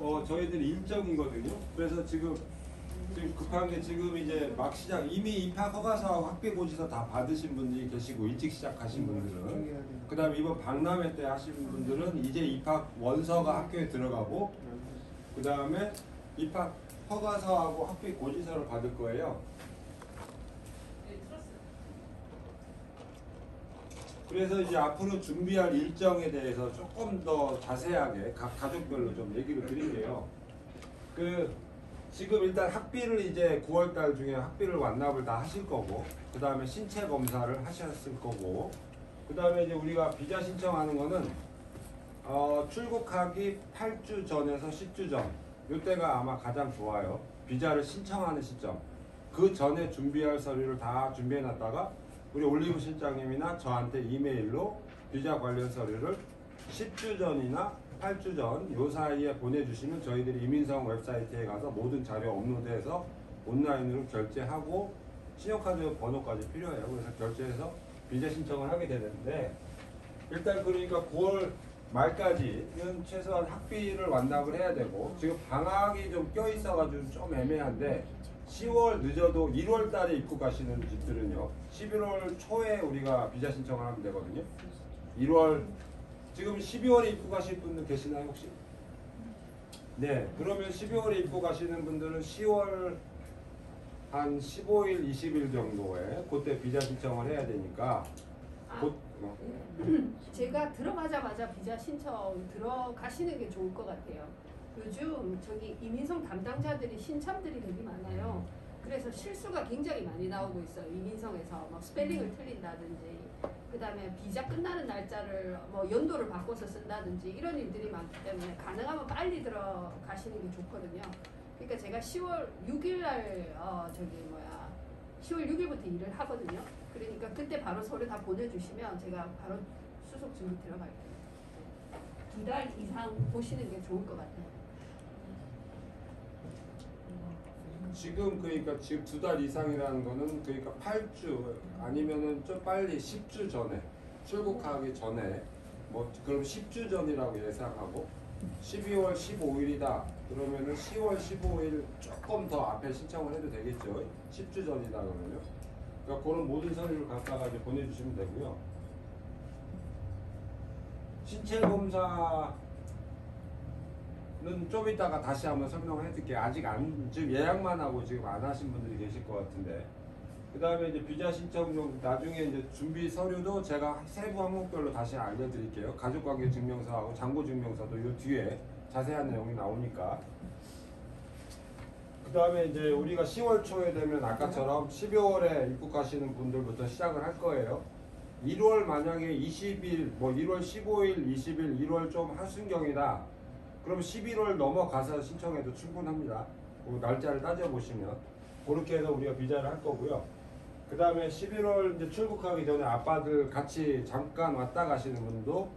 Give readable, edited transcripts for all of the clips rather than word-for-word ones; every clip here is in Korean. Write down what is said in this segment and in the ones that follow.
저희들 일정이거든요. 그래서 지금 급한 게 지금 이제 막 시작, 이미 입학 허가서하고 학비 고지서 다 받으신 분들이 계시고 일찍 시작하신 분들은, 그 다음에 이번 박람회 때 하신 분들은 이제 입학 원서가 학교에 들어가고, 그 다음에 입학 허가서하고 학비 고지서를 받을 거예요. 그래서 이제 앞으로 준비할 일정에 대해서 조금 더 자세하게 각 가족별로 좀 얘기를 드릴게요. 지금 일단 학비를 이제 9월달 중에 학비를 완납을 다 하실 거고, 그 다음에 신체 검사를 하셨을 거고, 그 다음에 이제 우리가 비자 신청하는 거는 출국하기 8주 전에서 10주 전, 이때가 아마 가장 좋아요. 비자를 신청하는 시점. 그 전에 준비할 서류를 다 준비해 놨다가 우리 올리브 실장님이나 저한테 이메일로 비자 관련 서류를 10주 전이나 8주 전 요 사이에 보내주시면 저희들이 이민성 웹사이트에 가서 모든 자료 업로드해서 온라인으로 결제하고 신용카드 번호까지 필요해요. 그래서 결제해서 비자 신청을 하게 되는데, 일단 그러니까 9월 말까지는 최소한 학비를 완납을 해야 되고, 지금 방학이 좀 껴있어가지고 좀 애매한데 10월 늦어도 1월 달에 입국하시는 집들은요 11월 초에 우리가 비자 신청을 하면 되거든요. 1월, 지금 12월에 입국하실 분들 계시나요 혹시? 네, 그러면 12월에 입국하시는 분들은 10월 한 15일, 20일 정도에 그때 비자 신청을 해야 되니까 제가 들어가자마자 비자 신청 들어가시는 게 좋을 것 같아요. 요즘 저기 이민성 담당자들이 신참들이 되게 많아요. 그래서 실수가 굉장히 많이 나오고 있어요. 이민성에서 뭐 스펠링을 틀린다든지, 그 다음에 비자 끝나는 날짜를 뭐 연도를 바꿔서 쓴다든지 이런 일들이 많기 때문에 가능하면 빨리 들어가시는 게 좋거든요. 그러니까 제가 10월 6일 날 10월 6일부터 일을 하거든요. 그러니까 그때 바로 서류 다 보내주시면 제가 바로 수속 준비 들어갈게요. 2달 이상 보시는 게 좋을 것 같아요. 지금 그러니까 지금 2달 이상이라는 거는 그러니까 8주 아니면은 좀 빨리 10주 전에 출국하기 전에, 뭐 그럼 10주 전이라고 예상하고 12월 15일이다 그러면은 10월 15일 조금 더 앞에 신청을 해도 되겠죠. 10주 전이다 그러면요. 그러니까 그런 모든 서류를 갖다가 이제 보내주시면 되고요. 신체 검사는 좀 이따가 다시 한번 설명을 해드릴게요. 아직 지금 예약만 하고 지금 안 하신 분들이 계실 것 같은데, 그 다음에 이제 비자 신청 좀 나중에 이제 준비 서류도 제가 세부 항목별로 다시 알려드릴게요. 가족관계 증명서하고 잔고 증명서도 이 뒤에 자세한 내용이 나오니까. 그 다음에 이제 우리가 10월 초에 되면 아까처럼 12월에 입국하시는 분들부터 시작을 할 거예요. 1월 만약에 20일, 뭐 1월 15일, 20일, 1월 좀 하순경이다. 그럼 11월 넘어가서 신청해도 충분합니다. 그 날짜를 따져보시면. 그렇게 해서 우리가 비자를 할 거고요. 그 다음에 11월 이제 출국하기 전에 아빠들 같이 잠깐 왔다 가시는 분도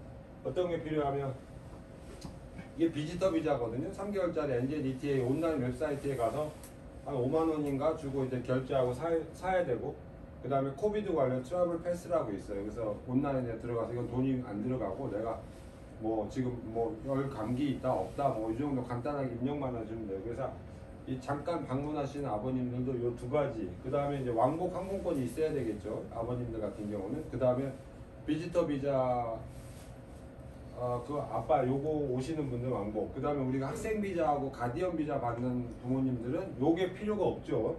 어떤 게 필요하면, 이게 비지터 비자거든요. 3개월짜리 NJDTA 온라인 웹사이트에 가서 한 5만 원인가 주고 이제 결제하고 사야 되고, 그 다음에 코비드 관련 트러블 패스라고 있어요. 그래서 온라인에 들어가서 이건 돈이 안 들어가고 내가 뭐 지금 뭐 열 감기 있다 없다 뭐 이 정도 간단하게 입력만 해주면 돼요. 그래서 이 잠깐 방문하시는 아버님들도 요 두 가지, 그 다음에 이제 왕복 항공권이 있어야 되겠죠. 아버님들 같은 경우는. 그 다음에 비지터 비자 그 아빠 요거 오시는 분들 왕복, 그 다음에 우리가 학생 비자하고 가디언 비자 받는 부모님들은 요게 필요가 없죠.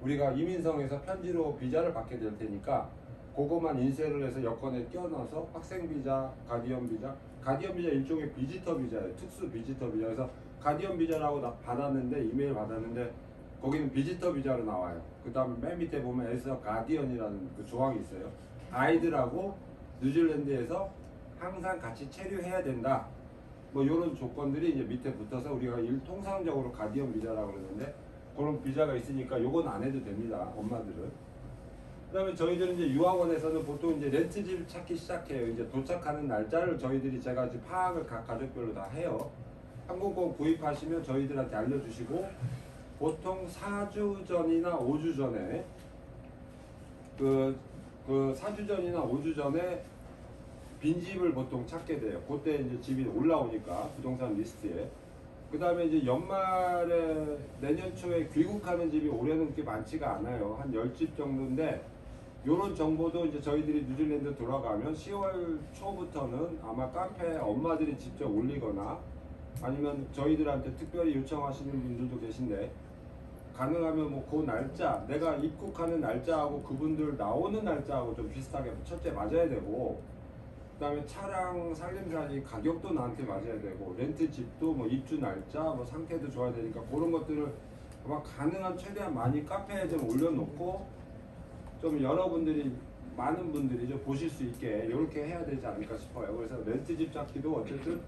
우리가 이민성에서 편지로 비자를 받게 될 테니까 그거만 인쇄를 해서 여권에 끼워 넣어서 학생 비자, 가디언 비자, 가디언 비자 일종의 비지터 비자예요. 특수 비지터 비자. 그래서 가디언 비자라고 받았는데, 이메일 받았는데 거기는 비지터 비자로 나와요. 그 다음에 맨 밑에 보면 에서 가디언이라는 그 조항이 있어요. 아이들하고 뉴질랜드에서 항상 같이 체류해야 된다. 뭐 이런 조건들이 이제 밑에 붙어서 우리가 통상적으로 가디언 비자라고 그러는데, 그런 비자가 있으니까 요건 안 해도 됩니다. 엄마들은. 그 다음에 저희들은 이제 유학원에서는 보통 이제 렌트집 찾기 시작해요. 이제 도착하는 날짜를 제가 이제 파악을 각 가족별로 다 해요. 항공권 구입하시면 저희들한테 알려주시고, 보통 4주 전이나 5주 전에 4주 전이나 5주 전에 빈집을 보통 찾게 돼요. 그때 이제 집이 올라오니까 부동산 리스트에. 그 다음에 이제 연말에 내년 초에 귀국하는 집이 올해는 그렇게 많지가 않아요. 한 10집 정도인데 요런 정보도 이제 저희들이 뉴질랜드 돌아가면 10월 초부터는 아마 카페에 엄마들이 직접 올리거나 아니면 저희들한테 특별히 요청하시는 분들도 계신데 가능하면 뭐 그 날짜 내가 입국하는 날짜하고 그분들 나오는 날짜하고 좀 비슷하게 첫째 맞아야 되고 그 다음에 차량 살림살이 가격도 나한테 맞아야 되고 렌트집도 뭐 입주 날짜 뭐 상태도 좋아야 되니까 그런 것들을 아마 가능한 최대한 많이 카페에 좀 올려놓고 좀 여러분들이 많은 분들이 좀 보실 수 있게 이렇게 해야 되지 않을까 싶어요. 그래서 렌트집 잡기도 어쨌든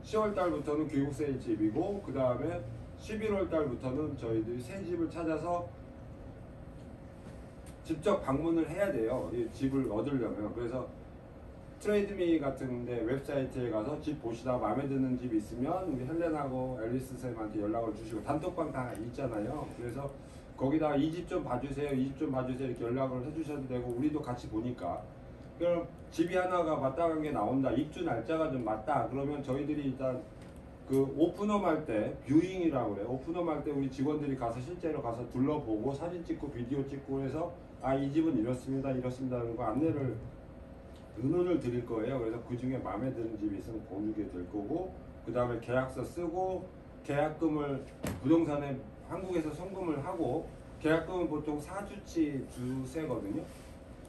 10월 달부터는 교육세 집이고 그 다음에 11월 달부터는 저희들이 새 집을 찾아서 직접 방문을 해야 돼요. 이 집을 얻으려면. 그래서 트레이드미 같은데 웹사이트에 가서 집 보시다 마음에 드는 집 있으면 우리 헬렌하고 앨리스 쌤한테 연락을 주시고 단톡방 다 있잖아요. 그래서 거기다 이 집 좀 봐주세요, 이 집 좀 봐주세요 이렇게 연락을 해주셔도 되고 우리도 같이 보니까 그럼 집이 하나가 마땅한 게 나온다, 입주 날짜가 좀 맞다 그러면 저희들이 일단 그 오픈홈 할 때 뷰잉이라고 그래요. 오픈홈 할 때 우리 직원들이 가서 실제로 가서 둘러보고 사진 찍고 비디오 찍고 해서 아 이 집은 이렇습니다 이렇습니다 하는 거 안내를 의논을 드릴 거예요. 그래서 그 중에 마음에 드는 집이 있으면 고르게 될 거고 그 다음에 계약서 쓰고 계약금을 부동산에 한국에서 송금을 하고 계약금은 보통 4주치 주세거든요.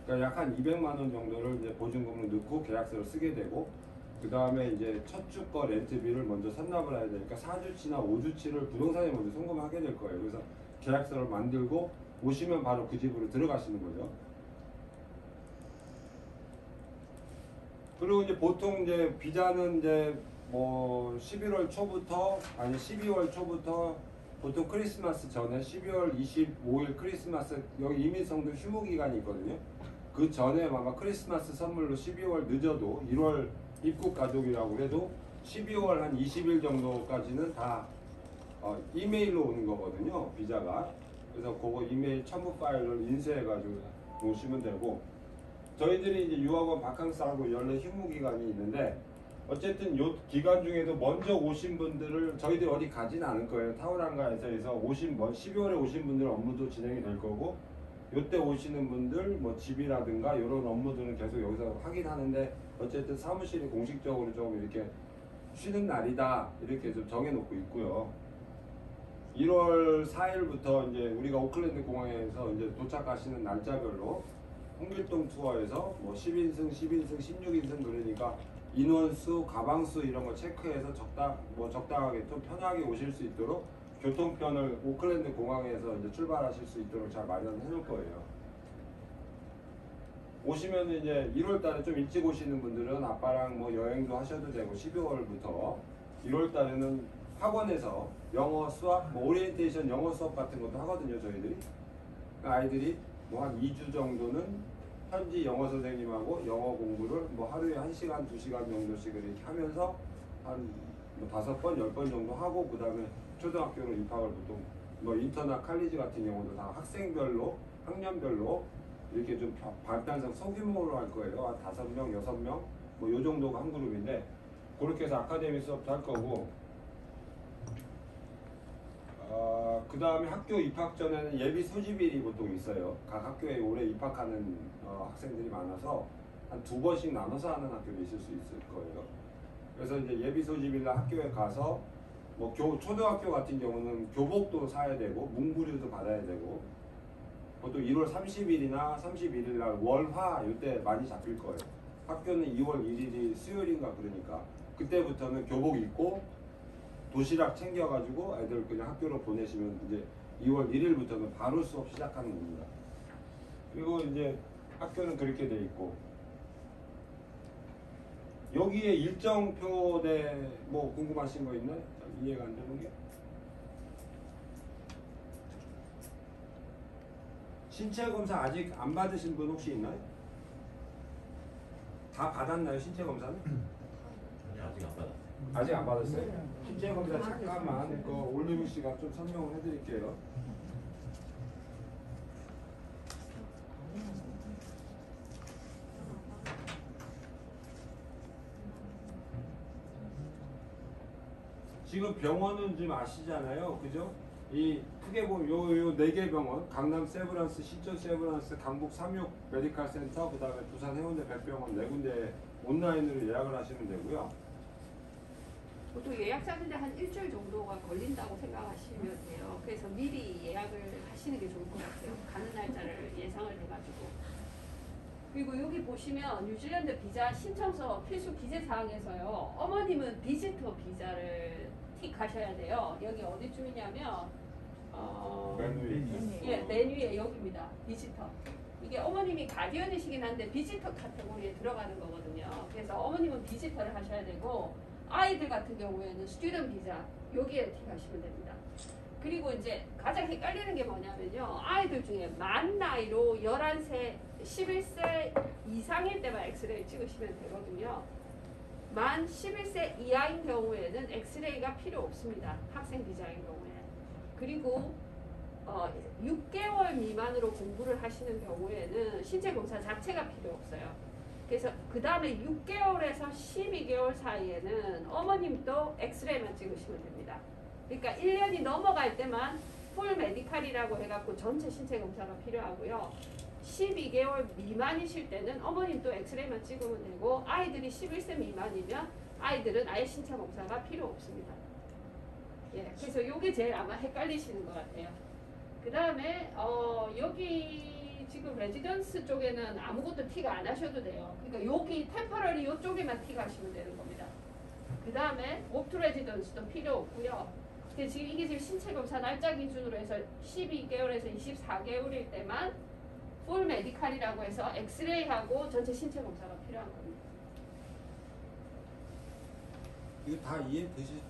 그러니까 약 한 200만 원 정도를 이제 보증금을 넣고 계약서를 쓰게 되고 그 다음에 이제 첫 주 거 렌트비를 먼저 선납을 해야 되니까 4주치나 5주치를 부동산에 먼저 송금하게 될 거예요. 그래서 계약서를 만들고 오시면 바로 그 집으로 들어가시는 거죠. 그리고 이제 보통 이제 비자는 이제 뭐 11월 초부터 아니 12월 초부터 보통 크리스마스 전에 12월 25일 크리스마스 여기 이민성도 휴무 기간이 있거든요. 그 전에 아마 크리스마스 선물로 12월 늦어도 1월 입국 가족이라고 해도 12월 한 20일 정도까지는 다 이메일로 오는 거거든요. 비자가. 그래서 그거 이메일 첨부 파일을 인쇄해가지고 놓으시면 되고 저희들이 이제 유학원 바캉스하고 연례 휴무 기간이 있는데 어쨌든 요 기간 중에도 먼저 오신 분들을 저희들이 어디 가진 않을 거예요. 타우랑가에서 오신 12월에 오신 분들 업무도 진행이 될 거고 요때 오시는 분들 뭐 집이라든가 이런 업무들은 계속 여기서 하긴 하는데 어쨌든 사무실이 공식적으로 좀 이렇게 쉬는 날이다 이렇게 좀 정해놓고 있고요. 1월 4일부터 이제 우리가 오클랜드 공항에서 이제 도착하시는 날짜별로 홍길동 투어에서 뭐 10인승, 10인승, 16인승 그러니까 인원수, 가방수 이런 거 체크해서 적당하게 좀 편하게 오실 수 있도록 교통편을 오클랜드 공항에서 이제 출발하실 수 있도록 잘 마련해 놓을 거예요. 오시면 이제 1월 달에 좀 일찍 오시는 분들은 아빠랑 뭐 여행도 하셔도 되고 12월부터 1월 달에는 학원에서 영어 수학, 뭐 오리엔테이션 영어 수업 같은 것도 하거든요, 저희들이. 아이들이 뭐 한 2주 정도는 현지 영어 선생님하고 영어 공부를 뭐 하루에 1시간, 2시간 정도씩 이렇게 하면서 한 뭐 5번, 10번 정도 하고 그 다음에 초등학교로 입학을 보통 뭐 인터나 칼리지 같은 경우도 다 학생별로, 학년별로 이렇게 좀 발단상 소규모로 할 거예요. 한 5명, 6명 뭐 요 정도가 한 그룹인데 그렇게 해서 아카데미 수업도 할 거고 그 다음에 학교 입학 전에는 예비 소집일이 보통 있어요. 각 학교에 올해 입학하는 학생들이 많아서 한 2번씩 나눠서 하는 학교도 있을 수 있을 거예요. 그래서 이제 예비 소집일날 학교에 가서 뭐 초등학교 같은 경우는 교복도 사야 되고 문구류도 받아야 되고 보통 1월 30일이나 31일 날 월화 이때 많이 잡힐 거예요. 학교는 2월 1일이 수요일인가 그러니까 그때부터는 교복 입고 도시락 챙겨가지고 애들 그냥 학교로 보내시면 이제 2월 1일부터는 바로 수업 시작하는 겁니다. 그리고 이제 학교는 그렇게 돼 있고 여기에 일정표대 뭐 궁금하신 거 있나요? 이해가 안 되는 게? 신체 검사 아직 안 받으신 분 혹시 있나요? 다 받았나요? 신체 검사는? 아직 안 받았어요. 아직 안 받았어요? 신체 검사 잠깐만 그 올리브 씨가 좀 설명을 해드릴게요. 지금 병원은 지금 아시잖아요, 그죠? 이 크게 보면 요 4개 병원, 강남 세브란스, 신촌 세브란스, 강북 삼육 메디칼 센터, 그다음에 부산 해운대 백병원 4군데 온라인으로 예약을 하시면 되고요. 보통 예약자인데 한 일주일 정도가 걸린다고 생각하시면 돼요. 그래서 미리 예약을 하시는 게 좋을 것 같아요. 가는 날짜를 예상을 해가지고. 그리고 여기 보시면 뉴질랜드 비자 신청서 필수 기재 사항에서요. 어머님은 비지터 비자를 틱하셔야 돼요. 여기 어디쯤이냐면 맨 위에. 예, 맨 위에 여기입니다. 비지터. 이게 어머님이 가디언이시긴 한데 비지터 카테고리에 들어가는 거거든요. 그래서 어머님은 비지터를 하셔야 되고 아이들 같은 경우에는 스튜던 비자 여기에 틱하시면 됩니다. 그리고 이제 가장 헷갈리는 게 뭐냐면요. 아이들 중에 만 나이로 11세, 11세 이상일 때만 엑스레이 찍으시면 되거든요. 만 11세 이하인 경우에는 엑스레이가 필요 없습니다. 학생 비자인 경우에. 그리고 6개월 미만으로 공부를 하시는 경우에는 신체 검사 자체가 필요 없어요. 그래서 그 다음에 6개월에서 12개월 사이에는 어머님도 엑스레이만 찍으시면 됩니다. 그러니까 1년이 넘어갈 때만 풀 메디칼이라고 해갖고 전체 신체 검사가 필요하고요. 12개월 미만이실 때는 어머님도 엑스레이만 찍으면 되고 아이들이 11세 미만이면 아이들은 아예 신체 검사가 필요 없습니다. 예, 그래서 이게 제일 아마 헷갈리시는 것 같아요. 그 다음에 여기 지금 레지던스 쪽에는 아무것도 틱 안 하셔도 돼요. 그러니까 여기 템퍼러리 이쪽에만 틱 하시면 되는 겁니다. 그 다음에 옵투 레지던스도 필요 없고요. 근데 지금 이게 지금 신체 검사 날짜 기준으로 해서 12개월에서 24개월일 때만 풀 메디칼이라고 해서 엑스레이하고 전체 신체 검사가 필요한 겁니다. 이거 다 이해되시죠?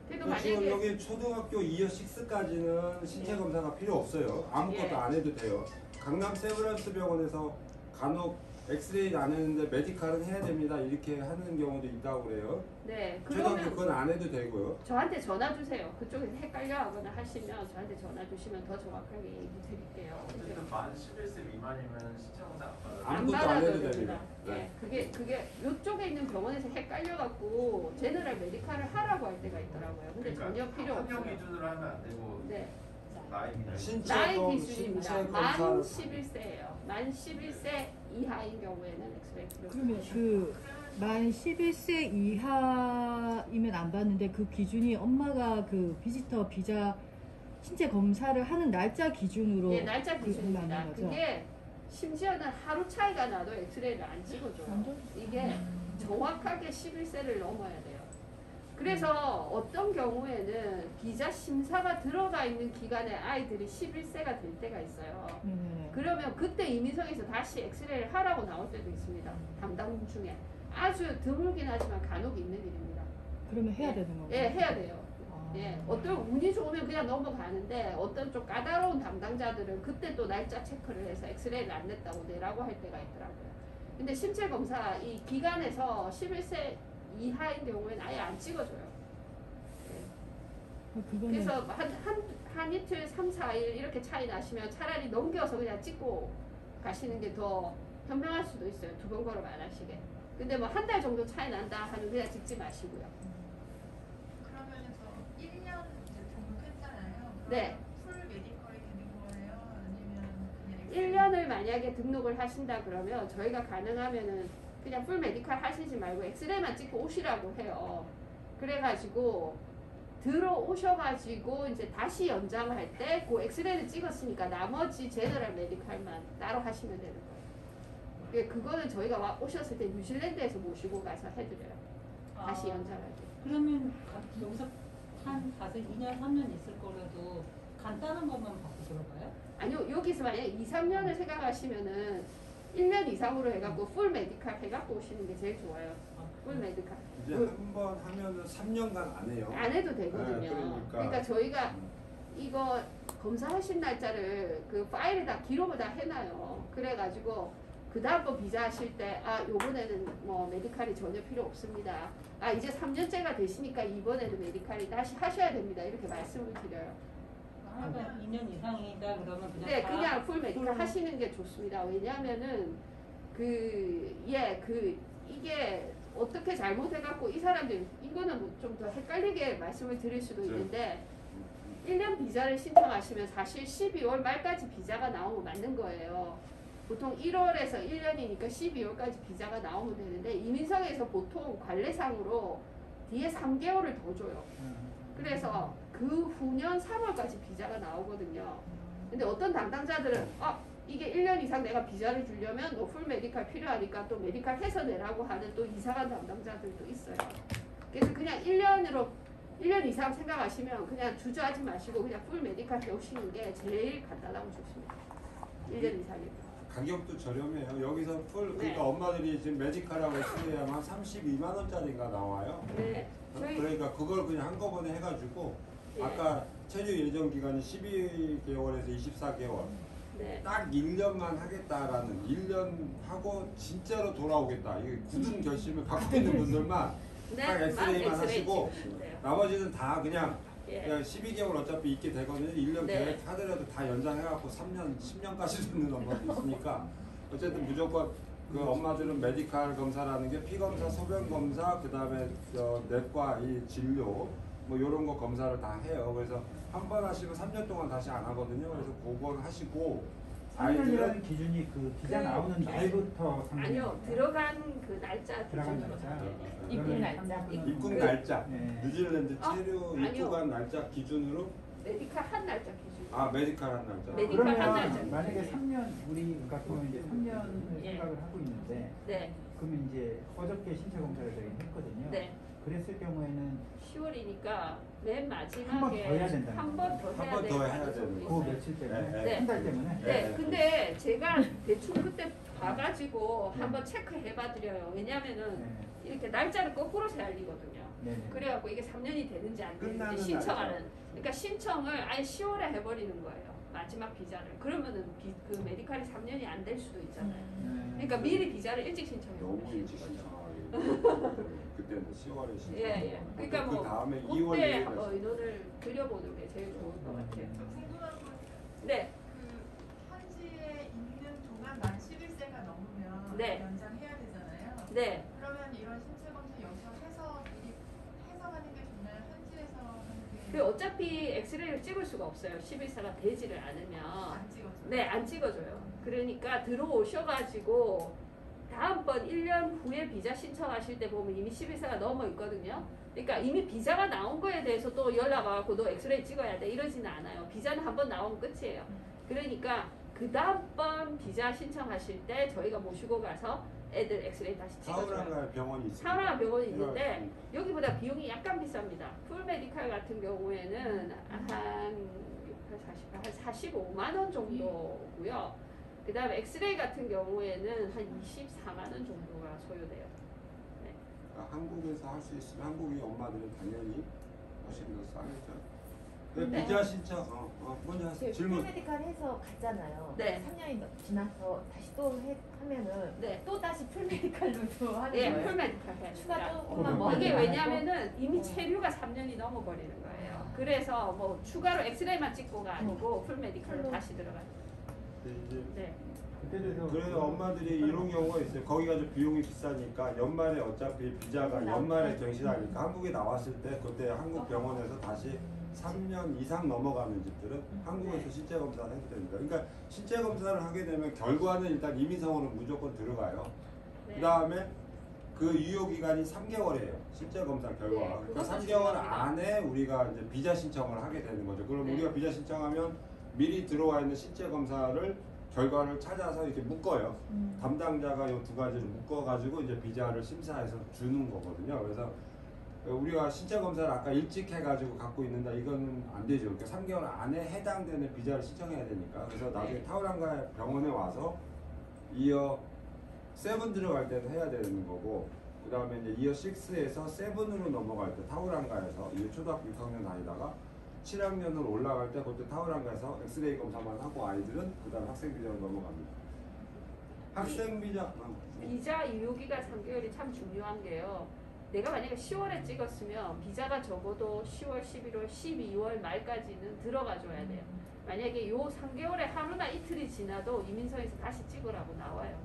그래도 지금 만약에 여기 초등학교 2어 6까지는 신체 예. 검사가 필요 없어요. 아무것도 예. 안 해도 돼요. 강남 세브란스 병원에서 간혹 엑스레이 안 했는데 메디칼은 해야 됩니다. 이렇게 하는 경우도 있다고 그래요. 네, 초등학교 그러면 그건 안 해도 되고요. 저한테 전화 주세요. 그쪽에서 헷갈려하거나 하시면 저한테 전화 주시면 더 정확하게 얘기 드릴게요. 어쨌든 만 11세 미만이면 신체 검사 안 받아요. 안 아무것도 안 받아도 해도 됩니다. 됩니다. 네. 예, 그게 이쪽에 있는 병원에서 헷갈려갖고 제너럴 메디칼을 하라고 할 때가 있더라고요. 근데 전혀 필요 학력 없어요. 기준으로 하면 안 되고 네, 나이 신체 나이 검- 기준입니다. 신체 만 검사를 11세예요. 만 11세 이하인 경우에는 엑스레이 필요 그러면 없어요. 그 만 11세 이하이면 안 받는데 그 기준이 엄마가 그 비지터 비자 신체 검사를 하는 날짜 기준으로 예, 날짜 그 기준입니다. 맞는 거죠? 그게 심지어는 하루 차이가 나도 엑스레이를 안 찍어줘요. 이게 정확하게 11세를 넘어야 돼요. 그래서 어떤 경우에는 비자 심사가 들어가 있는 기간에 아이들이 11세가 될 때가 있어요. 네네. 그러면 그때 이민성에서 다시 엑스레이를 하라고 나올 때도 있습니다. 담당 중에. 아주 드물긴 하지만 간혹 있는 일입니다. 그러면 해야 예. 되는 거죠? 예, 해야 돼요. 아. 예, 어떤 운이 좋으면 그냥 넘어가는데 어떤 좀 까다로운 담당자들은 그때 또 날짜 체크를 해서 엑스레이를 안 냈다고 내라고 할 때가 있더라고요. 근데 신체 검사 이 기간에서 11세 이하인 경우에는 아예 안 찍어줘요. 그거는 그래서 한 이틀, 3, 4일 이렇게 차이 나시면 차라리 넘겨서 그냥 찍고 가시는 게 더 현명할 수도 있어요. 2번 걸음 안 하시게. 근데 뭐 한 달 정도 차이 난다 하면 그냥 찍지 마시고요. 그러면 저 1년 이제 등록했잖아요. 네. 풀 메디컬이 되는 거예요? 아니면 그냥 1년을 만약에 등록을 하신다 그러면 저희가 가능하면은 그냥 풀 메디칼 하시지 말고 엑스레이만 찍고 오시라고 해요. 그래가지고 들어오셔가지고 이제 다시 연장할 때 그 엑스레이를 찍었으니까 나머지 제너럴 메디칼만 따로 하시면 되는 거예요. 그거는 저희가 오셨을 때 뉴질랜드에서 모시고 가서 해드려요. 다시 연장할 때. 그러면 여기서 한 가서 2년, 3년 있을 거라도 간단한 것만 받고 들어가요? 아니요, 여기서 만약에 2, 3년을 생각하시면은 1년 이상으로 해갖고 풀 메디칼 해갖고 오시는 게 제일 좋아요. 풀 메디칼. 이제 한 번 하면은 3년간 안 해요. 안 해도 되거든요. 네, 그러니까 저희가 이거 검사하신 날짜를 그 파일에다 기록을 다 해놔요. 그래가지고 그 다음번 비자 하실 때 요번에는 뭐 메디칼이 전혀 필요 없습니다. 이제 3년째가 되시니까 이번에는 메디칼이 다시 하셔야 됩니다. 이렇게 말씀을 드려요. 그러니까 2년 이상이다 그러면 그냥 네, 다 그냥 풀 메디칼 하시는 게 좋습니다. 왜냐하면은 이게 어떻게 잘못해갖고 이 사람들 이거는 뭐 좀 더 헷갈리게 말씀을 드릴 수도 있는데 1년 비자를 신청하시면 사실 12월 말까지 비자가 나오면 맞는 거예요. 보통 1월에서 1년이니까 12월까지 비자가 나오면 되는데 이민성에서 보통 관례상으로 뒤에 3개월을 더 줘요. 그래서 그 후년 3월까지 비자가 나오거든요. 근데 어떤 담당자들은 이게 1년 이상 내가 비자를 주려면 너 풀 메디칼 필요하니까 또 메디칼 해서 내라고 하는 또 이상한 담당자들도 있어요. 그래서 그냥 1년 이상 생각하시면 그냥 주저하지 마시고 그냥 풀 메디칼 배우시는 게 제일 간단하고 좋습니다. 1년 이상이면. 가격도 저렴해요. 여기서 풀 그러니까 네. 엄마들이 지금 메디카라고 쓰면 한 32만 원짜리가 나와요. 네. 그러니까 그걸 그냥 한꺼번에 해가지고 예. 아까 체류 예정 기간이 12개월에서 24개월. 네. 딱 1년만 하겠다라는 1년 하고 진짜로 돌아오겠다. 이게 굳은 결심을 갖고 있는 분들만 네. 딱 엑스레이만 하시고 찍으시면 돼요. 나머지는 다 그냥 예. 12개월 어차피 있게 되거든요. 1년 네. 계획 하더라도 다 연장해갖고 3년, 10년까지 듣는 엄마도 있으니까 어쨌든 무조건 그 엄마들은 메디칼 검사라는 게 피검사, 소변검사, 그 다음에 내과 이 진료 뭐 이런 거 검사를 다 해요. 그래서 한 번 하시고 3년 동안 다시 안 하거든요. 그래서 그걸 하시고 3년이라는 기준이 그 비자 그 나오는 날부터 3년. 아니요. 들어간 그 날짜 들어간 기준으로 날짜. 돼요. 입국 날짜. 입국 날짜, 네. 뉴질랜드 체류 아니요. 입국한 날짜 기준으로 메디칼 한 날짜 기준. 메디칼 한 날짜. 메디칼 한 날짜. 그러면 만약에 3년 우리 같은 경우는 이제 3년을 예. 생각을 하고 있는데 네. 그러면 이제 어저께 신체 검사를 저희가 했거든요. 네. 그랬을 경우에는 10월이니까 맨 마지막에 한번더 해야 된다는 한 번 더 한 해야 번 더 해야 가능성이 되는 그 거. 있어요. 며칠 때문에 네. 한 달 때문에 네, 근데 제가 대충 그때 봐가지고 한번 체크해봐드려요. 왜냐면은 네. 이렇게 날짜를 거꾸로 세알리거든요. 네네. 그래갖고 이게 3년이 되는지 안 끝나는 되는지 신청하는. 날짜. 그러니까 신청을 아예 10월에 해버리는 거예요. 마지막 비자를. 그러면은 그 메디칼이 3년이 안 될 수도 있잖아요. 그러니까 미리 비자를 일찍 신청해 너무 보시는 일찍 거죠. 신청하기. 그때는 10월에 신청. 예. 그러니까 그 뭐 다음에 2월 그때 1일에 한번 의논을 드려보는 게 제일 좋을 것 같아요. 궁금한 건 네, 그 현지에 있는 동안 만 11세가 넘으면 네. 연장해야 되잖아요. 네. 그러면 이런 신체 검사 여기서 해서 미리 해서 하는 게 좋나요? 현지에서 하는 게 그 어차피 엑스레이를 찍을 수가 없어요. 11사가 되지를 않으면. 안 찍어줘요? 네, 안 찍어줘요. 그러니까 들어오셔가지고 다음번 1년 후에 비자 신청하실 때 보면 이미 11사가 넘어 있거든요. 그러니까 이미 비자가 나온 거에 대해서 또 연락 와갖고 너 엑스레이 찍어야 돼 이러지는 않아요. 비자는 한 번 나오면 끝이에요. 그러니까 그 다음번 비자 신청하실 때 저희가 모시고 가서 애들 엑스레이 다시 찍어줘요. 사우랑가 병원이 있습니다. 사우랑 병원이 있는데 여기보다 비용이 약간 비쌉니다. 풀 메디칼 같은 경우에는 한 45만 원 정도고요. 그 다음에 엑스레이 같은 경우에는 한 24만 원 정도가 소요돼요. 네. 한국에서 할 수 있으면 한국의 엄마들은 당연히 훨씬 더 싸겠죠. 네. 비자 신청 먼저 하세요. 질문. 풀메디칼 해서 갔잖아요. 네. 3년이 지나서 다시 또 하면은 네. 또 다시 풀메디칼로 또 하는 예, 거예요. 풀 메디칼 해야 추가 됩니다. 조금만 뭐 이게 하는 거 왜냐면은 이미 체류가 3년이 넘어버리는 거예요. 그래서 뭐 추가로 엑스레이만 찍고가 아니고 풀 메디칼로 다시 들어가요. 네. 그래서 엄마들이 이런 경우가 있어요. 거기가 좀 비용이 비싸니까 연말에 어차피 비자가 연말에 경신하니까 한국에 나왔을 때 그때 한국 병원에서 다시 3년 이상 넘어가는 집들은 한국에서 신체 검사를 해도 됩니다. 그러니까 신체 검사를 하게 되면 결과는 일단 이민성으로 무조건 들어가요. 네. 그 다음에 그 유효 기간이 3개월이에요. 실제 검사 결과가. 네, 그러니까 그것도 3개월 중요합니다. 안에 우리가 이제 비자 신청을 하게 되는 거죠. 그럼 네. 우리가 비자 신청하면 미리 들어와 있는 실제 검사를 결과를 찾아서 이렇게 묶어요. 담당자가 이 두 가지를 묶어가지고 이제 비자를 심사해서 주는 거거든요. 그래서 우리가 신체 검사를 아까 일찍 해가지고 갖고 있는다 이건 안 되죠. 그러니까 3개월 안에 해당되는 비자를 신청해야 되니까. 그래서 나중에 네. 타우랑가 병원에 와서 이어 7 들어갈 때도 해야 되는 거고, 그 다음에 이제 이어 6에서 7으로 넘어갈 때 타우랑가에서 이 초등학교 6학년 다니다가 7학년으로 올라갈 때 그때 타우랑가에서 엑스레이 검사만 하고 아이들은 그 다음 학생 비자로 넘어갑니다. 학생 비자 비자 유효기간 3개월이 참 중요한 게요. 내가 만약에 10월에 찍었으면 비자가 적어도 10월, 11월, 12월 말까지는 들어가줘야 돼요. 만약에 요 3개월에 하루나 이틀이 지나도 이민서에서 다시 찍으라고 나와요.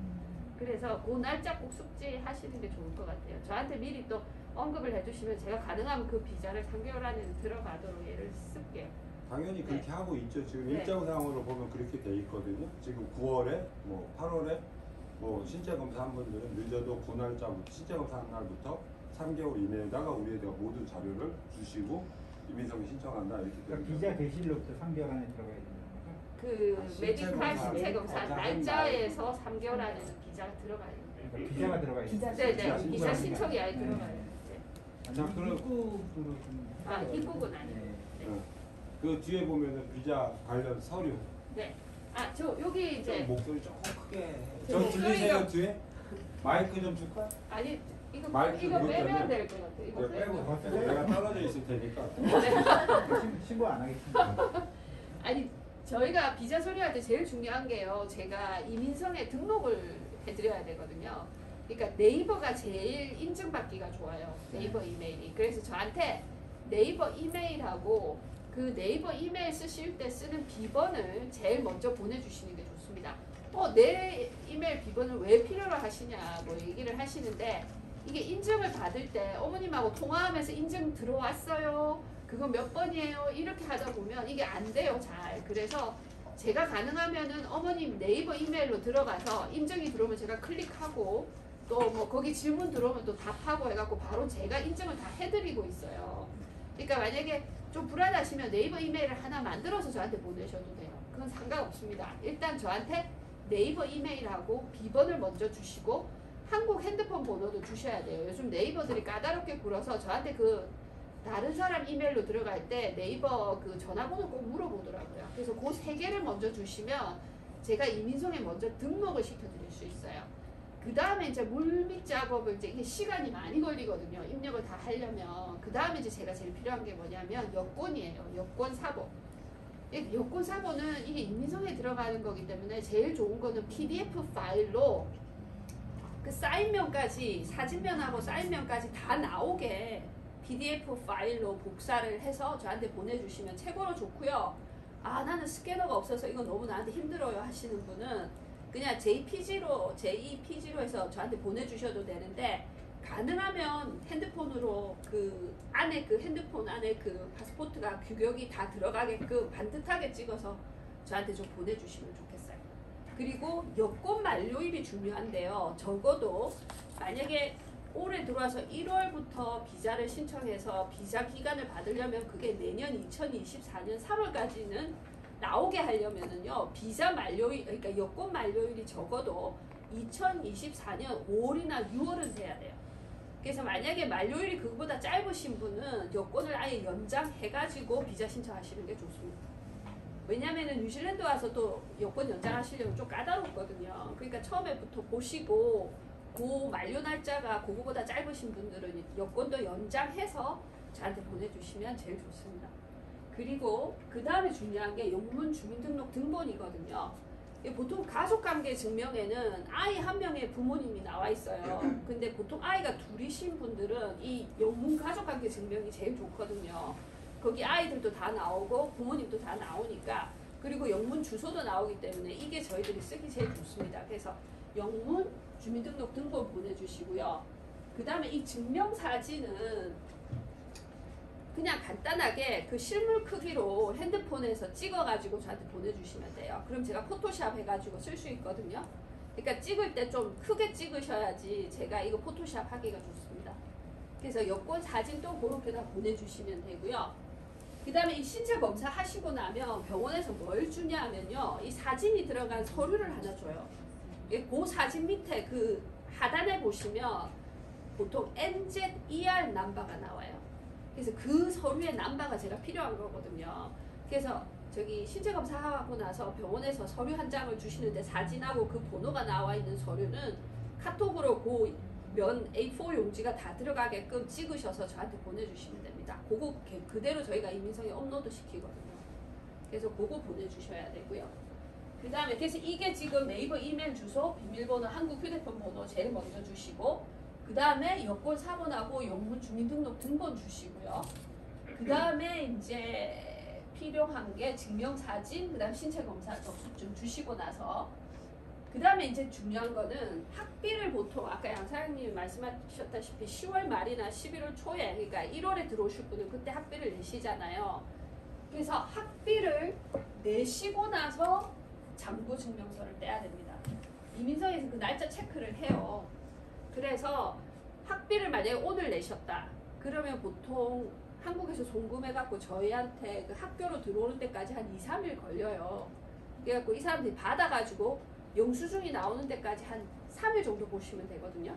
그래서 그 날짜 꼭 숙지하시는 게 좋을 것 같아요. 저한테 미리 또 언급을 해주시면 제가 가능하면 그 비자를 3개월 안에 들어가도록 예를 쓸게요. 당연히 그렇게 네. 하고 있죠. 지금 네. 일정상으로 보면 그렇게 돼 있거든요. 지금 9월에 뭐 8월에 뭐 신체 검사한 분들은 늦어도 그 날짜부터 신체 검사한 날부터 3개월 이내에다가 우리에다가 모든 자료를 주시고 이민석이 신청한다 이렇게 그러니까 되는 비자 거죠. 개시일로부터 3개월 안에 들어가야 되는 건가요? 그 신체 메디칼 검사, 신체 검사 검사 날짜에서 3개월 안에는 비자가 들어가요. 그러니까 비자가 들어가야 되는 비자 거예요. 네네 신청. 비자 신청이 아예 네. 들어가요. 네. 자, 그럼- 입국으로 좀 아 입국은 아니고. 네. 네. 그 뒤에 보면은 비자 관련 서류. 네. 아 저 여기 이제 목소리 조금 크게 해. 저 저 들리세요 목소리가- 뒤에? 마이크 좀 줄까? 아니 이거 마이크 이거 이거 빼면 때문에. 될 것 같아. 이거 이거 빼고 빼고. 내가 떨어져 있을 테니까. 신고 안 하겠습니다. 아니 저희가 비자 처리할 때 제일 중요한 게요. 제가 이민성에 등록을 해드려야 되거든요. 그러니까 네이버가 제일 인증받기가 좋아요. 네이버 이메일이. 그래서 저한테 네이버 이메일하고 그 네이버 이메일 쓰실 때 쓰는 비번을 제일 먼저 보내주시는 게 좋습니다. 내 이메일 비번을 왜 필요로 하시냐 뭐 얘기를 하시는데 이게 인증을 받을 때 어머님하고 통화하면서 인증 들어왔어요. 그거 몇 번이에요? 이렇게 하다 보면 이게 안 돼요, 잘. 그래서 제가 가능하면은 어머님 네이버 이메일로 들어가서 인증이 들어오면 제가 클릭하고 또 뭐 거기 질문 들어오면 또 답하고 해갖고 바로 제가 인증을 다 해드리고 있어요. 그러니까 만약에 좀 불안하시면 네이버 이메일을 하나 만들어서 저한테 보내셔도 돼요. 그건 상관없습니다. 일단 저한테 네이버 이메일하고 비번을 먼저 주시고 한국 핸드폰 번호도 주셔야 돼요. 요즘 네이버들이 까다롭게 굴어서 저한테 그 다른 사람 이메일로 들어갈 때 네이버 그 전화번호 꼭 물어보더라고요. 그래서 그 세 개를 먼저 주시면 제가 이민성에 먼저 등록을 시켜드릴 수 있어요. 그 다음에 이제 물밑 작업을 이제 이게 시간이 많이 걸리거든요. 입력을 다 하려면. 그 다음에 이제 제가 제일 필요한 게 뭐냐면 여권이에요. 여권 사본. 여권 사본은 이게 이민성에 들어가는 거기 때문에 제일 좋은 거는 PDF 파일로 그 사인면까지 사진면하고 사인면까지 다 나오게 PDF 파일로 복사를 해서 저한테 보내주시면 최고로 좋고요. 아 나는 스캐너가 없어서 이거 너무 나한테 힘들어요 하시는 분은 그냥 JPG로 해서 저한테 보내주셔도 되는데 가능하면 핸드폰으로 그 안에 그 핸드폰 안에 그 파스포트가 규격이 다 들어가게끔 반듯하게 찍어서 저한테 좀 보내주시면 좋겠어요. 그리고 여권 만료일이 중요한데요. 적어도 만약에 올해 들어와서 1월부터 비자를 신청해서 비자 기간을 받으려면 그게 내년 2024년 3월까지는 나오게 하려면은요. 비자 만료일, 그러니까 여권 만료일이 적어도 2024년 5월이나 6월은 돼야 돼요. 그래서 만약에 만료일이 그거보다 짧으신 분은 여권을 아예 연장해가지고 비자 신청하시는 게 좋습니다. 왜냐면은 뉴질랜드 와서 또 여권 연장하시려면 좀 까다롭거든요. 그러니까 처음에부터 보시고 그 만료 날짜가 그거보다 짧으신 분들은 여권도 연장해서 저한테 보내주시면 제일 좋습니다. 그리고 그 다음에 중요한 게 영문 주민등록 등본이거든요. 보통 가족관계 증명에는 아이 한 명의 부모님이 나와 있어요. 근데 보통 아이가 둘이신 분들은 이 영문 가족관계 증명이 제일 좋거든요. 거기 아이들도 다 나오고 부모님도 다 나오니까 그리고 영문 주소도 나오기 때문에 이게 저희들이 쓰기 제일 좋습니다. 그래서 영문 주민등록 등본 보내주시고요. 그 다음에 이 증명사진은 그냥 간단하게 그 실물 크기로 핸드폰에서 찍어가지고 저한테 보내주시면 돼요. 그럼 제가 포토샵 해가지고 쓸 수 있거든요. 그러니까 찍을 때 좀 크게 찍으셔야지 제가 이거 포토샵 하기가 좋습니다. 그래서 여권 사진도 그렇게 다 보내주시면 되고요. 그 다음에 이 신체 검사 하시고 나면 병원에서 뭘 주냐면요. 이 사진이 들어간 서류를 하나 줘요. 그 사진 밑에 그 하단에 보시면 보통 NZER 넘버가 나와요. 그래서 그 서류의 넘버가 제가 필요한 거거든요. 그래서 저기 신체 검사하고 나서 병원에서 서류 한 장을 주시는데 사진하고 그 번호가 나와 있는 서류는 카톡으로 그 면 A4 용지가 다 들어가게끔 찍으셔서 저한테 보내주시면 됩니다. 그거 그대로 저희가 이민성에 업로드 시키거든요. 그래서 그거 보내주셔야 되고요. 그 다음에 그래서 이게 지금 네이버 이메일 주소, 비밀번호, 한국 휴대폰 번호 제일 먼저 주시고 그 다음에 여권 사본하고 영문 주민등록 등본 주시고요. 그 다음에 이제 필요한 게 증명사진, 그 다음 신체 검사 접수증 주시고 나서 그 다음에 이제 중요한 거는 학비를 보통 아까 양 사장님이 말씀하셨다시피 10월 말이나 11월 초에 그러니까 1월에 들어오실 분은 그때 학비를 내시잖아요. 그래서 학비를 내시고 나서 잔고 증명서를 떼야 됩니다. 이민서에서 그 날짜 체크를 해요. 그래서 학비를 만약에 오늘 내셨다. 그러면 보통 한국에서 송금해갖고 저희한테 그 학교로 들어오는 데까지 한 2, 3일 걸려요. 그래갖고 이 사람들이 받아가지고 영수증이 나오는 데까지 한 3일 정도 보시면 되거든요.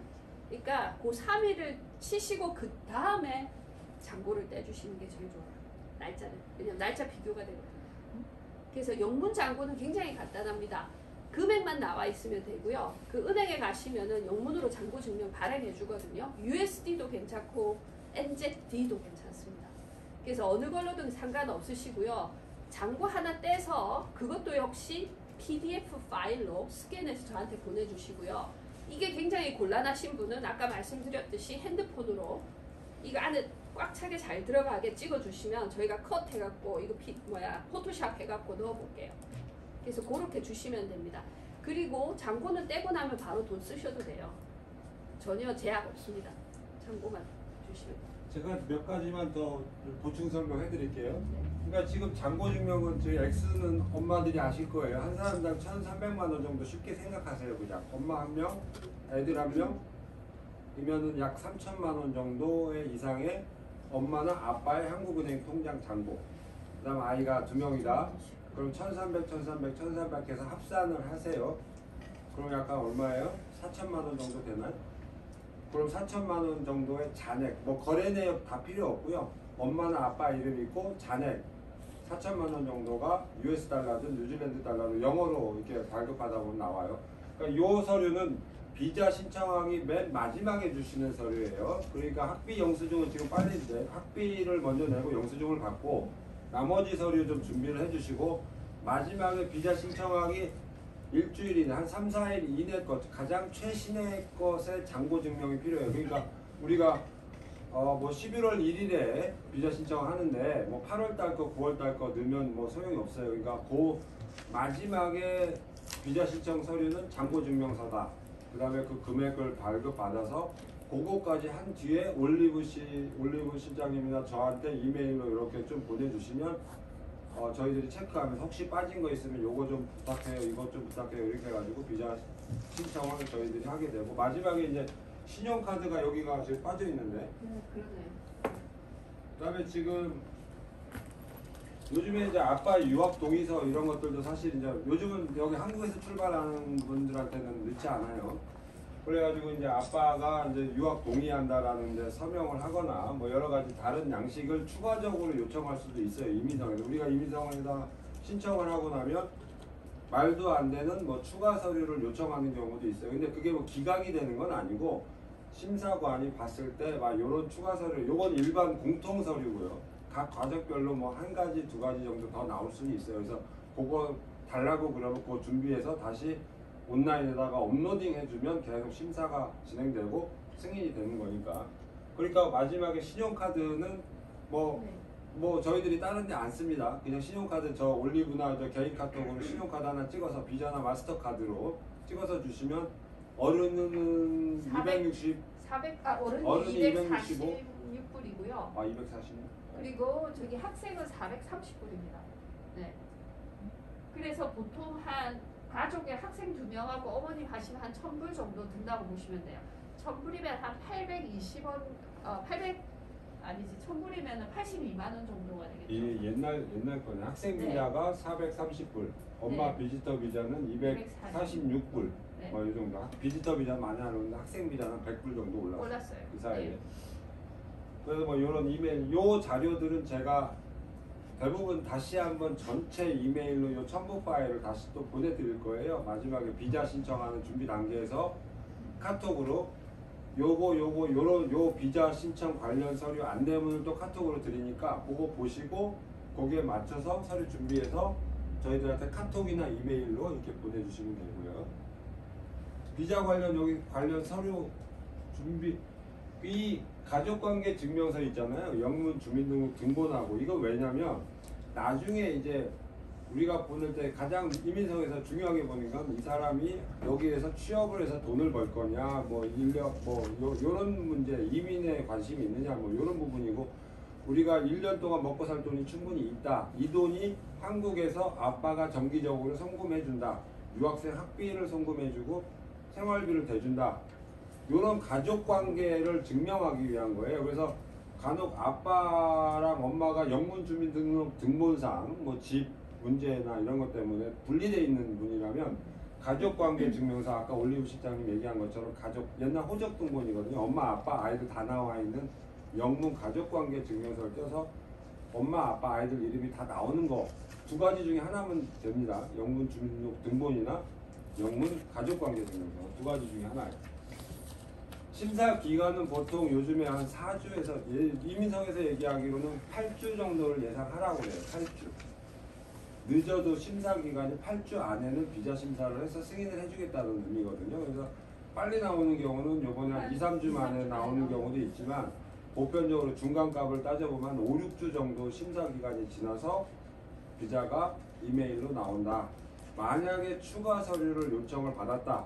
그러니까 그 3일을 치시고 그 다음에 잔고를 떼주시는 게 제일 좋아요. 날짜를. 왜냐면 날짜 비교가 되거든요. 그래서 영문 잔고는 굉장히 간단합니다. 금액만 나와 있으면 되고요. 그 은행에 가시면은 영문으로 잔고 증명 발행해 주거든요. USD도 괜찮고 NZD도 괜찮습니다. 그래서 어느 걸로든 상관없으시고요. 잔고 하나 떼서 그것도 역시 PDF 파일로 스캔해서 저한테 보내주시고요. 이게 굉장히 곤란하신 분은 아까 말씀드렸듯이 핸드폰으로 이거 안에 꽉 차게 잘 들어가게 찍어주시면 저희가 컷 해갖고 이거 포토샵 해갖고 넣어볼게요. 그래서 그렇게 주시면 됩니다. 그리고 잔고는 떼고 나면 바로 돈 쓰셔도 돼요. 전혀 제약 없습니다. 잔고만 주시면 돼요. 제가 몇 가지만 더 보충 설명해 드릴게요. 그러니까 지금 잔고 증명은 저희 X는 엄마들이 아실 거예요. 한 사람당 1,300만 원 정도 쉽게 생각하세요. 그냥 엄마 한 명, 애들 한 명이면은 약 3천만 원 정도의 이상의 엄마나 아빠의 한국은행 통장 잔고. 그다음 아이가 2명이다. 그럼 1,300, 1,300, 1,300 해서 합산을 하세요. 그럼 약간 얼마예요? 4천만 원 정도 되나요? 그럼 4천만 원 정도의 잔액, 뭐 거래 내역 다 필요 없고요. 엄마나 아빠 이름 있고 잔액 4천만 원 정도가 US 달러든 뉴질랜드 달러로 영어로 이렇게 발급받아 보면 나와요. 그러니까 이 서류는 비자 신청하기 맨 마지막에 주시는 서류예요. 그러니까 학비 영수증은 지금 빨리 이제 학비를 먼저 내고 영수증을 받고 나머지 서류 좀 준비를 해주시고 마지막에 비자 신청하기 일주일 이내 한 3, 4일 이내 것 가장 최신의 것의 잔고 증명이 필요해요. 그러니까 우리가 뭐 11월 1일에 비자 신청을 하는데 뭐 8월 달 거, 9월 달 거 넣으면 뭐 소용이 없어요. 그러니까 그 마지막에 비자 신청 서류는 잔고 증명서다. 그다음에 그 금액을 발급받아서 그거까지 한 뒤에 올리브 실장님이나 저한테 이메일로 이렇게 좀 보내주시면 저희들이 체크하면서 혹시 빠진 거 있으면 요거 좀 부탁해요, 이것 좀 부탁해요 이렇게 해가지고 비자 신청을 저희들이 하게 되고 마지막에 이제 신용카드가 여기가 지금 빠져 있는데 그러네요. 그다음에 지금 요즘에 이제 아빠 유학 동의서 이런 것들도 사실 이제 요즘은 여기 한국에서 출발하는 분들한테는 늦지 않아요. 그래가지고 이제 아빠가 이제 유학 동의한다라는 데 서명을 하거나 뭐 여러 가지 다른 양식을 추가적으로 요청할 수도 있어요. 이민성에서 우리가 이민성에다 신청을 하고 나면 말도 안 되는 뭐 추가 서류를 요청하는 경우도 있어요. 근데 그게 뭐 기각이 되는 건 아니고 심사관이 봤을 때 막 이런 추가 서류, 요건 일반 공통 서류고요. 각 과정별로 뭐 한 가지, 두 가지 정도 더 나올 수는 있어요. 그래서 그거 달라고 그러면 그거 준비해서 다시 온라인에다가 업로딩 해주면 계속 심사가 진행되고 승인이 되는 거니까. 그러니까 마지막에 신용카드는 뭐 저희들이 다른 데 안 씁니다. 그냥 신용카드 저 올리브나 저 개인 카톡으로 신용카드 하나 찍어서 비자나 마스터카드로 찍어서 주시면 어른은 260, 어른이 어른이 246불이고요. 아 240. 그리고 저기 학생은 430불입니다. 네. 그래서 보통 한 가족의 학생 2명하고 어머니 하시면 한 1,000불 정도 든다고 보시면 돼요. 1,000불이면 한 820원, 1,000불이면 82만 원 정도가 되겠죠. 이 옛날 거네. 학생 비자가 430불, 엄마 네. 비지터 비자는 246불. 네. 뭐 이 정도. 비지터 비자 많이 하는데 학생 비자는 100불 정도 올랐어요. 그 사이에. 네. 그래서 뭐 이런 이메일, 요 자료들은 제가 대부분 다시 한번 전체 이메일로 요 첨부 파일을 다시 또 보내드릴 거예요. 마지막에 비자 신청하는 준비 단계에서 카톡으로 요 비자 신청 관련 서류 안내문을 또 카톡으로 드리니까 그거 보시고 거기에 맞춰서 서류 준비해서 저희들한테 카톡이나 이메일로 이렇게 보내주시면 되고요. 비자 관련 서류 준비, 이 가족관계 증명서 있잖아요. 영문 주민등록 등본하고 이거 왜냐면 나중에 이제 우리가 보낼 때 가장 이민성에서 중요하게 보는 건 이 사람이 여기에서 취업을 해서 돈을 벌 거냐, 뭐 인력, 뭐 요런 문제, 이민에 관심이 있느냐, 뭐 요런 부분이고, 우리가 1년 동안 먹고 살 돈이 충분히 있다. 이 돈이 한국에서 아빠가 정기적으로 송금해 준다. 유학생 학비를 송금해 주고 생활비를 대준다. 요런 가족 관계를 증명하기 위한 거예요. 그래서 간혹 아빠랑 엄마가 영문 주민등록 등본상 뭐 집 문제나 이런 것 때문에 분리되어 있는 분이라면 가족관계 증명서, 아까 올리브 실장님 얘기한 것처럼 가족, 옛날 호적 등본이거든요. 엄마 아빠 아이들 다 나와 있는 영문 가족관계 증명서를 떼서 엄마 아빠 아이들 이름이 다 나오는 거 두 가지 중에 하나면 됩니다. 영문 주민등록 등본이나 영문 가족관계 증명서 두 가지 중에 하나예요. 심사 기간은 보통 요즘에 한 4주에서 이민성에서 얘기하기로는 8주 정도를 예상하라고 그래요. 8주. 늦어도 심사 기간이 8주 안에는 비자 심사를 해서 승인을 해주겠다는 의미거든요. 그래서 빨리 나오는 경우는 요번에 한 2, 3주 만에 나오는 경우도 있지만 보편적으로 중간값을 따져보면 5, 6주 정도 심사 기간이 지나서 비자가 이메일로 나온다. 만약에 추가 서류를 요청을 받았다.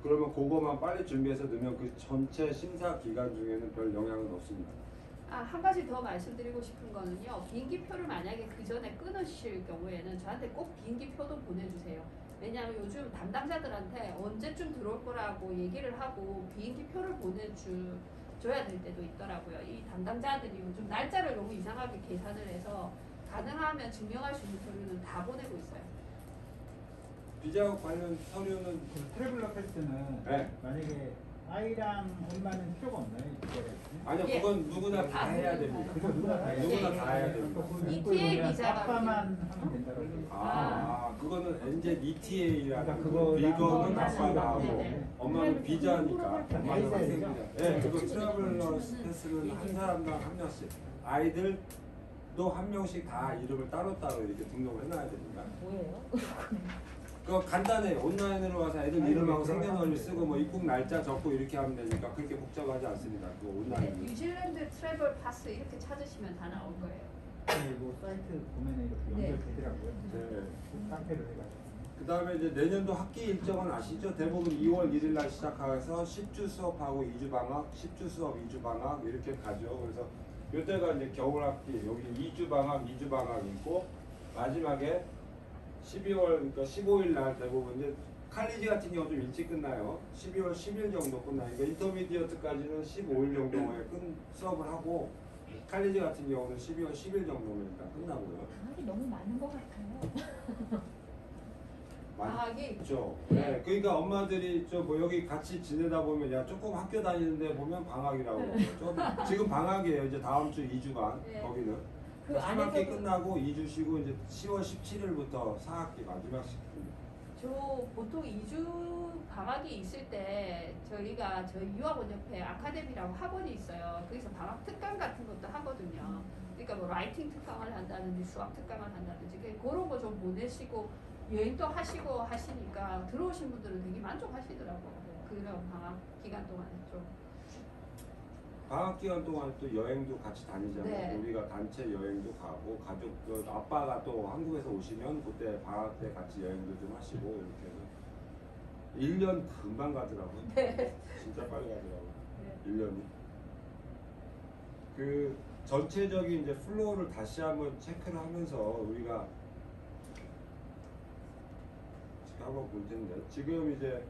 그러면 그거만 빨리 준비해서 넣으면 그 전체 심사 기간 중에는 별 영향은 없습니다. 한 가지 더 말씀드리고 싶은 거는요. 비행기표를 만약에 그 전에 끊으실 경우에는 저한테 꼭 비행기표도 보내주세요. 왜냐하면 요즘 담당자들한테 언제쯤 들어올 거라고 얘기를 하고 비행기표를 보내줘야 될 때도 있더라고요. 이 담당자들이 요즘 날짜를 너무 이상하게 계산을 해서 가능하면 증명할 수 있는 서류는 다 보내고 있어요. 비자 관련 서류는 그 트래블러 패스는 네. 만약에 아이랑 엄마는 필요가 없나요? 이거를? 아니요, 예. 그건 누구나 다 해야 됩니다. 그거 누구나 다 해야 누구나 예, 다 해야 됩니다. ETA 비자가 아빠만 하면 된다고 그래요. 그거는 NZ ETA라는 그러니까 그거 이거는 나서 아빠가 하고 네네. 엄마는 비자니까 다 엄마는 있어야 학생이냐. 되죠? 네, 그거 트래블러 패스는 한 사람당 한 명씩. 아이들도 한 명씩 다 이름을 따로따로 이렇게 등록을 해놔야 됩니다. 뭐예요? 그거 간단해요. 온라인으로 와서 애들 이름하고 생년월일 쓰고 뭐 입국 날짜 적고 이렇게 하면 되니까 그렇게 복잡하지 않습니다. 그거 네, 온라인. 뉴질랜드 트래블 파스 이렇게 찾으시면 다 나올 거예요. 뭐 사이트 보면 이렇게 연결되더라고요. 네. 그 상태로 해가지고. 그 다음에 이제 내년도 학기 일정은 아시죠? 대부분 2월 1일 날 시작해서 10주 수업하고 2주 방학, 10주 수업 2주 방학 이렇게 가죠. 그래서 이때가 이제 겨울 학기, 여기 2주 방학, 2주 방학이 있고 마지막에 12월, 그러니까 15일 날 대부분 이제 칼리지 같은 경우 좀 일찍 끝나요. 12월 10일 정도 끝나니까 인터미디어트까지는 15일 정도에 수업을 하고 칼리지 같은 경우는 12월 10일 정도면 일단 끝나고요. 방학이 너무 많은 것 같아요. 방학이 그렇죠. 네. 그러니까 엄마들이 저 뭐 여기 같이 지내다 보면 야 조금 학교 다니는데 보면 방학이라고 좀 지금 방학이에요. 이제 다음 주 2주간 네. 거기는 그 3학기 안에서도- 끝나고 2주 쉬고 이제 10월 17일부터 4학기 마지막 시기입니다. 저 보통 2주 방학이 있을 때 저희가 저희 유학원협회 아카데미라고 학원이 있어요. 거기서 방학 특강 같은 것도 하거든요. 그러니까 뭐 라이팅 특강을 한다든지 수학 특강을 한다든지 그런 거 좀 보내시고 여행도 하시고 하시니까 들어오신 분들은 되게 만족하시더라고요. 그런 방학 기간 동안에 좀. 방학 기간 동안 또 여행도 같이 다니잖아요. 네. 우리가 단체 여행도 가고 가족 아빠가 또 한국에서 오시면 그때 방학 때 같이 여행도 좀 하시고 이렇게 해서 1년 금방 가더라고요. 네. 진짜 빨리 가더라고요. 네. 1년이. 그 전체적인 이제 플로우를 다시 한번 체크를 하면서 우리가 지금 한번 볼 텐데 지금 이제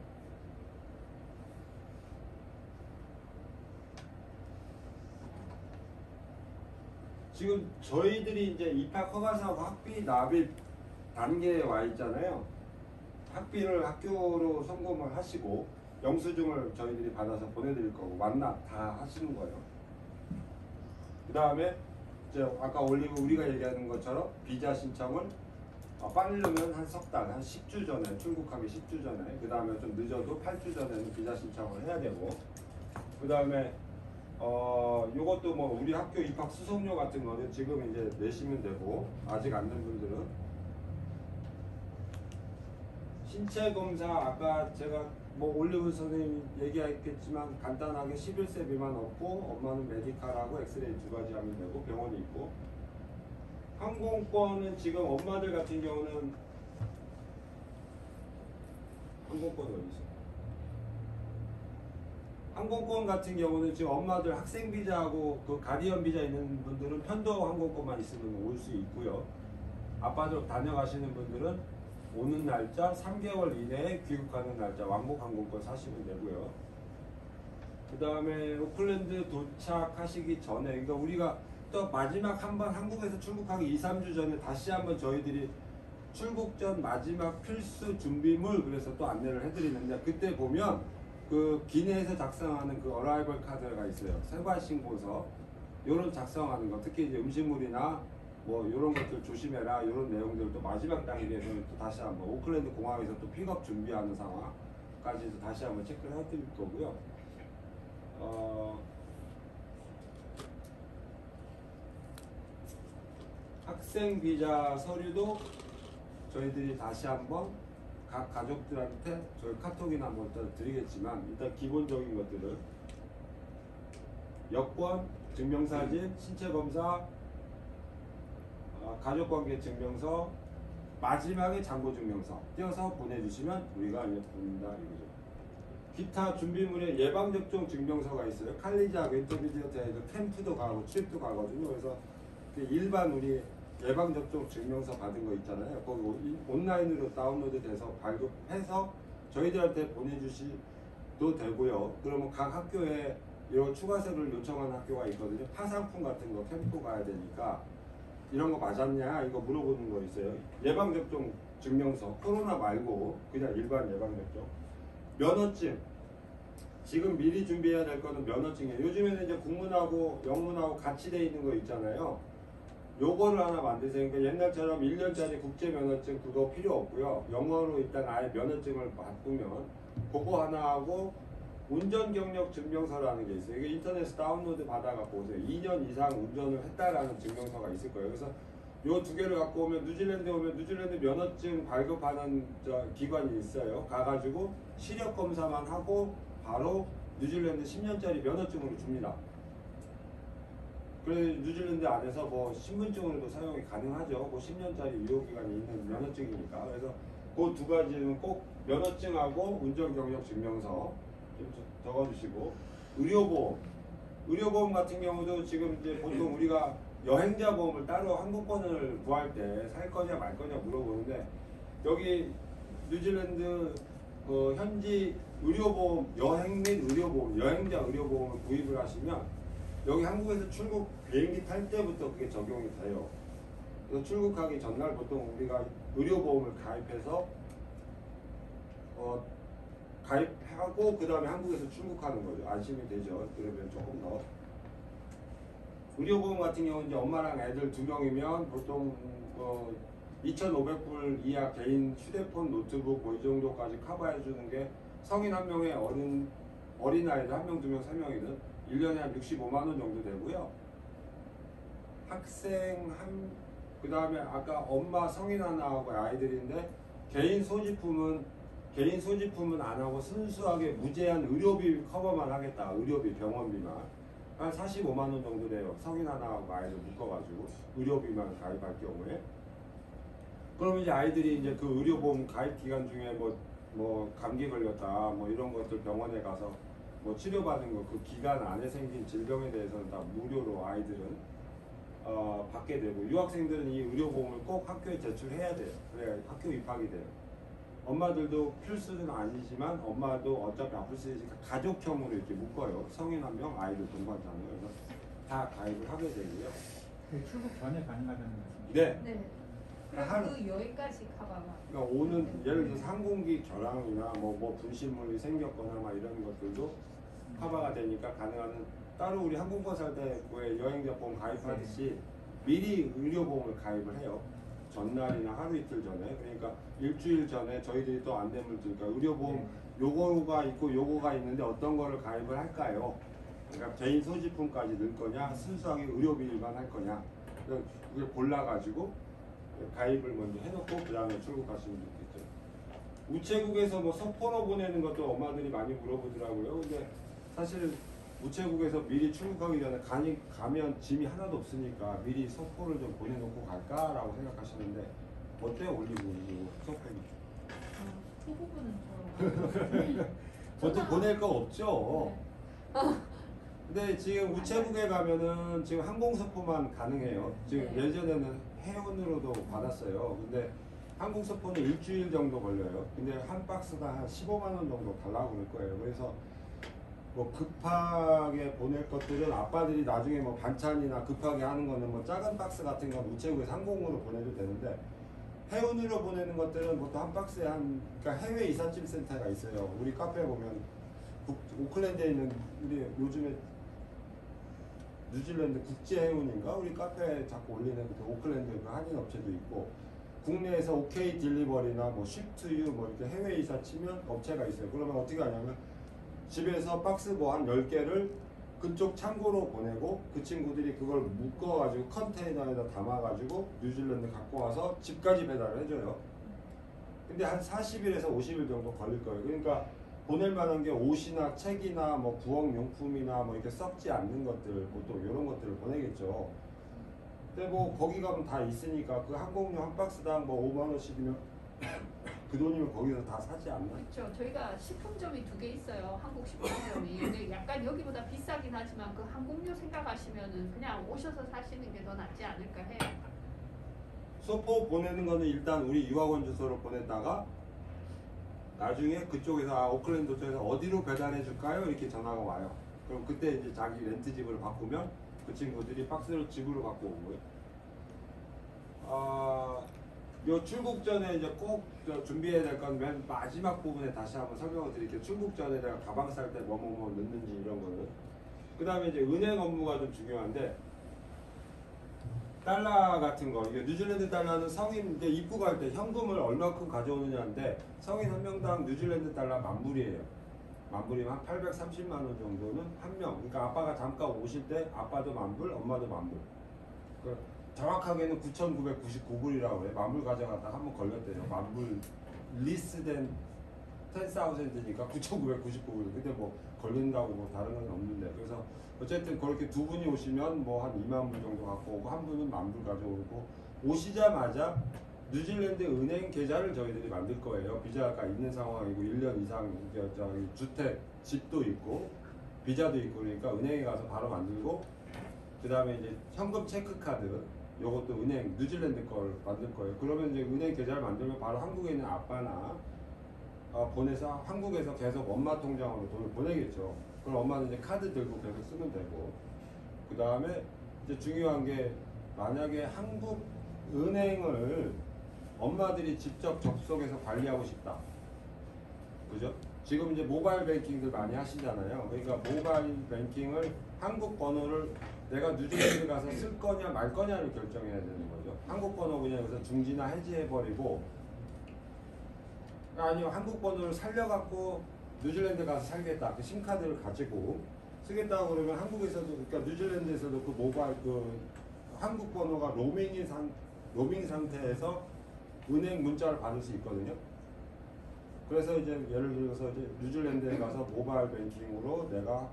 지금 저희들이 이제 입학 허가서하고 학비 납입 단계에 와 있잖아요. 학비를 학교로 송금을 하시고 영수증을 저희들이 받아서 보내드릴 거고 완납 다 하시는 거예요. 그 다음에 이제 아까 올리브 우리가 얘기하는 것처럼 비자 신청을 빠르면 한 석 달, 한 10주 전에 출국하기 10주 전에 그 다음에 좀 늦어도 8주 전에는 비자 신청을 해야 되고 그 다음에 요것도 뭐 우리 학교 입학 수속료 같은 거는 지금 이제 내시면 되고 아직 안 된 분들은 신체 검사 아까 제가 뭐 올리브 선생님 얘기했겠지만 간단하게 11세 미만 없고 엄마는 메디칼하고 엑스레이 두 가지 하면 되고 병원이 있고 항공권은 지금 엄마들 같은 경우는 항공권 어디 있어? 항공권 같은 경우는 지금 엄마들 학생 비자하고 그 가디언 비자 있는 분들은 편도 항공권만 있으면 올 수 있고요. 아빠들 다녀가시는 분들은 오는 날짜 3개월 이내에 귀국하는 날짜 왕복 항공권 사시면 되고요. 그 다음에 오클랜드 도착하시기 전에, 그러니까 우리가 또 마지막 한번 한국에서 출국하기 2, 3주 전에 다시 한번 저희들이 출국 전 마지막 필수 준비물 그래서 또 안내를 해드리는데, 그때 보면 그 기내에서 작성하는 그 어라이벌 카드가 있어요. 생활 신고서 요런 작성하는 거, 특히 이제 음식물이나 뭐 요런 것들 조심해라 요런 내용들도 마지막 단계에서는 또 다시 한번 오클랜드 공항에서 또 픽업 준비하는 상황까지도 다시 한번 체크를 해드릴 거고요. 학생 비자 서류도 저희들이 다시 한번 각 가족들한테 저희 카톡이나 뭐 일단 드리겠지만, 일단 기본적인 것들은 여권, 증명사진, 신체검사, 가족관계 증명서, 마지막에 잔고증명서 띄어서 보내주시면 우리가 알려드립니다. 이거죠. 기타 준비물에 예방접종 증명서가 있어요. 칼리지하고 인터미디어트에서 캠프도 가고 트립도 가거든요. 그래서 일반 우리 예방접종 증명서 받은 거 있잖아요. 거기 온라인으로 다운로드 돼서 발급해서 저희들한테 보내주시도 되고요. 그러면 각 학교에 이런 추가서를 요청하는 학교가 있거든요. 파상품 같은 거 캠프 가야 되니까 이런 거 맞았냐 이거 물어보는 거 있어요. 예방접종 증명서, 코로나 말고 그냥 일반 예방접종. 면허증, 지금 미리 준비해야 될 거는 면허증이에요. 요즘에는 이제 국문하고 영문하고 같이 돼 있는 거 있잖아요. 요거를 하나 만드세요. 그러니까 옛날처럼 1년짜리 국제 면허증 그거 필요 없고요. 영어로 일단 아예 면허증을 바꾸면 그거 하나 하고 운전 경력 증명서라는 게 있어요. 이게 인터넷에 다운로드 받아갖고 오세요. 2년 이상 운전을 했다라는 증명서가 있을 거예요. 그래서 요 두 개를 갖고 오면 뉴질랜드에 오면 뉴질랜드 면허증 발급하는 기관이 있어요. 가가지고 시력 검사만 하고 바로 뉴질랜드 10년짜리 면허증으로 줍니다. 그래서 뉴질랜드 안에서 뭐 신분증으로도 사용이 가능하죠. 그 10년짜리 유효기간이 있는 면허증이니까. 그래서 그 두 가지는 꼭 면허증하고 운전 경력 증명서 좀 적어주시고, 의료보험 같은 경우도 지금 이제 보통 우리가 여행자 보험을 따로 항공권을 구할 때 살 거냐 말 거냐 물어보는데, 여기 뉴질랜드 현지 의료보험, 여행 및 의료보험, 여행자 의료보험을 구입을 하시면 여기 한국에서 출국 비행기 탈 때부터 그게 적용이 돼요. 그래서 출국하기 전날 보통 우리가 의료보험을 가입해서 가입하고 그 다음에 한국에서 출국하는 거죠. 안심이 되죠. 그러면 조금 더. 의료보험 같은 경우는 이제 엄마랑 애들 2명이면 보통 2,500불 이하 개인 휴대폰, 노트북 뭐 이 정도까지 커버해 주는 게, 성인 한 명에 어린아이들 1명, 2명, 3명이든 1년에 한 65만 원 정도 되고요. 학생 그 다음에 아까 엄마 성인 하나하고 아이들인데 개인 소지품은 안 하고 순수하게 무제한 의료비 커버만 하겠다. 의료비, 병원비만 한 45만 원 정도 돼요. 성인 하나하고 아이들 묶어가지고 의료비만 가입할 경우에. 그러면 이제 아이들이 이제 그 의료보험 가입 기간 중에 뭐 감기 걸렸다 뭐 이런 것들 병원에 가서 뭐 치료받은 거 그 기간 안에 생긴 질병에 대해서는 다 무료로 아이들은 받게 되고, 유학생들은 이 의료보험을 꼭 학교에 제출해야 돼요. 그래야 학교 입학이 돼요. 엄마들도 필수는 아니지만 엄마도 어차피 아플 수 있으니까 가족형으로 이렇게 묶어요. 성인 1명, 아이들 동반자녀. 그래서 다 가입을 하게 되고요. 출국 전에 가능하다는 말씀이죠? 네. 네. 그럼 그 여기까지 가봐봐. 그러니까 오는 예를 들어서 항공기 결항이나 뭐 분실물이 생겼거나 막 이런 것들도 커버가 되니까 가능한, 따로 우리 항공권 살 때 여행자 보험 가입하듯이 미리 의료보험을 가입을 해요. 전날이나 하루 이틀 전에. 그러니까 일주일 전에 저희들이 또 안내물 드니까 의료보험 요거가 있고 요거가 있는데 어떤 거를 가입을 할까요? 그러니까 개인 소지품까지 넣을 거냐, 순수하게 의료비만 할 거냐, 그걸 골라가지고 가입을 먼저 해놓고 그 다음에 출국하시면 좋겠죠. 우체국에서 뭐 서포로 보내는 것도 엄마들이 많이 물어보더라고요. 근데 사실 우체국에서 미리 출국하기 전에 가면 짐이 하나도 없으니까 미리 서포를 좀 보내놓고 갈까라고 생각하시는데 어때요? 올리브 서포는? 그 부분은 좀 보통 보낼 거 없죠. 근데 지금 우체국에 가면은 지금 항공서포만 가능해요. 지금 네. 예전에는 해운으로도 받았어요. 근데 항공서포는 일주일 정도 걸려요. 근데 한 박스당 한 15만 원 정도 달라고 그럴 거예요. 그래서 뭐 급하게 보낼 것들은 아빠들이 나중에 뭐 반찬이나 급하게 하는 거는 뭐 작은 박스 같은 건 우체국에서 항공으로 보내도 되는데 해운으로 보내는 것들은 보통 한 박스에 그러니까 해외 이삿짐 센터가 있어요. 우리 카페 보면 오클랜드에 있는 우리 요즘에 뉴질랜드 국제해운인가 우리 카페에 자꾸 올리는 그 오클랜드 그 한인 업체도 있고 국내에서 OK 딜리버리나 뭐 쉽투유 뭐 이렇게 해외 이사 치면 업체가 있어요. 그러면 어떻게 하냐면 집에서 박스 뭐 한 10개를 그쪽 창고로 보내고 그 친구들이 그걸 묶어가지고 컨테이너에다 담아가지고 뉴질랜드 갖고 와서 집까지 배달을 해줘요. 근데 한 40일에서 50일 정도 걸릴 거예요. 그러니까 보낼 만한 게 옷이나 책이나 뭐 부엌용품이나 뭐 이렇게 썩지 않는 것들 보통 이런 것들을 보내겠죠. 근데 뭐 거기 가면 다 있으니까 그 항공료 한 박스당 뭐 5만 원씩이면 그 돈이면 거기서 다 사지 않나? 그렇죠. 저희가 식품점이 2개 있어요. 한국 식품점이. 근데 약간 여기보다 비싸긴 하지만 그 항공료 생각하시면은 그냥 오셔서 사시는 게 더 낫지 않을까 해요. 소포 보내는 거는 일단 우리 유학원 주소로 보냈다가 나중에 그쪽에서 오클랜드 쪽에서 어디로 배달해 줄까요? 이렇게 전화가 와요. 그럼 그때 이제 자기 렌트 집을 바꾸면 그 친구들이 박스를 집으로 갖고 오고요. 요 출국 전에 이제 꼭 준비해야 될 건 맨 마지막 부분에 다시 한번 설명을 드릴게요. 출국 전에 내가 가방 쌀 때 뭐뭐뭐 넣는지 이런 거는. 그 다음에 이제 은행 업무가 좀 중요한데 달러 같은 거, 이게 뉴질랜드 달러는 성인 이제 입국할 때 현금을 얼마큼 가져오느냐인데 성인 한 명당 뉴질랜드 달러 10,000불이에요. 10,000불이면 한 830만 원 정도는 한 명. 그러니까 아빠가 잠깐 오실 때 아빠도 10,000불, 엄마도 10,000불. 정확하게는 9,999불이라고 해요. 10,000불 가져갔다가 한번 걸렸대요. 10,000불 리스된 10,000이니까 9,999불. 근데 뭐 걸린다고 뭐 다른 건 없는데. 그래서 어쨌든 그렇게 두 분이 오시면 뭐 한 2만 불 정도 갖고 오고 한 분은 10,000불 가져오고 오시자마자 뉴질랜드 은행 계좌를 저희들이 만들 거예요. 비자가 있는 상황이고 1년 이상 저기 주택, 집도 있고 비자도 있고 그러니까 은행에 가서 바로 만들고 그 다음에 이제 현금 체크카드 요것도 은행 뉴질랜드 걸 만들 거예요. 그러면 이제 은행 계좌를 만들면 바로 한국에 있는 아빠나 보내서 한국에서 계속 엄마 통장으로 돈을 보내겠죠. 그럼 엄마는 이제 카드 들고 계속 쓰면 되고 그 다음에 이제 중요한 게 만약에 한국 은행을 엄마들이 직접 접속해서 관리하고 싶다. 그죠? 지금 이제 모바일 뱅킹들 많이 하시잖아요. 그러니까 모바일 뱅킹을 한국 번호를 내가 뉴질랜드 가서 쓸 거냐 말 거냐를 결정해야 되는 거죠. 한국 번호 그냥 여기서 중지나 해지해버리고 아니요 한국 번호를 살려갖고 뉴질랜드 가서 살겠다. 그 심카드를 가지고 쓰겠다고 그러면 한국에서도 그러니까 뉴질랜드에서도 그 모바일 그 한국 번호가 로밍 상태에서 은행 문자를 받을 수 있거든요. 그래서 이제 예를 들어서 이제 뉴질랜드에 가서 모바일 뱅킹으로 내가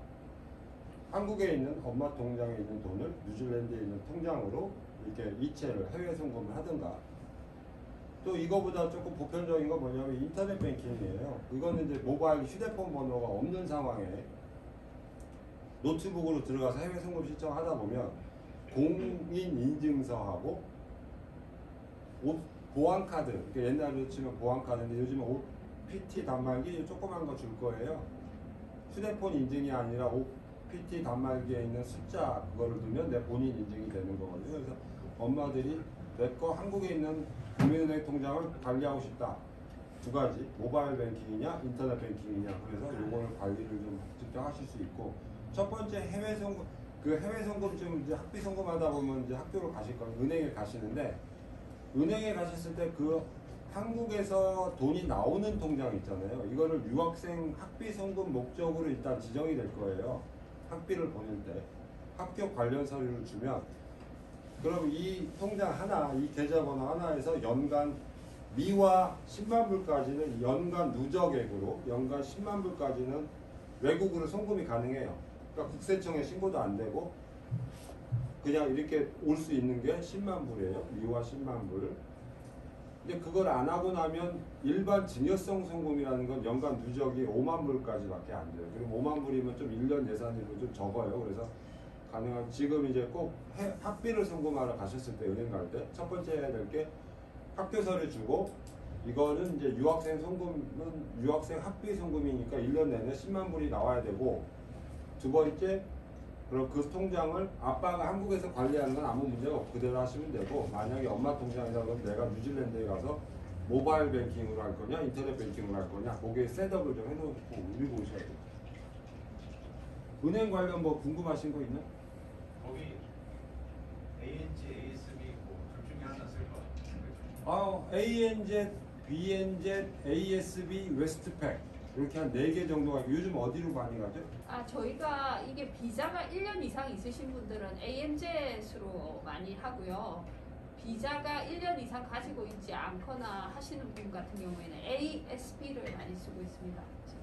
한국에 있는 엄마 통장에 있는 돈을 뉴질랜드에 있는 통장으로 이렇게 이체를 해외 송금을 하든가 또 이거보다 조금 보편적인 건 뭐냐면 인터넷 뱅킹이에요. 이거는 이제 모바일 휴대폰 번호가 없는 상황에 노트북으로 들어가서 해외 송금 신청하다 보면 공인 인증서하고 보안카드, 그러니까 옛날로 치면 보안카드인데 요즘은 OPT 단말기 조그만 거 줄 거예요. 휴대폰 인증이 아니라 OPT 단말기에 있는 숫자 그거를 넣으면 내 본인 인증이 되는 거거든요. 그래서 엄마들이 내 거 한국에 있는 국민은행 통장을 관리하고 싶다. 두 가지, 모바일 뱅킹이냐 인터넷 뱅킹이냐. 그래서 요거를 관리를 좀 직접 하실 수 있고 첫 번째 해외 송금, 그 해외 송금쯤 이제 학비 송금하다 보면 이제 학교를 가실 거예요. 은행에 가시는데 은행에 가셨을 때 그 한국에서 돈이 나오는 통장 있잖아요. 이거를 유학생 학비 송금 목적으로 일단 지정이 될 거예요. 학비를 보낼 때 학교 관련 서류를 주면 그럼 이 통장 하나, 이 계좌번호 하나에서 연간 미화 10만 불까지는 연간 누적액으로 연간 10만 불까지는 외국으로 송금이 가능해요. 그러니까 국세청에 신고도 안 되고 그냥 이렇게 올 수 있는 게 10만 불이에요. 미화 10만 불. 근데 그걸 안 하고 나면 일반 증여성 송금이라는 건 연간 누적이 5만 불까지밖에 안 돼요. 그리고 5만 불이면 좀 1년 예산으로 좀 적어요. 그래서 가능한 지금 이제 꼭 학비를 송금하러 가셨을 때 은행 갈 때 첫 번째 해야 될 게 학교서를 주고 이거는 이제 유학생 송금은 유학생 학비 송금이니까 1년 내내 10만 불이 나와야 되고 두 번째 그럼 그 통장을 아빠가 한국에서 관리하는 건 아무 문제가 없고 그대로 하시면 되고 만약에 엄마 통장이다 그러면 내가 뉴질랜드에 가서 모바일 뱅킹으로 할 거냐 인터넷 뱅킹으로 할 거냐 거기에 셋업을 좀 해놓고 올리고 오셔야 돼요. 은행 관련 뭐 궁금하신 거 있나? 거기 ANG, ASB 뭐둘 중에 하나 쓸 거. ANZ, BNZ, ASB, 웨스트팩 이렇게 한 4개 정도가 요즘 어디로 많이 가죠? 저희가 이게 비자가 1년 이상 있으신 분들은 ANZ로 많이 하고요. 비자가 1년 이상 가지고 있지 않거나 하시는 분 같은 경우에는 ASB를 많이 쓰고 있습니다. 지금.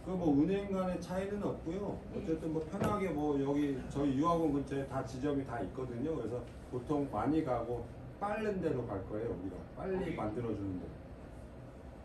그 뭐 은행 간의 차이는 없고요. 어쨌든 뭐 편하게 뭐 여기 저희 유학원 근처에 다 지점이 다 있거든요. 그래서 보통 많이 가고 빠른 데로 갈 거예요. 우리가 빨리 거기- 만들어주는 데.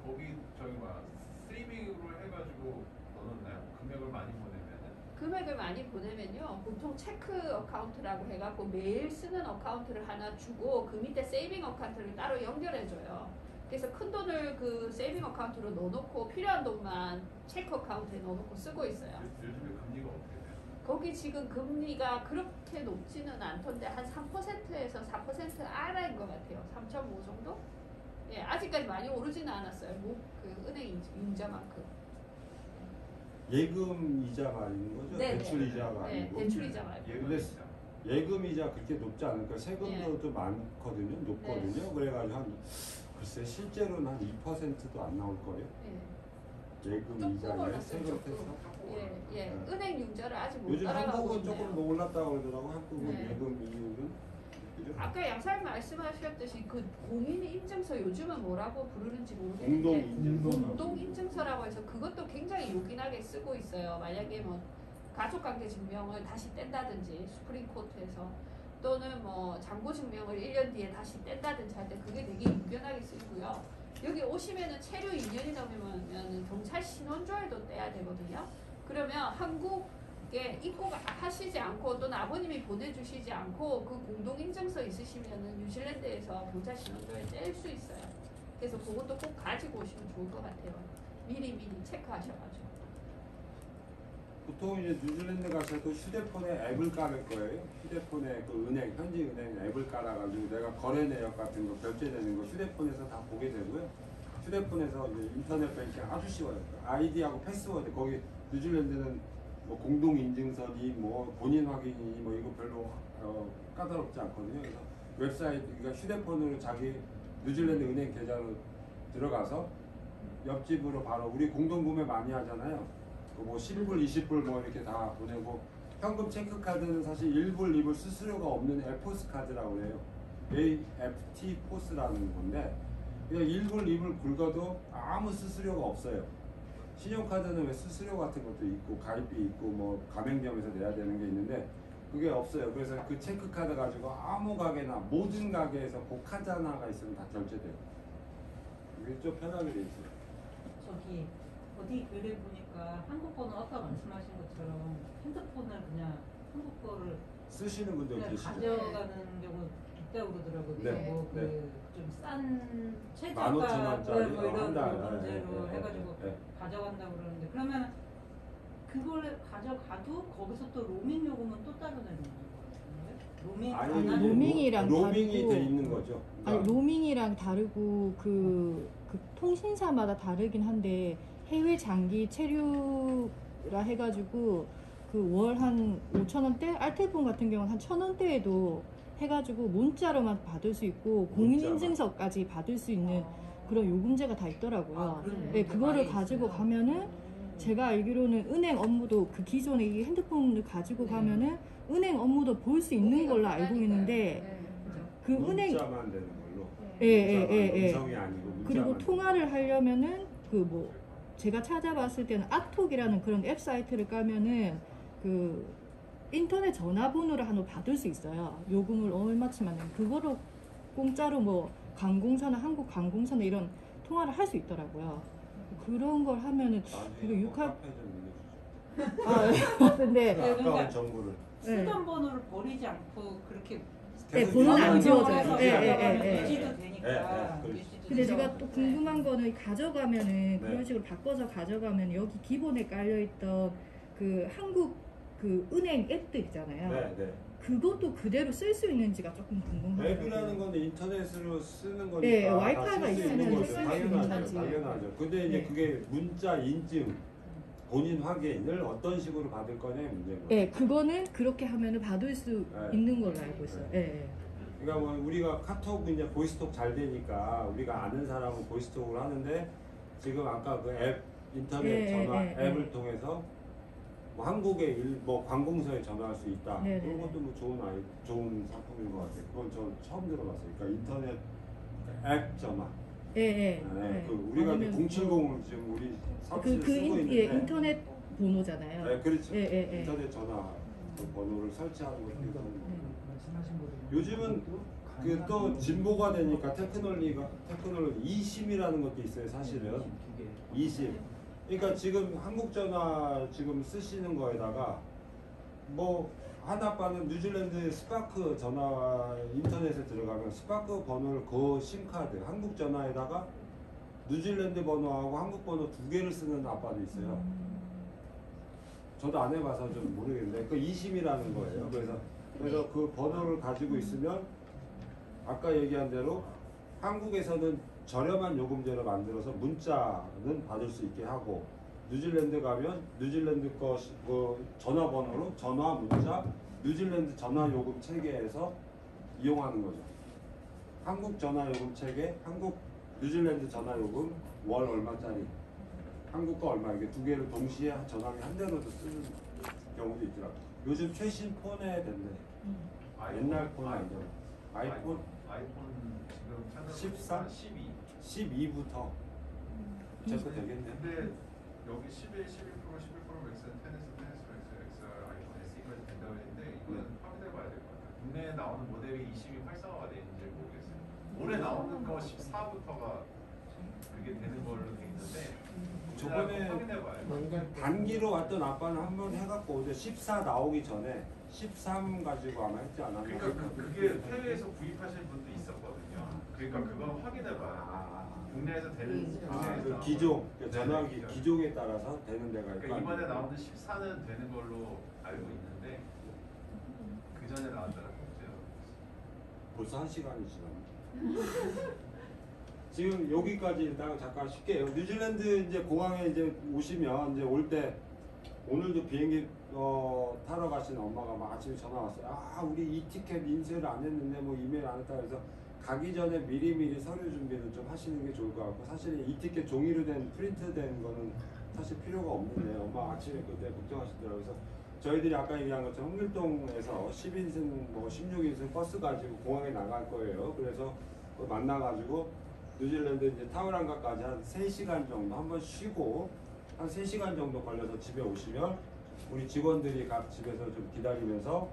거기 저기 뭐야 스트리밍으로 해가지고 넣어놓나요? 금액을 많이 보내면은? 금액을 많이 보내면요. 보통 체크 어카운트라고 해갖고 매일 쓰는 어카운트를 하나 주고 그 밑에 세이빙 어카운트를 따로 연결해줘요. 그래서 큰 돈을 그 세이빙 어카운트로 넣어놓고 필요한 돈만 체크 어카운트에 넣어놓고 쓰고 있어요. 요즘에 금리가 어떻게 돼요? 거기 지금 금리가 그렇게 높지는 않던데 한 3%에서 4% 아래인 것 같아요. 3.5 정도? 예, 아직까지 많이 오르지는 않았어요. 그 은행 융자만큼. 예금 이자 말인 거죠? 네, 대출 네. 이자가 네, 아니고. 대출 이자 말고. 근데 예금 이자 그렇게 높지 않으니까 세금도 예. 좀 많거든요. 높거든요. 네. 그래가지고 한 글쎄 실제로는 한 2%도 안 나올 거예요. 예. 예금 조금 이자에 올랐어요, 세금 조금. 떼서. 예, 예. 네. 은행 융자를 아직 못 요즘 따라가고 한국은 있네요. 조금 더 올랐다고 그러더라고. 한국은 네. 예금 이율은. 그죠? 아까 양사님 말씀하셨듯이 그 공인 인증서 요즘은 뭐라고 부르는지 모르겠는데 공동 인증서라고 해서 그것도 굉장히 요긴하게 쓰고 있어요. 만약에 뭐 가족관계 증명을 다시 뗀다든지 수프림 코트에서 또는 뭐 잔고 증명을 1년 뒤에 다시 뗀다든지 할 때 그게 되게 유연하게 쓰이고요. 여기 오시면은 체류 2년이 넘으면 경찰 신원조회도 떼야 되거든요. 그러면 한국에 입국하시지 않고 또는 아버님이 보내주시지 않고 그 공동인증서 있으시면은 뉴질랜드에서 경찰 신원조회 뗄 수 있어요. 그래서 그것도 꼭 가지고 오시면 좋을 것 같아요. 미리 체크하셔가지고. 보통 이제 뉴질랜드 가셔도 휴대폰에 앱을 깔을 거예요. 휴대폰에 그 은행, 현지 은행 앱을 깔아가지고 내가 거래 내역 같은 거 결제되는 거 휴대폰에서 다 보게 되고요. 휴대폰에서 이제 인터넷 뱅킹 아주 쉬워요. 아이디하고 패스워드 거기 뉴질랜드는 뭐 공동 인증서니 뭐 본인 확인이니 뭐 이거 별로 까다롭지 않거든요. 그래서 웹사이트 그러니까 휴대폰으로 자기 뉴질랜드 은행 계좌로 들어가서 옆집으로 바로 우리 공동 구매 많이 하잖아요. 뭐 10불, 20불 뭐 이렇게 다 보내고 현금 체크 카드는 사실 1불, 2불 수수료가 없는 에포스 카드라고 그래요. AFT 포스라는 건데 그냥 1불, 2불 긁어도 아무 수수료가 없어요. 신용카드는 왜 수수료 같은 것도 있고 가입비 있고 뭐 가맹점에서 내야 되는 게 있는데 그게 없어요. 그래서 그 체크 카드 가지고 아무 가게나 모든 가게에서 그 카드 하나가 있으면 다 결제돼요. 이게 좀 편하게 돼 있어요. 저기 어디 글에 보니까 한국 거는 아까 말씀하신 것처럼 핸드폰을 그냥 한국 거를 쓰시는 분들 그냥 계시죠. 가져가는 경우 있다고 그러더라고요. 네, 뭐 네. 그 좀 싼 15,000원짜리 뭐 이런 한 달. 문제로 네, 해가지고 네. 가져간다고 그러는데 그러면 그걸 가져가도 거기서 또 로밍 요금은 또 따로 내는 거예요? 로밍 아니, 안 하는 로밍이랑 로밍이 다르고. 돼 있는 거죠. 아니 그러니까 로밍이랑 다르고 그 통신사마다 다르긴 한데 해외 장기 체류라 해가지고 그 월 한 5,000원대 알뜰폰 같은 경우는 한 1,000원대에도 해가지고 문자로만 받을 수 있고 공인인증서까지 받을 수 있는 그런 요금제가 다 있더라고요. 아, 그런 네, 요금제가 그거를 많이 가지고 있어요. 가면은 제가 알기로는 은행 업무도 그 기존에 이 핸드폰을 가지고 네. 가면은 은행 업무도 볼 수 있는 걸로 알고 있는데 네, 그죠. 그 은행 문자만 되는 걸로. 예, 문자만, 예. 음성이 아니고 문자만. 그리고 통화를 하려면은 그 뭐 제가 찾아봤을 때는 아톡이라는 그런 앱 사이트를 까면은 그 인터넷 전화번호를 한번 받을 수 있어요. 요금을 얼마치만 내면 그거로 공짜로 뭐 관공서나 한국관공서나 이런 통화를 할 수 있더라고요. 그런 걸 하면은 그리고 나중에 육합 카페 좀 근데 그 그러니까 아까운 정보를 쓰던 번호를 버리지 않고 그렇게 네, 계속 번호는 안 유지하는 지워져요. 거죠. 유지도 되니까. 그렇지. 유지도 근데 되니까. 제가 또 궁금한 거는 가져가면은 그런 네. 식으로 바꿔서 가져가면 여기 기본에 깔려있던 그 한국 그 은행 앱들 있잖아요. 네, 네. 그것도 그대로 쓸 수 있는지가 조금 궁금해요. 앱이라는 건 인터넷으로 쓰는 거니까 네, 다 와이파이가 쓸수 있는 있으면 거죠. 쓸수 당연하죠, 있는지. 당연하죠. 근데 이제 네. 그게 문자 인증, 본인 확인을 어떤 식으로 받을 거냐의 문제인 거죠. 네, 그거는 그렇게 하면은 받을 수 네. 있는 걸로 알고 있어요. 네. 네. 그러니까 뭐 우리가 카톡 이제 보이스톡 잘 되니까 우리가 아는 사람은 보이스톡을 하는데 지금 아까 그 앱 인터넷 전화 앱을 통해서 뭐 한국의 뭐 관공서에 전화할 수 있다. 네, 그런 네. 것도 뭐 좋은 상품인 것 같아요. 그건 저 처음 들어봤어요. 그러니까 인터넷 앱 전화. 네, 네, 그 우리가 이제 070을 지금 우리 서비스를 쓰고 있는데 예, 인터넷 번호잖아요. 네, 그렇죠. 예, 예, 예. 인터넷 전화 그 번호를 설치하는 것도 있고 말씀하신 거로 요즘은 그 또 진보가 되니까 테크놀로지 2심이라는 것도 있어요. 사실은 2심. 그러니까 지금 한국전화 지금 쓰시는 거에다가 뭐 한 아빠는 뉴질랜드 스파크 전화 인터넷에 들어가면 스파크 번호를 그 심카드 한국 전화에다가 뉴질랜드 번호하고 한국 번호 두 개를 쓰는 아빠도 있어요. 저도 안 해봐서 좀 모르겠는데 그 2심이라는 거예요. 그래서 그 번호를 가지고 있으면 아까 얘기한 대로 한국에서는 저렴한 요금제로 만들어서 문자는 받을 수 있게 하고 뉴질랜드 가면 뉴질랜드 거 그 전화번호로 전화 문자 뉴질랜드 전화 요금 체계에서 이용하는 거죠. 한국 전화 요금 체계, 한국 뉴질랜드 전화 요금 월 얼마짜리, 한국 거 얼마 이게 두 개를 동시에 전화기 한 대로도 쓰는 경우도 있더라고. 요즘 최신 폰에 된대. 옛날 폰 아니잖아. 아이폰 지금 찾아보니까 13? 12부터 제거 되겠네. 근데 여기 11, 11 프로, 11 프로 맥스, 10S, 10S 맥스, XR, 아이폰 SE까지 된다고 했는데 이거는 확인해봐야 될 것 같아요. 국내에 나오는 모델이 22 활성화가 되는지 모르겠어요. 올해 나오는 거 14부터가 그게 되는 걸로 돼 있는데 저번에 확인해봐요. 단기로 왔던 아빠는 한 번 해갖고 이제 14 나오기 전에 13 가지고 아마 했지 않았나? 그러니까 그게 해외에서 구입하실 분도 있었거든요. 그러니까 그거 확인해봐요. 국내에서 되는 그 기종, 그 전화기 기종에 따라서 되는 데가 있고. 그러니까 이번에 나오는 14는 되는 걸로 알고 있는데 그 전에 나왔더라고요. 벌써 1시간이 지났네. 지금 여기까지 일단 잠깐 쉽게 뉴질랜드 이제 공항에 이제 오시면 이제 올 때 오늘도 비행기 타러 가시는 엄마가 막 아침에 전화 왔어요. 아 우리 이 티켓 인쇄를 안 했는데 뭐 이메일 안 했다 그래서 가기 전에 미리미리 서류 준비를 좀 하시는 게 좋을 것 같고 사실 이 티켓 종이로 된 프린트된 거는 사실 필요가 없는데 엄마 아침에 그때 걱정하시더라고요. 그래서 저희들이 아까 얘기한 것처럼 홍길동에서 10인승 뭐 16인승 버스 가지고 공항에 나갈 거예요. 그래서 만나가지고 뉴질랜드 이제 타우랑가까지 한 3시간 정도 한번 쉬고 한 3시간 정도 걸려서 집에 오시면 우리 직원들이 각 집에서 좀 기다리면서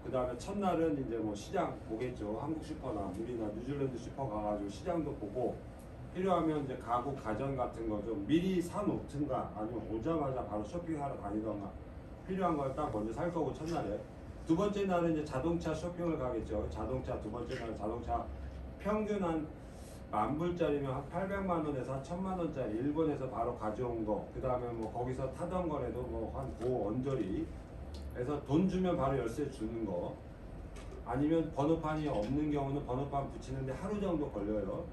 그 다음에 첫날은 이제 뭐 시장 보겠죠. 한국 슈퍼나 우리나 뉴질랜드 슈퍼 가가지고 시장도 보고 필요하면 이제 가구 가전 같은 거 좀 미리 사놓든가 아니면 오자마자 바로 쇼핑하러 다니던가 필요한 걸 딱 먼저 살 거고 첫날에 두 번째 날은 이제 자동차 쇼핑을 가겠죠. 자동차 두 번째 날 자동차 평균 한 10,000불짜리면 한 800만 원에서 한 1,000만 원짜리 일본에서 바로 가져온 거. 그 다음에 뭐 거기서 타던 거라도 뭐 한 고언저리. 그래서 돈 주면 바로 열쇠 주는 거. 아니면 번호판이 없는 경우는 번호판 붙이는데 하루 정도 걸려요.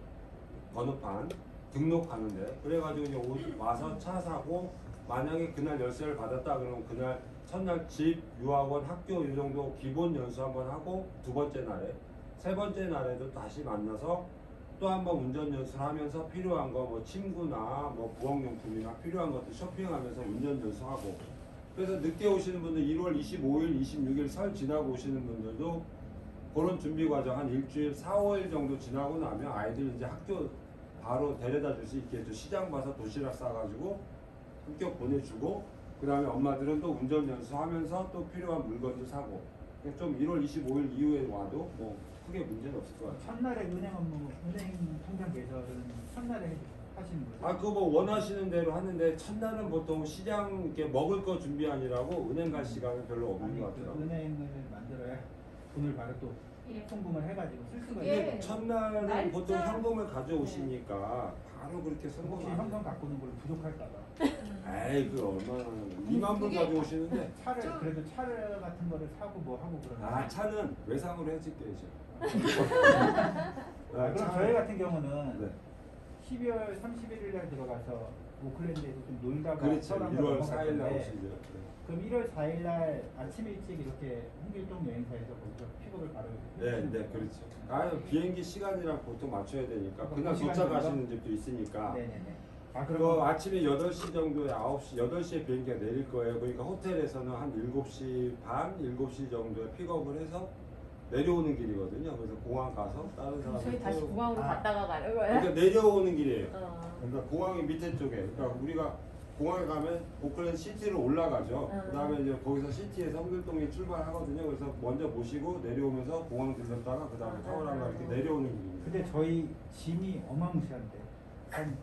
번호판 등록하는데. 그래가지고 이제 와서 차 사고 만약에 그날 열쇠를 받았다 그러면 그날 첫날 집, 유학원, 학교 이 정도 기본 연수 한번 하고 두 번째 날에 세 번째 날에도 다시 만나서 또 한 번 운전 연수를 하면서 필요한 거 뭐 침구나 뭐 부엌용품이나 필요한 것들 쇼핑하면서 운전 연수하고 그래서 늦게 오시는 분들 1월 25일, 26일 설 지나고 오시는 분들도 그런 준비 과정 한 일주일 4, 5일 정도 지나고 나면 아이들 이제 학교 바로 데려다 줄 수 있게 해줘. 시장 봐서 도시락 싸가지고 합격 보내주고 그 다음에 엄마들은 또 운전 연수하면서 또 필요한 물건도 사고. 그러니까 좀 1월 25일 이후에 와도 뭐 크게 문제는 없을 것 같아요. 첫날에 은행 업무, 은행 통장 개설은 첫날에 하시는 거죠? 아, 그거 뭐 원하시는 대로 하는데 첫날은 보통 시장 이렇게 먹을 거 준비하느라고 은행 갈 시간은 별로 없는 아니, 것 그 같더라고요. 은행을 만들어야 돈을 바로 또 예. 송금을 해가지고 쓸 수가 예. 있어요. 첫날은 날짜- 보통 현금을 가져오시니까 바로 그렇게 혹시 성공 현금 갖고 오는 걸 부족할까봐 에이, 그 얼마나 2만 불 그게- 가져오시는데. 차를 좀- 그래도 차를 같은 거를 사고 뭐 하고 그러면 아, 차는 외상으로 해줄게요, 아, 그럼 차- 저희 같은 경우는 네. 12월 31일 날 들어가서 오클랜드에서 좀 놀다가 그렇죠. 서울로 1월 넘어갈 4일 날 건데 오시죠. 그럼 1월 4일 날 아침 일찍 이렇게 홍길동 여행사에서 거기서 픽업을 바로 네, 네, 그렇죠. 아, 비행기 시간이랑 보통 맞춰야 되니까 그날 그 시간 도착하시는 집도 있으니까. 네네네. 아 그리고 그럼 아침에 8시 정도에 9시, 8시에 비행기가 내릴 거예요. 그러니까 호텔에서는 한 7시 반, 7시 정도에 픽업을 해서 내려오는 길이거든요. 그래서 공항 가서 다른 사람들 저희 다시 태우고. 공항으로 갔다가 가는 거예요? 그러니까 내려오는 길이에요. 어. 그러니까 공항이 밑에 쪽에. 그러니까 우리가 공항에 가면 오클랜드 시티로 올라가죠. 그 다음에 이제 거기서 시티에서 홍길동에 출발하거든요. 그래서 먼저 모시고 내려오면서 공항 들렸다가 그 다음에 타워랑가 이렇게 내려오는 길입니다. 근데 저희 짐이 어마무시한데 한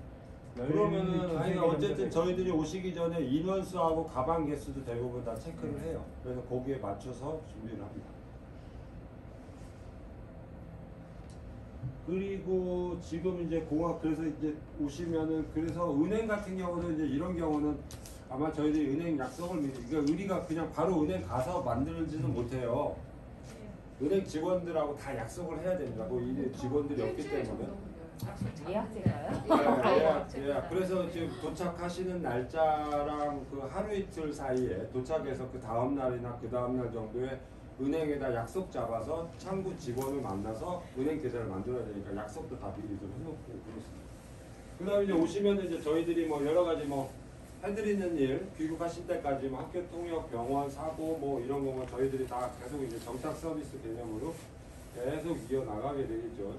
그러면은 12개 아니 정도 어쨌든 돼요. 저희들이 오시기 전에 인원수하고 가방 개수도 대부분 다 체크를 해요. 그래서 거기에 맞춰서 준비를 합니다. 그리고 지금 이제 공항 그래서 이제 오시면은 그래서 은행 같은 경우는 이제 이런 경우는 아마 저희들이 은행 약속을 미리 그러니까 우리가 그냥 바로 은행 가서 만들지는 못해요. 은행 직원들하고 다 약속을 해야 됩니다. 뭐 이 직원들이 없기 일주일 때문에. 정도 걸려요. 예약제가요? 예약. 그래서 지금 도착하시는 날짜랑 그 하루 이틀 사이에 도착해서 그 다음 날이나 그 다음 날 정도에 은행에다 약속 잡아서 창구 직원을 만나서 은행 계좌를 만들어야 되니까 약속도 다 미리 좀 해놓고 그렇습니다. 그다음에 이제 오시면 이제 저희들이 뭐 여러 가지 뭐 해드리는 일, 귀국하실 때까지 뭐 학교 통역, 병원, 사고 뭐 이런 거 뭐 저희들이 다 계속 이제 정착 서비스 개념으로 계속 이어 나가게 되겠죠.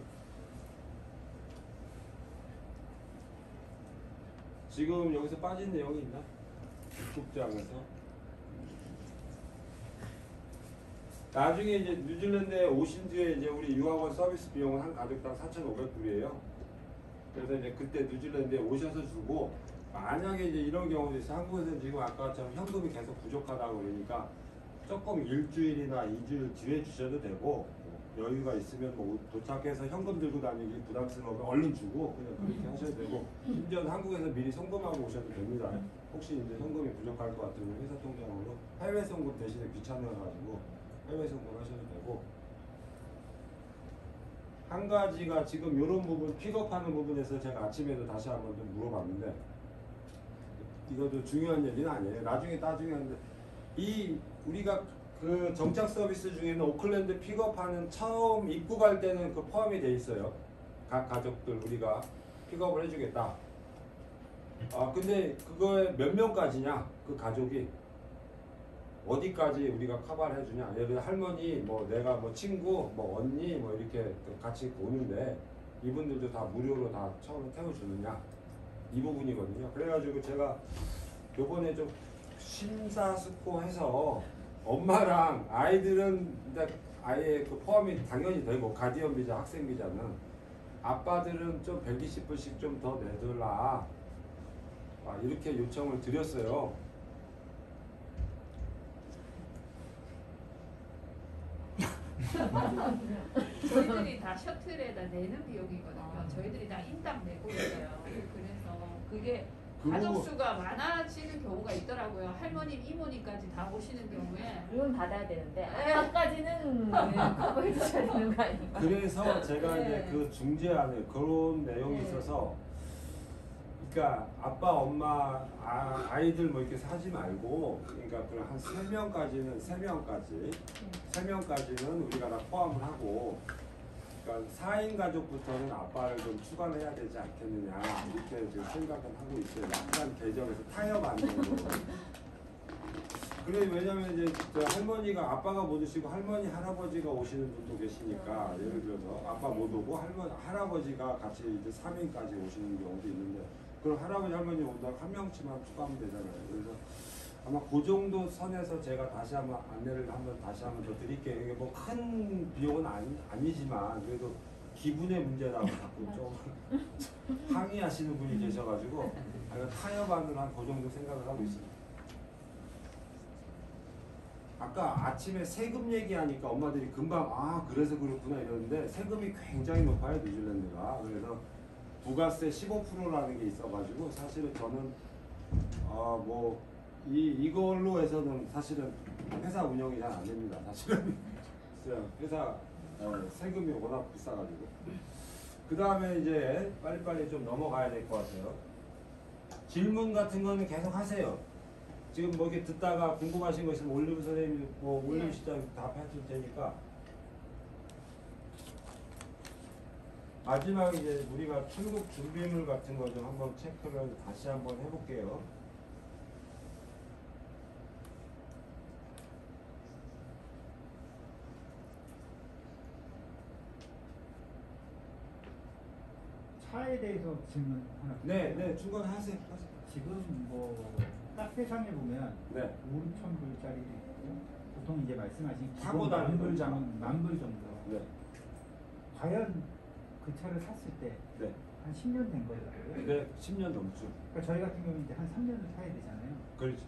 지금 여기서 빠진 내용이 있나? 국장에서 나중에 이제 뉴질랜드에 오신 뒤에 이제 우리 유학원 서비스 비용은 한 가족당 4,500불이에요. 그래서 이제 그때 뉴질랜드에 오셔서 주고 만약에 이제 이런 경우도 있어. 한국에서는 지금 아까처럼 현금이 계속 부족하다고 그러니까 조금 일주일이나 2주일 뒤에 주셔도 되고 뭐 여유가 있으면 뭐 도착해서 현금 들고 다니기 부담스러우면 얼른 주고 그냥 그렇게 하셔도 되고 심지어 한국에서 미리 송금하고 오셔도 됩니다. 혹시 이제 현금이 부족할 것 같으면 회사 통장으로 해외 송금 대신에 귀찮아가지고 해외 송금하셔도 되고 한 가지가 지금 이런 부분 픽업하는 부분에서 제가 아침에도 다시 한번 좀 물어봤는데 이것도 중요한 얘기는 아니에요. 나중에 따지게 하는데 이 우리가 그 정착 서비스 중에는 오클랜드 픽업하는 처음 입국 할 때는 그 포함이 돼 있어요. 각 가족들 우리가 픽업을 해주겠다. 아 근데 그거에 몇 명까지냐 그 가족이 어디까지 우리가 커버를 해주냐. 예를 들어 할머니 뭐 내가 뭐 친구 뭐 언니 뭐 이렇게 같이 오는데 이분들도 다 무료로 다 처음에 태워주느냐 이 부분이거든요. 그래가지고 제가 요번에 좀 심사숙고해서 엄마랑 아이들은 아예 그 포함이 당연히 되고 가디언 비자 학생 비자는 아빠들은 좀 120불씩 좀 더 내둘라 이렇게 요청을 드렸어요. 저희들이 다 셔틀에다 내는 비용이거든요. 저희들이 다 인당 내고 있어요. 그래서 그게 가족 수가 많아지는 경우가 있더라고요. 할머님, 이모님까지 다 오시는 경우에 그건 받아야 되는데 아빠까지는 커버해 주셔야 되는 거 아닌가? 그래서 제가 네. 이제 그 중재안에 그런 내용이 있어서 그러니까 아빠, 엄마, 아이들 뭐 이렇게 사지 말고 그러니까 한 3명까지는 3명까지는 우리가 다 포함을 하고 그러니까 4인 가족부터는 아빠를 좀 추가를 해야 되지 않겠느냐 이렇게 지금 생각은 하고 있어요. 약간 개정해서 타협 안정으로. 그래 왜냐면 이제 저 할머니가 아빠가 못 오시고 할머니 할아버지가 오시는 분도 계시니까 예를 들어서 아빠 못 오고 할머니 할아버지가 같이 이제 3인까지 오시는 경우도 있는데 그럼 할아버지 할머니 온다고 한 명씩만 추가하면 되잖아요. 그래서 아마 그 정도 선에서 제가 다시 한번 안내를 다시 한번 더 드릴게요. 이게 뭐 큰 비용은 아니지만 그래도 기분의 문제라고 자꾸 좀 항의하시는 분이 계셔가지고 타협안을 한 그 정도 생각을 하고 있습니다. 아까 아침에 세금 얘기하니까 엄마들이 금방 아 그래서 그렇구나 이러는데 세금이 굉장히 높아요 뉴질랜드가. 그래서 부가세 15%라는 게 있어가지고 사실은 저는 뭐 이걸로 해서는 사실은 회사 운영이 잘 안 됩니다. 사실은 회사 세금이 워낙 비싸가지고. 그 다음에 이제 빨리빨리 좀 넘어가야 될 것 같아요. 질문 같은 거는 계속 하세요. 지금 뭐 이렇게 듣다가 궁금하신 거 있으면 올리브 선생님이 뭐 올리브 시장 답해줄 테니까. 마지막 이제 우리가 출국 준비물 같은 거 좀 한번 체크를 다시 한번 해볼게요. 차에 대해서 질문 하나. 네, 충분하세요. 지금 뭐 카페상에 보면 네. 5,000불짜리도 있고 보통 이제 말씀하신 타고 기본 다니는 차. 만불 정도. 네. 과연 그 차를 샀을 때 한 네. 10년 된 거예요? 네, 10년 넘죠. 그러니까 저희 같은 경우는 이제 한 3년을 타야 되잖아요. 그렇죠.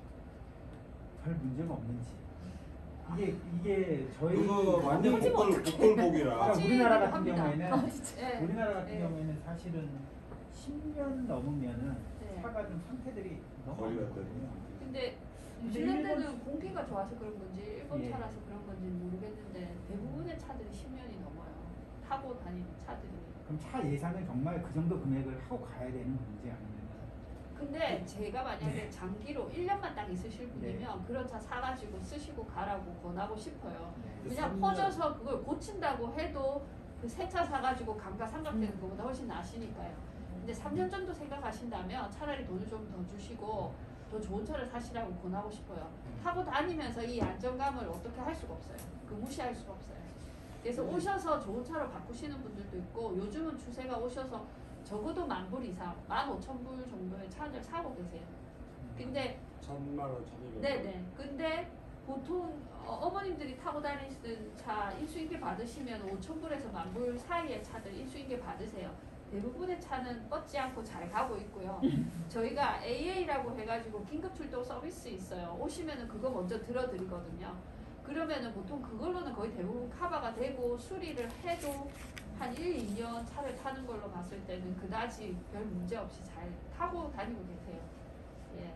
별 문제가 없는지. 이게 저희 그거 완전 복골복이라. 그러니까 우리나라 같은 합니다. 경우에는 네. 우리나라 같은 네. 경우에는 사실은 10년 넘으면은 네. 차가 좀 상태들이 너무 거의 안 같아요. 좋거든요. 근데 근데 뉴질랜드는 공기가 좋아서 그런 건지 일본 예. 차라서 그런 건지는 모르겠는데 대부분의 차들이 10년이 넘어요. 타고 다니는 차들이. 그럼 차 예산은 정말 그 정도 금액을 하고 가야 되는 건지 아니면 근데 제가 만약에 장기로 1년만 딱 있으실 분이면 그런 차 사가지고 쓰시고 가라고 권하고 싶어요. 그냥 3년. 퍼져서 그걸 고친다고 해도 그 새 차 사가지고 감가상각되는 것보다 훨씬 나으시니까요. 근데 3년 정도 생각하신다면 차라리 돈을 좀 더 주시고 더 좋은 차를 사시라고 권하고 싶어요. 타고 다니면서 이 안정감을 어떻게 할 수가 없어요. 그 무시할 수가 없어요. 그래서 오셔서 좋은 차로 바꾸시는 분들도 있고 요즘은 추세가 오셔서 적어도 10,000불 이상, 15,000불 정도의 차를 사고 계세요. 근데 1,000만 원, 1,200만 원. 네네. 근데 보통 어머님들이 타고 다니시는 차 인수인계 받으시면 5,000불에서 10,000불 사이의 차들 인수인계 받으세요. 대부분의 차는 뻗지 않고 잘 가고 있고요. 저희가 AA라고 해가지고 긴급 출동 서비스 있어요. 오시면은 그거 먼저 들어드리거든요. 그러면은 보통 그걸로는 거의 대부분 커버가 되고 수리를 해도 한 1, 2년 차를 타는 걸로 봤을 때는 그다지 별 문제 없이 잘 타고 다니고 계세요. 예.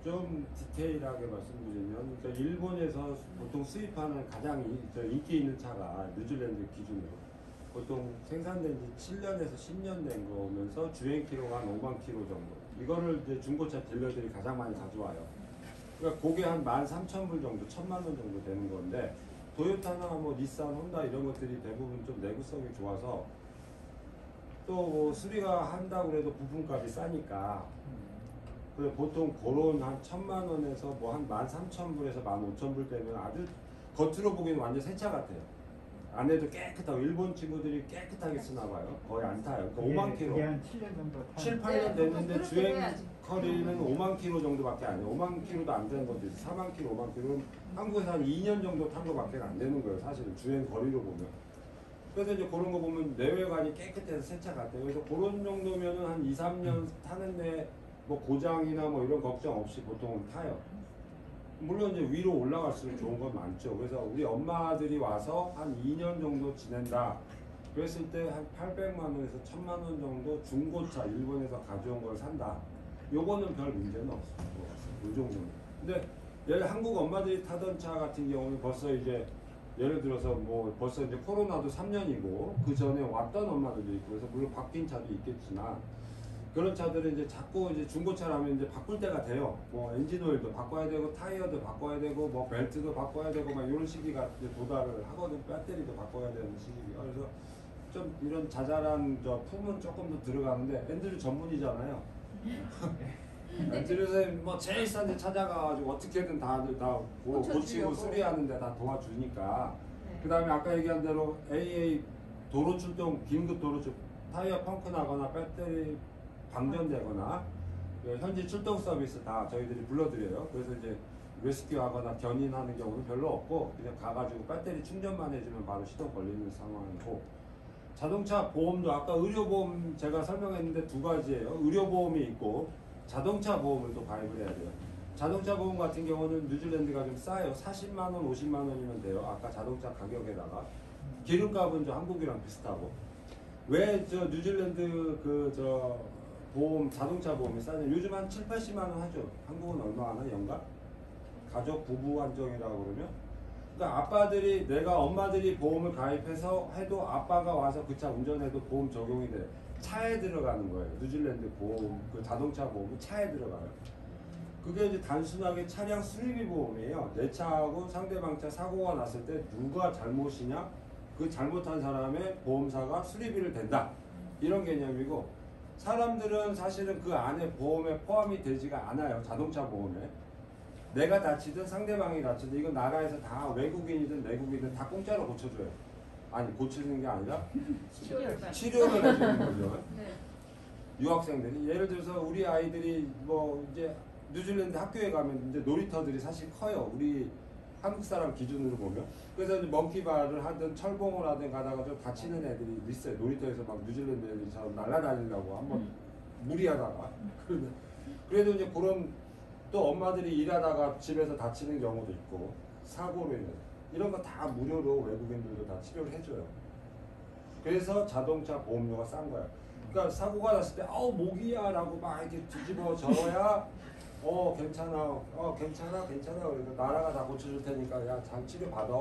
좀 디테일하게 말씀드리면 그러니까 일본에서 보통 수입하는 가장 인기 있는 차가 뉴질랜드 기준으로 보통 생산된 지 7년에서 10년 된 거면서 주행 키로가 한 5만 킬로 정도. 이거를 이제 중고차 딜러들이 가장 많이 가져와요. 그러니까 그게 한 13,000불 정도, 1,000만 원 정도 되는 건데 도요타나 뭐 닛산, 혼다 이런 것들이 대부분 좀 내구성이 좋아서 또 뭐 수리가 한다고 해도 부품값이 싸니까 그래 보통 그런 한 1,000만 원에서 뭐 한 13,000불에서 15,000불 되면 아주 겉으로 보기에는 완전 새 차 같아요. 안에도 깨끗하고 일본 친구들이 깨끗하게 쓰나 봐요. 거의 안 타요. 그러니까 5만 킬로. 그게 한 7년 정도 타요. 7, 8년 네, 됐는데 그렇게 주행 해야지. 거리는 5만 킬로 정도밖에 안 돼요. 5만 킬로도 안 되는 것도 있어요. 4만 킬로, 5만 킬로. 한국에서 한 2년 정도 탄 거밖에 안 되는 거예요. 사실은 주행 거리로 보면. 그래서 이제 그런 거 보면 내외관이 깨끗해서 새 차 같아요. 그래서 그런 정도면은 한 2, 3년 타는데 뭐 고장이나 뭐 이런 걱정 없이 보통은 타요. 물론 이제 위로 올라갈수록 좋은 건 많죠. 그래서 우리 엄마들이 와서 한 2년 정도 지낸다. 그랬을 때 한 800만 원에서 1,000만 원 정도 중고차 일본에서 가져온 걸 산다. 요거는 별 문제는 없을 것 같아요. 요 정도는. 근데 예를 한국 엄마들이 타던 차 같은 경우는 벌써 이제 예를 들어서 뭐 벌써 이제 코로나도 3년이고 그 전에 왔던 엄마들도 있고 그래서 물론 바뀐 차도 있겠지만 그런 차들은 이제 자꾸 이제 중고차라면 이제 바꿀 때가 돼요. 뭐 엔진 오일도 바꿔야 되고 타이어도 바꿔야 되고 뭐 벨트도 바꿔야 되고 막 이런 시기가 이제 도달을 하거든. 배터리도 바꿔야 되는 시기가. 그래서 좀 이런 자잘한 저 품은 조금 더 들어가는데 앤드류 전문이잖아요. 지르선생님 뭐 제일 싼 데 찾아가가지고 어떻게든 다들 다 고치고 고쳐주려고. 수리하는데 다 도와주니까. 네. 그 다음에 아까 얘기한 대로 AA 도로 출동, 긴급 도로 출동, 타이어 펑크 나거나 배터리 방전되거나 현지 출동 서비스 다 저희들이 불러드려요. 그래서 이제 레스큐하거나 견인하는 경우는 별로 없고 그냥 가가지고 배터리 충전만 해주면 바로 시동 걸리는 상황이고, 자동차 보험도 아까 의료보험 제가 설명했는데 두 가지예요. 의료보험이 있고 자동차 보험을 또 가입을 해야 돼요. 자동차 보험 같은 경우는 뉴질랜드가 좀 싸요. 40만 원, 50만 원이면 돼요. 아까 자동차 가격에다가 기름값은 저 한국이랑 비슷하고. 왜 저 뉴질랜드 보험, 자동차 보험이 싸냐? 요즘 한 7, 80만 원 하죠. 한국은 얼마 하나 연간? 가족 부부 한정이라고 그러면? 그러니까 아빠들이, 내가 엄마들이 보험을 가입해서 해도 아빠가 와서 그 차 운전해도 보험 적용이 돼. 차에 들어가는 거예요. 뉴질랜드 보험, 그 자동차 보험이 차에 들어가요. 그게 이제 단순하게 차량 수리비 보험이에요. 내 차하고 상대방 차 사고가 났을 때 누가 잘못이냐? 그 잘못한 사람의 보험사가 수리비를 댄다. 이런 개념이고, 사람들은 사실은 그 안에 보험에 포함이 되지가 않아요. 자동차 보험에. 내가 다치든 상대방이 다치든 이건 나라에서 다 외국인이든 내국인이든 다 공짜로 고쳐줘요. 아니, 고치는 게 아니라 치료를 해주는 거죠. 네. 유학생들이 예를 들어서 우리 아이들이 뭐 이제 뉴질랜드 학교에 가면 이제 놀이터들이 사실 커요. 우리 한국 사람 기준으로 보면. 그래서 이제 먼키바를 하든 철봉을 하든 가다가 좀 다치는 애들이 있어요. 놀이터에서 막 뉴질랜드 애들처럼 날아다니려고 한번 무리하다가. 그래도 이제 그런, 또 엄마들이 일하다가 집에서 다치는 경우도 있고, 사고로 인해서 이런 거 다 무료로 외국인들도 다 치료를 해줘요. 그래서 자동차 보험료가 싼 거야. 그러니까 사고가 났을 때 목이야 라고 막 이렇게 뒤집어 져야 괜찮아, 괜찮아 그러니까 나라가 다 고쳐줄 테니까 야 장 치료 받아.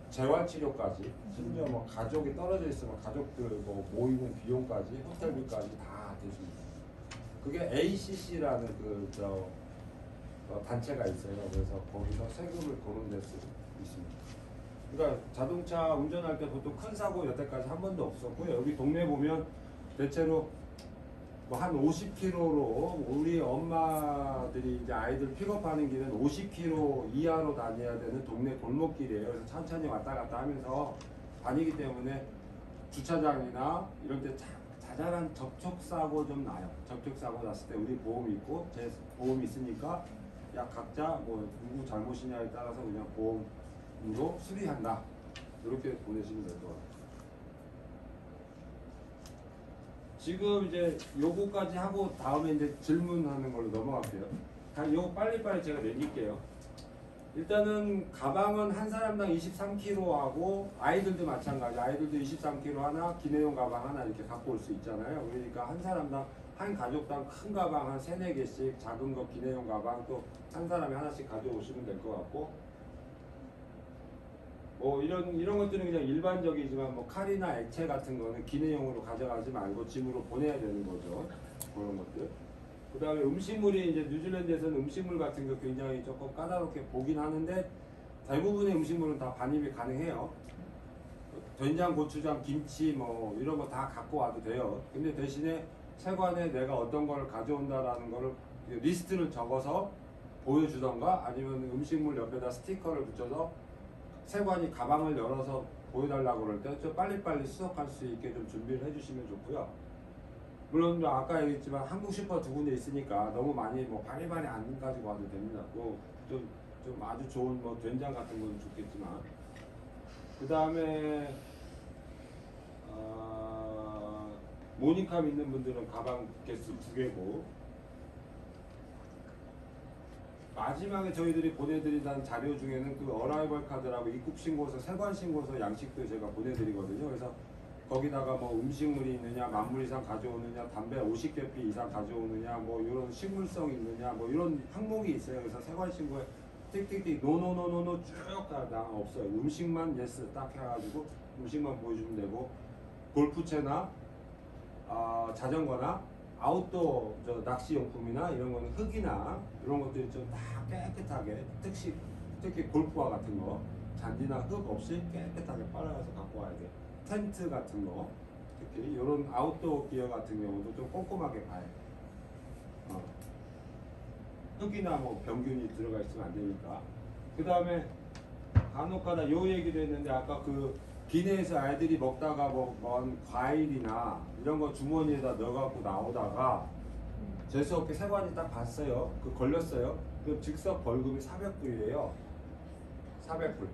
재활치료까지, 심지어 뭐 가족이 떨어져 있으면 가족들 뭐 모이는 비용까지, 호텔비까지 다 대줍니다. 그게 ACC라는 단체가 있어요. 그래서 거기서 세금을 거는 데서 있습니다. 그러니까 자동차 운전할 때 보통 큰 사고 여태까지 한 번도 없었고요. 여기 동네 보면 대체로 뭐 한 50km로 우리 엄마들이 이제 아이들 픽업하는 길은 50km 이하로 다녀야 되는 동네 골목길이에요. 그래서 천천히 왔다 갔다 하면서 다니기 때문에 주차장이나 이런 데 자잘한 접촉사고 좀 나요. 접촉사고 났을 때 우리 보험이 있고 제 보험이 있으니까 야 각자 뭐 누구 잘못이냐에 따라서 그냥 보험으로 수리한다. 이렇게 보내시면 될 것 같아요. 지금 이제 요거까지 하고 다음에 이제 질문하는 걸로 넘어갈게요. 요거 빨리빨리 제가 내릴게요. 일단은 가방은 한 사람당 23kg 하고 아이들도 마찬가지. 아이들도 23kg 하나, 기내용 가방 하나 이렇게 갖고 올 수 있잖아요. 그러니까 한 사람당, 한 가족당 큰 가방 한 3, 4개씩, 작은 거 기내용 가방 또 한 사람이 하나씩 가져오시면 될 것 같고, 뭐 이런 것들은 그냥 일반적이지만 뭐 칼이나 액체 같은 거는 기내용으로 가져가지 말고 짐으로 보내야 되는 거죠. 그런 것들. 그 다음에 음식물이 이제 뉴질랜드에서는 음식물 같은 거 굉장히 조금 까다롭게 보긴 하는데 대부분의 음식물은 다 반입이 가능해요. 된장, 고추장, 김치 뭐 이런 거 다 갖고 와도 돼요. 근데 대신에 세관에 내가 어떤 걸 가져온다라는 거를 리스트를 적어서 보여주던가 아니면 음식물 옆에다 스티커를 붙여서 세관이 가방을 열어서 보여달라고 그럴 때 좀 빨리빨리 수속할 수 있게 좀 준비를 해주시면 좋고요. 물론 아까 얘기했지만 한국 슈퍼 2군데 있으니까 너무 많이 뭐 바리바리 안 가지고 와도 됩니다. 좀 아주 좋은 뭐 된장 같은 건 좋겠지만 그 다음에 모니캄 있는 분들은 가방 개수 2개고 마지막에 저희들이 보내드린다는 자료 중에는 그 어라이벌 카드라고 입국 신고서, 세관 신고서 양식도 제가 보내드리거든요. 그래서 거기다가 뭐 음식물이 있느냐, 만물 이상 가져오느냐, 담배 50개피 이상 가져오느냐, 뭐 이런 식물성 있느냐, 뭐 이런 항목이 있어요. 그래서 세관 신고에 틱틱틱 노노노노노 쭉 다 없어요. 음식만 예스 딱 해가지고 음식만 보여주면 되고 골프채나 자전거나 아웃도어 낚시용품이나 이런 거는 흙이나 이런 것들이 좀 다 깨끗하게 특히 골프화 같은 거 잔디나 흙 없이 깨끗하게 빨아서 갖고 와야 돼. 텐트 같은 거 특히 이런 아웃도어 기어 같은 경우도 좀 꼼꼼하게 봐야 돼. 흙이나 뭐 병균이 들어가 있으면 안 되니까. 그 다음에 간혹가다 요 얘기도 했는데 아까 그 기내에서 아이들이 먹다가 먹은 과일이나 이런 거 주머니에다 넣어갖고 나오다가 재수없게 세관이 딱 봤어요. 그 걸렸어요. 그 즉석 벌금이 400불이에요. 400불.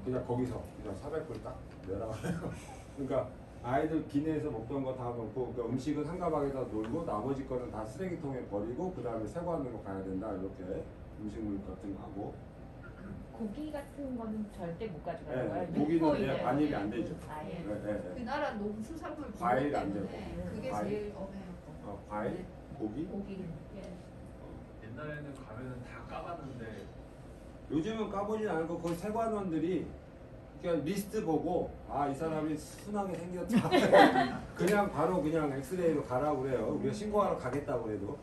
그냥 거기서 그냥 400불 딱 내라고 해요. 그러니까 아이들 기내에서 먹던 거 다 먹고 그 음식은 한 가방에다 놀고 나머지 거는 다 쓰레기통에 버리고 그 다음에 세관으로 가야 된다 이렇게 음식물 같은 거 하고. 고기 같은 거는 절대 못 가져가는 네, 거예요. 고기는 육포이래요. 반입이 안 되죠. 아예. 네, 네, 네. 그 나라 농수산물 과일 안 때문에 되고. 그게 과일. 제일 엄해요. 과일, 고기. 고기. 예. 옛날에는 가면은 다 까봤는데 요즘은 까보진 않고 그 세관원들이 그냥 리스트 보고 아 이 사람이 순하게 생겼다. 그냥 바로 그냥 엑스레이로 가라고 그래요. 우리가 신고하러 가겠다고 그래도.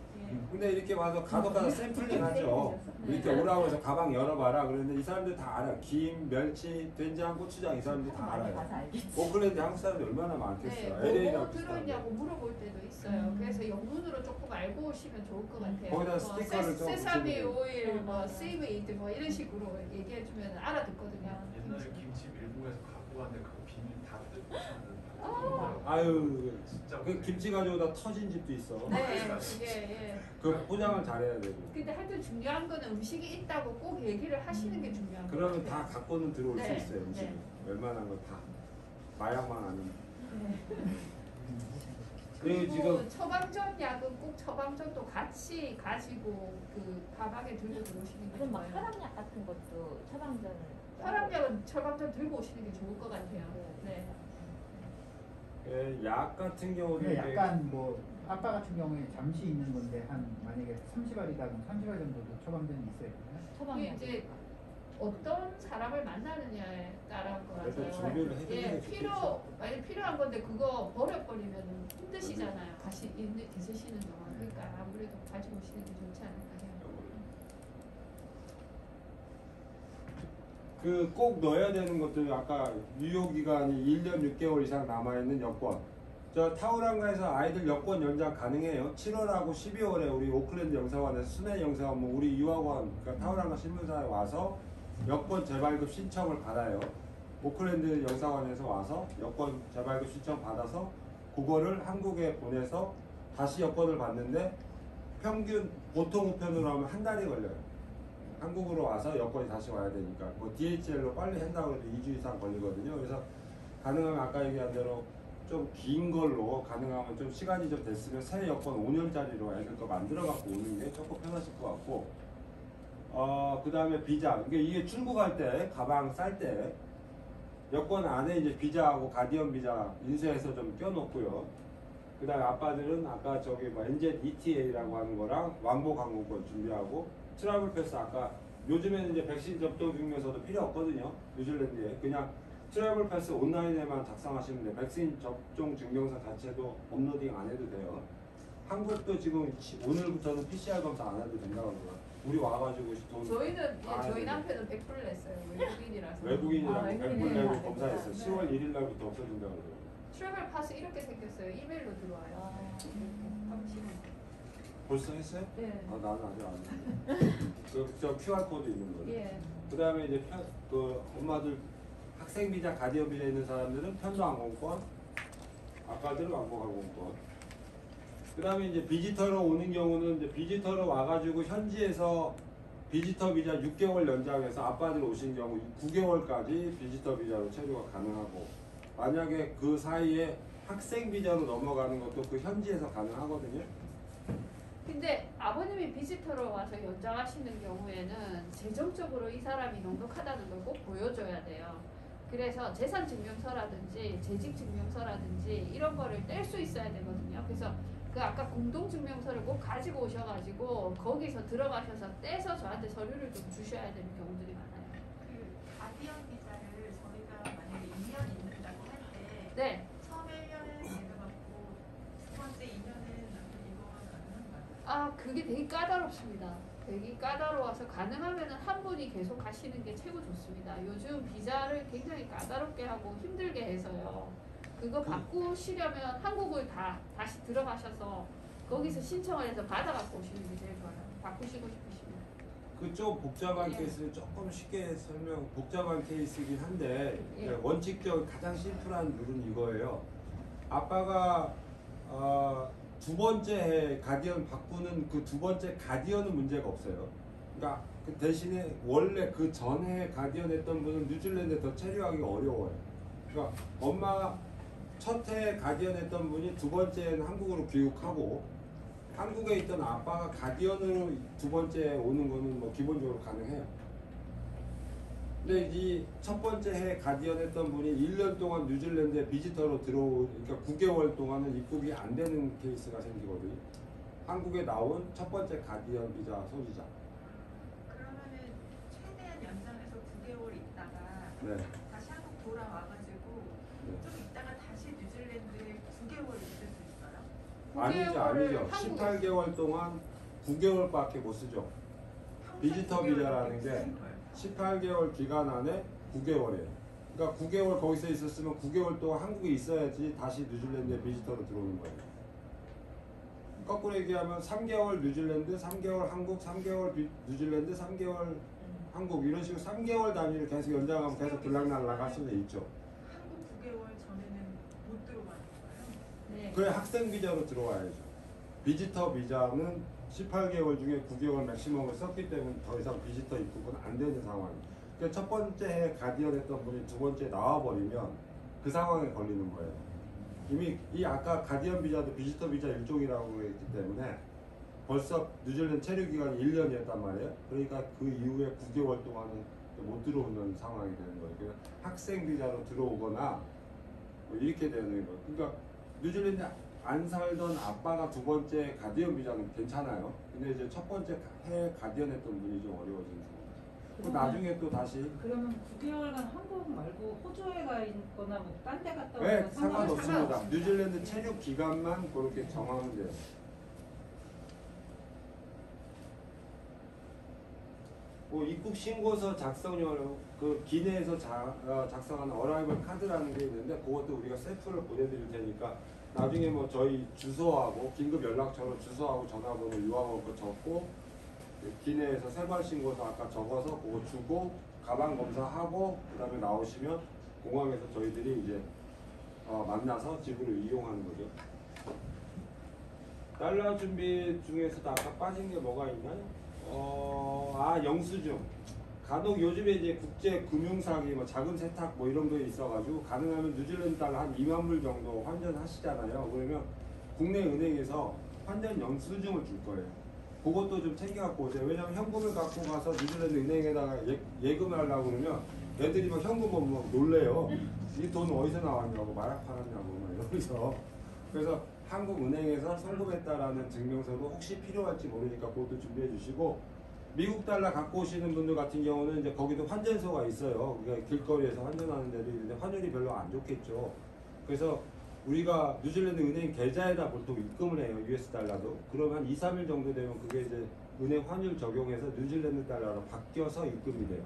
근데 이렇게 와서 가서 샘플링 하죠. 이렇게 오라고 해서 가방 열어봐라 그랬는데 이 사람들 다 알아요. 김, 멸치, 된장, 고추장 이 사람들 다 가서 알아요. 알겠지. 오클랜드 한국 사람들 얼마나 네, 많겠어요. 뭐 LA랑 비슷한데. 들어있냐고 물어볼 때도 있어요. 그래서 영문으로 조금 알고 오시면 좋을 것 같아요. 거기다 스티커를 좀 세사미 붙여주고. 오일, 뭐 세이브에이드 뭐 이런 식으로 얘기해주면 알아듣거든요. 옛날에 김치 밀봉해서 갖고 갔는데 그 비닐 다 뜯고 샀는데 아유 진짜 그 김치 가지고 다 터진 집도 있어. 네, 그게 예. 그 포장을 잘해야 되고. 근데 하여튼 중요한 거는 음식이 있다고 꼭 얘기를 하시는 게 중요한 거예요. 그러면 다 갖고는 들어올 네, 수 있어요. 음식. 네. 웬만한 거 다. 마약만 아니면. 네. 그리고 그리고 지금 처방전 약은 꼭 처방전도 같이 가지고 그 가방에 들고 들어오시는 게 무슨 막 좋아요. 혈압약 같은 것도 처방전을. 혈압약은 처방전 들고 오시는 게 좋을 것 같아요. 네. 약 같은 경우도 그게 이렇게 약간 뭐 아빠 같은 경우에 잠시 있는 건데 한 만약에 30알이다 그럼 30알 정도도 처방전이 있어야 되나요? 이게 처방약. 이제 어떤 사람을 만나느냐에 따른 그래서 거라서요. 준비를 해주는 예, 게 좋겠죠. 만약 필요한 건데 그거 버려버리면 힘드시잖아요. 가시 계시는 동안. 그러니까 아무래도 가지고 오시는 게 좋지 않을까 해요. 그 꼭 넣어야 되는 것들 아까 유효 기간이 1년 6개월 이상 남아 있는 여권. 저 타우랑가에서 아이들 여권 연장 가능해요. 7월하고 12월에 우리 오클랜드 영사관에서 순회 영사관 뭐 우리 유학원 그러니까 타우랑가 신문사에 와서 여권 재발급 신청을 받아요. 오클랜드 영사관에서 와서 여권 재발급 신청 받아서 그거를 한국에 보내서 다시 여권을 받는데 평균 보통 우편으로 하면 한 달이 걸려요. 한국으로 와서 여권이 다시 와야 되니까 뭐 DHL로 빨리 한다고 해도 2주 이상 걸리거든요. 그래서 가능하면 아까 얘기한 대로 좀 긴 걸로 가능하면 좀 시간이 좀 됐으면 새 여권 5년짜리로 애들 거 만들어 갖고 오는 게 조금 편하실 것 같고 그 다음에 비자 이게 출국할 때 가방 쌀 때 여권 안에 이제 비자하고 가디언 비자 인쇄해서 좀 껴놓고요. 그 다음에 아빠들은 아까 저기 뭐 NZ ETA라고 하는 거랑 왕복 항공권 준비하고 트래블 패스 아까 요즘에는 이제 백신 접종 증명서도 필요 없거든요. 뉴질랜드에 그냥 트래블 패스 온라인에만 작성하시면 돼요. 백신 접종 증명서 자체도 업로딩 안 해도 돼요. 한국도 지금 오늘부터는 PCR 검사 안 해도 된다고 그러더라고요. 우리 와가지고 돈 저희는 아, 저희 네. 남편은 100불 냈어요. 외국인이라서. 외국인이라고 아, 100불 외국인이라 내고 안 검사했어요. 된다. 10월 1일 날부터 없어진다고 그러더라고요. 트래블 파스 이렇게 생겼어요. 이메일로 들어와요. 한번 벌써 했어요? 네. 아 나는 아직 안 했는데. 저 QR 코드 있는 거예요. 예. 그 다음에 이제 그 엄마들 학생 비자, 가디언 비자 있는 사람들은 편도 항공권, 아빠들은 왕복 항공권. 그 다음에 이제 비지터로 오는 경우는 이제 비지터로 와가지고 현지에서 비지터 비자 6개월 연장해서 아빠들 오신 경우 9개월까지 비지터 비자로 체류가 가능하고 만약에 그 사이에 학생 비자로 넘어가는 것도 그 현지에서 가능하거든요. 근데 아버님이 비지터로 와서 연장하시는 경우에는 재정적으로 이 사람이 넉넉하다는 걸 꼭 보여줘야 돼요. 그래서 재산증명서라든지 재직증명서라든지 이런 거를 뗄 수 있어야 되거든요. 그래서 그 아까 공동증명서를 꼭 가지고 오셔가지고 거기서 들어가셔서 떼서 저한테 서류를 좀 주셔야 되는 경우들이 많아요. 그 가디언 비자를 저희가 만약에 2년 있는다고 할 때 네. 처음에 1년은 제가 받고 두 번째 2년은 이거가 가능한가요? 아 그게 되게 까다롭습니다. 되게 까다로워서 가능하면 한 분이 계속 가시는 게 최고 좋습니다. 요즘 비자를 굉장히 까다롭게 하고 힘들게 해서요. 그거 바꾸시려면 한국을 다시 들어가셔서 거기서 신청을 해서 받아갖고 오시는 게 제일 좋아요. 바꾸시고 싶으시면. 그 좀 복잡한 예. 케이스는 조금 쉽게 설명, 복잡한 케이스이긴 한데 예. 원칙적 가장 심플한 룰은 이거예요. 아빠가 두 번째 해 가디언 바꾸는 그 두 번째 가디언은 문제가 없어요. 그러니까 그 대신에 원래 그 전에 가디언 했던 분은 뉴질랜드에 더 체류하기 어려워요. 그러니까 엄마 첫 해 가디언 했던 분이 두 번째는 한국으로 귀국하고 한국에 있던 아빠가 가디언으로 두 번째 오는 거는 뭐 기본적으로 가능해요. 근데 이 첫 번째 해 가디언 했던 분이 1년 동안 뉴질랜드에 비지터로 그러니까 9개월 동안은 입국이 안 되는 케이스가 생기거든요. 한국에 나온 첫 번째 가디언 비자 소지자. 그러면은 최대한 연장해서 9개월 있다가 네. 다시 한국 돌아와가지고 네. 좀 있다가 다시 뉴질랜드에 9개월 있을 수 있어요? 아니죠, 9개월을 아니죠. 한국에 18개월 동안 9개월밖에 못 쓰죠. 비지터 비자라는 게 18개월 기간 안에 9개월이에요. 그러니까 9개월 거기서 있었으면 9개월 동안 한국에 있어야지 다시 뉴질랜드에 비지터로 들어오는 거예요. 거꾸로 얘기하면 3개월 뉴질랜드, 3개월 한국, 3개월 뉴질랜드, 3개월 한국 이런 식으로 3개월 단위로 계속 연장하면 계속 들락날락 할 수는 있죠. 한국 9개월 전에는 못 들어가는 거예요? 네. 그래 학생 비자로 들어와야죠. 비지터 비자는 18개월 중에 9개월 맥시멈을 썼기 때문에 더 이상 비지터 입국은 안 되는 상황이에요. 그러니까 첫 번째 해 가디언 했던 분이 두 번째 나와버리면 그 상황에 걸리는 거예요. 이미 이 아까 가디언 비자도 비지터 비자 일종이라고 했기 때문에 벌써 뉴질랜드 체류 기간이 1년이었단 말이에요. 그러니까 그 이후에 9개월 동안은 못 들어오는 상황이 되는 거예요. 그래서 학생 비자로 들어오거나 뭐 이렇게 되는 거예요. 그러니까 뉴질랜드 안 살던 아빠가 두 번째 가디언 비자는 괜찮아요. 근데 이제 첫 번째 해 가디언 했던 분이 좀 어려워지는 상황. 그 나중에 또 다시 그러면 9개월간 한국 말고 호주에 가 있거나 뭐 딴 데 갔다 네, 오거나 상관없습니다. 상관없습니다. 뉴질랜드 체류 기간만 그렇게 정하면 돼요. 뭐 입국 신고서 작성용 그 기내에서 작성하는 어라이벌 카드라는 게 있는데 그것도 우리가 셀프를 보내드릴 테니까 나중에 뭐 저희 주소하고 긴급 연락처로 주소하고 전화번호 유학원 거 적고 기내에서 세발 신고서 아까 적어서 그거 주고 가방 검사하고 그다음에 나오시면 공항에서 저희들이 이제 만나서 집으로 이용하는 거죠. 달러 준비 중에서도 아까 빠진 게 뭐가 있나요? 영수증. 간혹 요즘에 이제 국제 금융사기, 뭐 자금 세탁 뭐 이런 거 있어가지고 가능하면 뉴질랜드 달러 한 2만 불 정도 환전하시잖아요. 그러면 국내 은행에서 환전 영수증을 줄 거예요. 그것도 좀 챙겨갖고 오세요. 왜냐면 현금을 갖고 가서 뉴질랜드 은행에다가 예금을 하려고 그러면 애들이 막 현금 보면 놀래요. 이 돈 어디서 나왔냐고 마약 팔았냐고 막 이러면서. 그래서 한국 은행에서 송금했다라는 증명서도 혹시 필요할지 모르니까 그것도 준비해 주시고, 미국 달러 갖고 오시는 분들 같은 경우는 이제 거기도 환전소가 있어요. 그러니까 길거리에서 환전하는 데도 있는데 환율이 별로 안 좋겠죠. 그래서 우리가 뉴질랜드 은행 계좌에다 보통 입금을 해요. US 달러도. 그러면 한 2, 3일 정도 되면 그게 이제 은행 환율 적용해서 뉴질랜드 달러로 바뀌어서 입금이 돼요.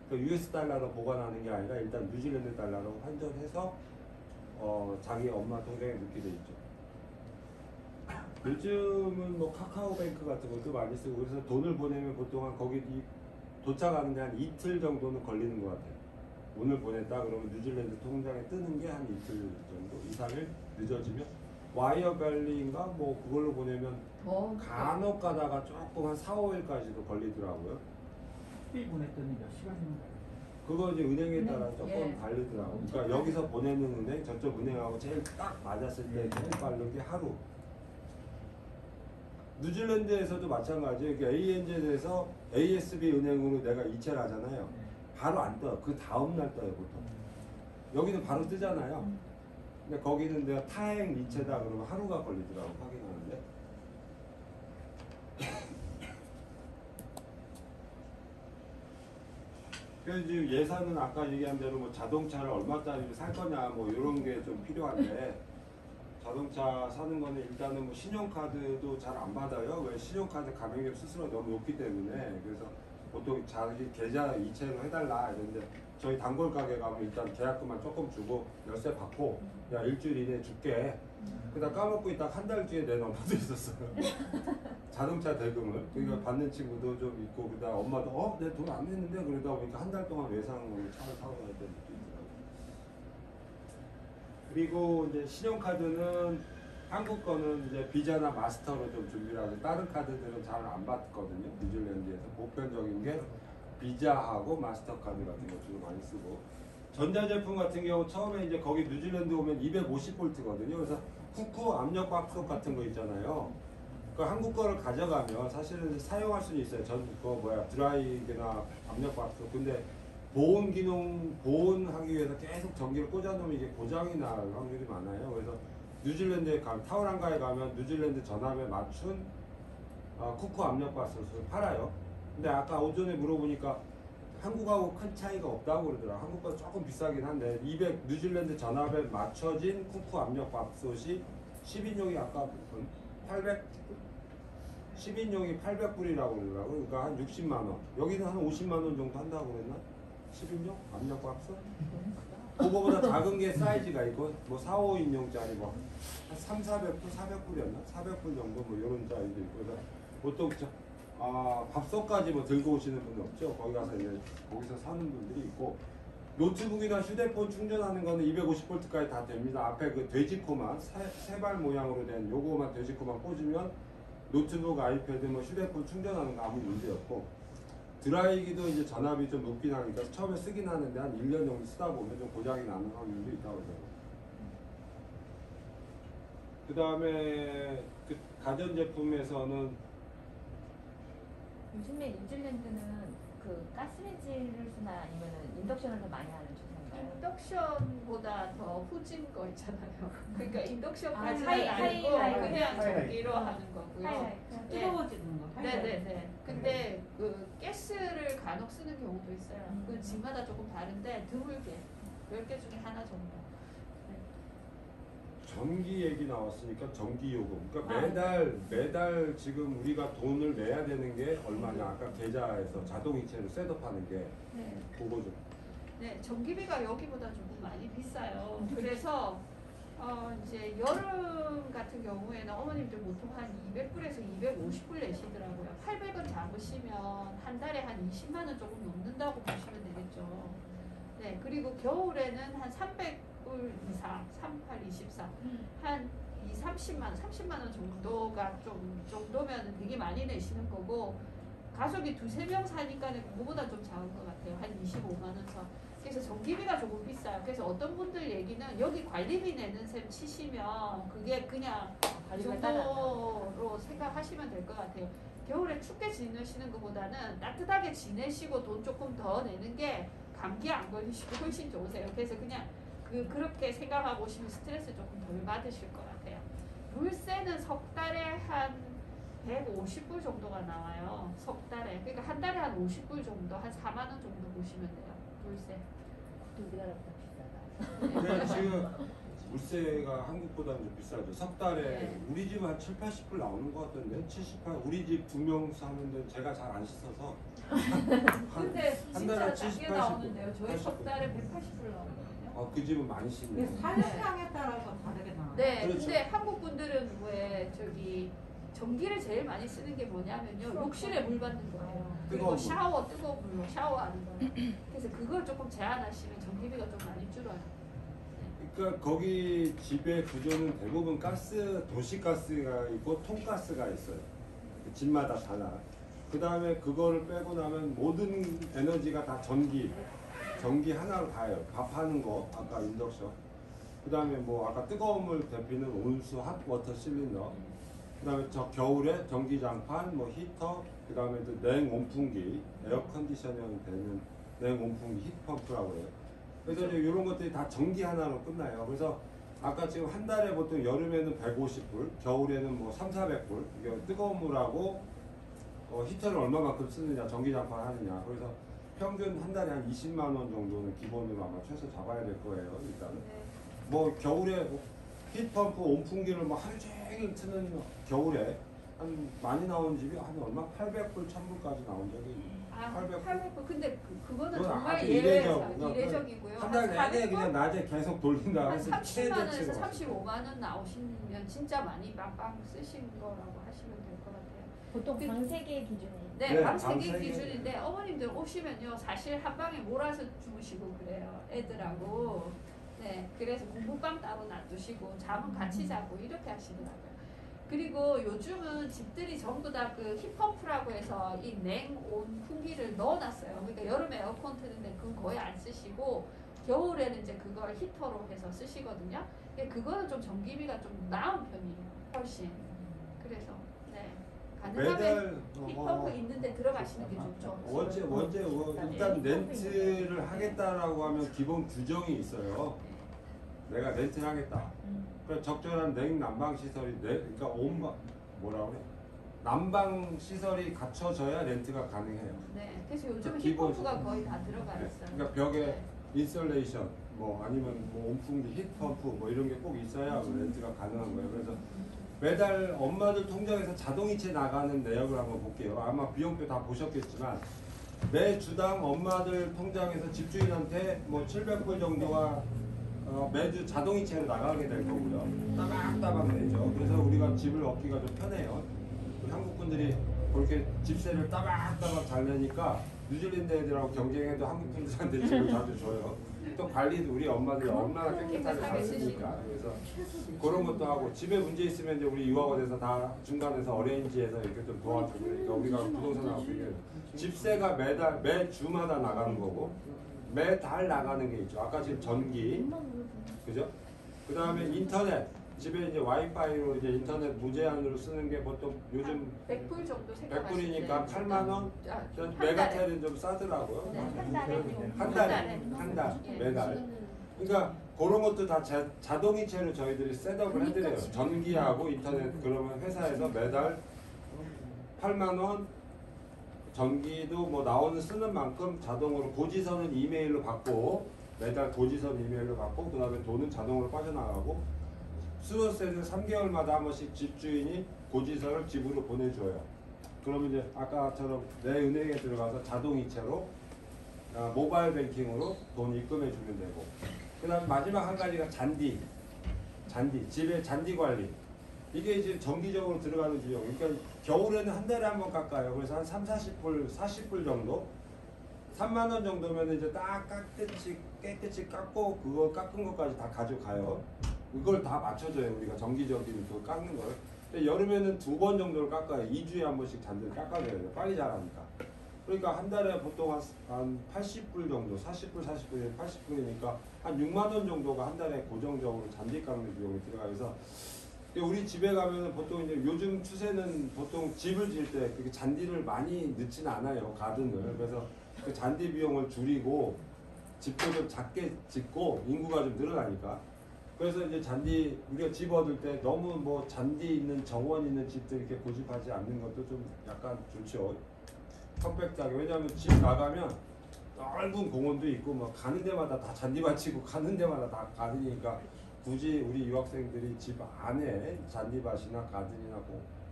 그러니까 US 달러로 보관하는 게 아니라 일단 뉴질랜드 달러로 환전해서 자기 엄마 통장에 넣게 돼 있죠. 요즘은 뭐 카카오뱅크 같은 것도 많이 쓰고 그래서 돈을 보내면 보통 한 거기 도착하는데 한 이틀 정도는 걸리는 것 같아요. 오늘 보냈다 그러면 뉴질랜드 통장에 뜨는 게 한 이틀 정도, 2, 3일 늦어지면 와이어밸리인가 뭐 그걸로 보내면 간혹 가다가 조금 한 4, 5일까지도 걸리더라고요. 삐 보냈더니 몇 시간이면 가요? 그거 이제 은행에 따라 조금 예. 다르더라고요. 그러니까 여기서 보내는 은행, 저쪽 은행하고 제일 딱 맞았을 때 제일 빠른 게 하루. 뉴질랜드에서도 마찬가지예요. 그러니까 ANZ에서 ASB 은행으로 내가 이체를 하잖아요. 바로 안 떠요. 그 다음 날 떠요 보통. 여기는 바로 뜨잖아요. 근데 거기는 내가 타행 이체다 그러면 하루가 걸리더라고 확인하는데. 그래서 지금 예산은 아까 얘기한 대로 뭐 자동차를 얼마짜리를 살 거냐 뭐 이런 게 좀 필요한데, 자동차 사는 거는 일단은 뭐 신용카드도 잘 안 받아요. 왜 신용카드 가맹점 수수료가 너무 높기 때문에. 그래서 보통 자기 계좌 이체로 해달라 이러는데 저희 단골 가게 가면 일단 계약금만 조금 주고 열쇠 받고 야 일주일 이내에 줄게. 그다 까먹고 있다가 한 달 뒤에 낸 엄마도 있었어요. 자동차 대금을 그러니까 받는 친구도 좀 있고 그다 엄마도 내 돈 안 냈는데 그러다 보니까 한 달 동안 외상으로 차를 타고 가야 되는 것도 있더라고요. 그리고 이제 신용카드는 한국 거는 이제 비자나 마스터로 좀 준비를 하고 다른 카드들은 잘 안 받거든요. 뉴질랜드에서 보편적인 게 비자하고 마스터카드 같은 거 주로 많이 쓰고 전자제품 같은 경우 처음에 이제 거기 뉴질랜드 오면 250볼트거든요. 그래서 쿠쿠 압력밥솥 같은 거 있잖아요. 그 한국 거를 가져가면 사실은 사용할 수는 있어요. 드라이기나 압력밥솥. 근데 보온하기 위해서 계속 전기를 꽂아놓으면 이게 고장이 날 확률이 많아요. 그래서 뉴질랜드에 가면 타우랑가에 가면 뉴질랜드 전압에 맞춘 쿠쿠 압력밥솥을 팔아요. 근데 아까 오전에 물어보니까 한국하고 큰 차이가 없다고 그러더라고요. 한국보다 조금 비싸긴 한데 뉴질랜드 전압에 맞춰진 쿠쿠 압력밥솥이 10인용이 아까 10인용이 800불이라고 그러더라고요. 그러니까 한 60만 원. 여기는 한 50만 원 정도 한다고 그랬나? 10인용 압력밥솥? 그거보다 작은 게 사이즈가 있고 뭐 4, 5인용짜리 뭐 한 3, 400불, 400불이었나? 400불 정도 뭐 이런 사이즈 있고 그래서 보통 밥솥까지 뭐 들고 오시는 분은 없죠. 거기 가서 이제 거기서 사는 분들이 있고 노트북이나 휴대폰 충전하는 거는 250볼트까지 다 됩니다. 앞에 그 돼지코만 세발 모양으로 된 요거만 돼지코만 꽂으면 노트북, 아이패드, 뭐 휴대폰 충전하는 거 아무 문제 없고 드라이기도 이제 전압이 좀 높긴 하니까 처음에 쓰긴 하는데 한 1년 정도 쓰다 보면 좀 고장이 나는 확률도 있다고 그러더라고요. 그 다음에 그 가전제품에서는 요즘에 뉴질랜드는 그 가스레인지를 쓰나 아니면 인덕션을 더 많이 하는 추세인가요? 인덕션보다 더 후진 거 있잖아요. 그러니까 인덕션까지는 하이, 아니고 하이, 그냥 하이. 전기로 하는 거고요. 하이라이트. 뜨거워지는 거. 네네네. 근데 그 가스를 간혹 쓰는 경우도 있어요. 그 집마다 조금 다른데 드물게 10개 중에 하나 정도. 전기 얘기 나왔으니까 전기요금. 그러니까 매달 지금 우리가 돈을 내야 되는 게 얼마냐. 아까 계좌에서 자동이체로 셋업하는 게 네. 그거 좀. 네, 전기비가 여기보다 조금 많이 비싸요. 그래서 이제 여름 같은 경우에는 어머님들 보통 한 200불에서 250불 내시더라고요. 800원 잡으시면 한 달에 한 20만 원 조금 넘는다고 보시면 되겠죠. 네, 그리고 겨울에는 한 300불 이상, 38, 24, 한 30만 원 정도가 정도면 되게 많이 내시는 거고 가족이 2-3명 사니까는 그거보다 좀 작은 것 같아요. 한 25만 원 선. 그래서 전기비가 조금 비싸요. 그래서 어떤 분들 얘기는 여기 관리비 내는 셈 치시면 그게 그냥 그 정도로 생각하시면 될 것 같아요. 겨울에 춥게 지내시는 것보다는 따뜻하게 지내시고 돈 조금 더 내는 게 감기 안 걸리시고 훨씬 좋으세요. 그래서 그냥 그렇게 생각하고 오시면 스트레스 조금 덜 받으실 것 같아요. 물세는 석 달에 한 150불 정도가 나와요. 석 달에. 그러니까 한 달에 한 50불 정도, 한 4만 원 정도 보시면 돼요. 물세. 우리나라보다 비싸다. 근데 지금 물세가 한국보다는 좀 비싸죠. 석 달에 네. 우리 집 한 7, 80불 나오는 것 같던데 78. 우리 집 2명 사는데 제가 잘 안 씻어서 근데 한 진짜 달에 작게 70, 80불. 나오는데요. 저희 석 달에 180불 나오거든요. 그 집은 많이 씻네요. 사용량에 따라서 다르게 나와요. 네, 그렇죠. 근데 한국 분들은 왜 전기를 제일 많이 쓰는 게 뭐냐면요. 욕실에 물 받는 거예요. 그리고 뜨거운 물. 뜨거운 물로 샤워하는 거예요. 그래서 그걸 조금 제한하시면 전기비가 좀 많이 줄어요. 그러니까 거기 집의 구조는 대부분 도시가스가 있고 통가스가 있어요. 집마다 달라. 그 다음에 그거를 빼고 나면 모든 에너지가 다 전기 하나로 다예요. 밥하는 거, 아까 인덕션. 그 다음에 뭐 아까 뜨거운 물 데피는 온수 핫워터 실린더. 그 다음에 저 겨울에 전기장판, 뭐 히터, 그 다음에 또 냉온풍기, 에어컨디셔닝 되는 냉온풍기 히트펌프라고 해요. 그래서 이제 이런 것들이 다 전기 하나로 끝나요. 그래서 아까 지금 한 달에 보통 여름에는 150불, 겨울에는 뭐 300~400불. 이게 뜨거운 물하고 히터를 얼마만큼 쓰느냐, 전기장판 하느냐. 그래서 평균 한 달에 한 20만 원 정도는 기본으로 아마 최소 잡아야 될 거예요. 일단은. 뭐 겨울에 히트펌프 온풍기를 뭐 하루 종일 트는 겨울에 한 많이 나온 집이 한 얼마 800불, 1000불까지 나온 적이 있어요. 아, 800불. 800불. 근데 그거는 그건 정말 아주 이례적이고요. 한 달 내내 400불? 그냥 낮에 계속 돌린다 한 해서 30만 원에서 최대치로 35만 원 나오시면 진짜 많이 빵빵 쓰신 거라고 하시면 될 것 같아요. 보통 방 3개 기준이. 네, 네, 방 방 3개 세 개. 기준인데 어머님들 오시면요 사실 한 방에 몰아서 주무시고 그래요 애들하고. 네, 그래서 공부방 따로 놔두시고 잠은 같이 자고 이렇게 하시더라고요. 그리고 요즘은 집들이 전부 다 그 힙펌프라고 해서 이 냉온 풍기를 넣어놨어요. 그러니까 여름에 에어컨 트는데 그건 거의 안 쓰시고 겨울에는 이제 그걸 히터로 해서 쓰시거든요. 근데 그거는 좀 전기비가 좀 나은 편이에요. 훨씬. 그래서 네. 가능하면 매달 힙펌프 있는데 들어가시는 게 좋죠. 원제 일단 렌트를 하겠다라고 하면 기본 규정이 있어요. 내가 렌트를 하겠다. 그래서 적절한 냉난방 시설이 그러니까 뭐라 그래? 난방 시설이 갖춰져야 렌트가 가능해요. 네. 그래서 요즘 기본 힙펌프가 거의 다 들어가 네. 있어요. 그러니까 벽에 네. 인스톨레이션 뭐 아니면 뭐 온풍기 히트펌프 뭐 이런 게 꼭 있어야 그 렌트가 가능한 거예요. 그래서 매달 엄마들 통장에서 자동이체 나가는 내역을 한번 볼게요. 아마 비용표 다 보셨겠지만 매 주당 엄마들 통장에서 집주인한테 뭐 700불 정도가 매주 자동이체로 나가게 될 거고요. 따박따박 내죠. 그래서 우리가 집을 얻기가 좀 편해요. 우리 한국 분들이 그렇게 집세를 따박따박 잘 내니까 뉴질랜드 애들하고 경쟁해도 한국 분들한테 집을 자주 줘요. 또 관리도 우리 엄마들이 얼마나 깨끗하게 잘 쓰니까. 그래서 그런 것도 하고 집에 문제 있으면 이제 우리 유학원에서 다 중간에서 어레인지해서 이렇게 좀 도와주고 그러니까 우리가 부동산하고 비교해요. 집세가 매 주마다 나가는 거고 매달 나가는 게 있죠. 아까 지금 전기, 그죠? 그 다음에 인터넷. 집에 이제 와이파이로 이제 인터넷 무제한으로 쓰는 게 보통 요즘 100불 정도 생각하시면 100불이니까 8만 원. 한 메가텔은 좀 싸더라고요. 네, 한 달에 한 달, 예. 매달. 그러니까 그런 것도 다 자동이체로 저희들이 셋업을 해드려요. 전기하고 인터넷 그러면 회사에서 매달 8만 원. 전기도 뭐 나오는 쓰는 만큼 자동으로 고지서는 이메일로 받고 매달 고지서 이메일로 받고 그 다음에 돈은 자동으로 빠져나가고 수도세는 3개월마다 한 번씩 집주인이 고지서를 집으로 보내줘요. 그러면 이제 아까처럼 내 은행에 들어가서 자동이체로 모바일 뱅킹으로 돈 입금해 주면 되고 그 다음 마지막 한 가지가 잔디 집에 잔디 관리 이게 이제 정기적으로 들어가는 비용. 그러니까 겨울에는 한 달에 한 번 깎아요. 그래서 한 40불 정도? 3만 원 정도면 이제 딱 깨끗이 깎고 그거 깎은 것까지 다 가져가요. 이걸 다 맞춰줘요. 우리가 정기적인 그 깎는 걸. 근데 여름에는 2번 정도를 깎아요. 2주에 한 번씩 잔디를 깎아줘야 돼요. 빨리 자라니까. 그러니까 한 달에 보통 한 80불 정도, 40불, 80불이니까 한 6만 원 정도가 한 달에 고정적으로 잔디 깎는 비용이 들어가서 우리 집에 가면은 보통 이제 요즘 추세는 보통 집을 지을 때 그렇게 잔디를 많이 넣지는 않아요. 가든을. 그래서 그 잔디 비용을 줄이고 집도 좀 작게 짓고 인구가 좀 늘어나니까. 그래서 이제 잔디 우리가 집 얻을 때 너무 뭐 잔디 있는 정원 있는 집들 이렇게 고집하지 않는 것도 좀 약간 좋죠. 컴팩트하게. 왜냐하면 집 나가면 넓은 공원도 있고 뭐 가는 데마다 다 잔디밭이고 가는 데마다 다 가든이니까 굳이 우리 유학생들이 집 안에 잔디밭이나 가든이나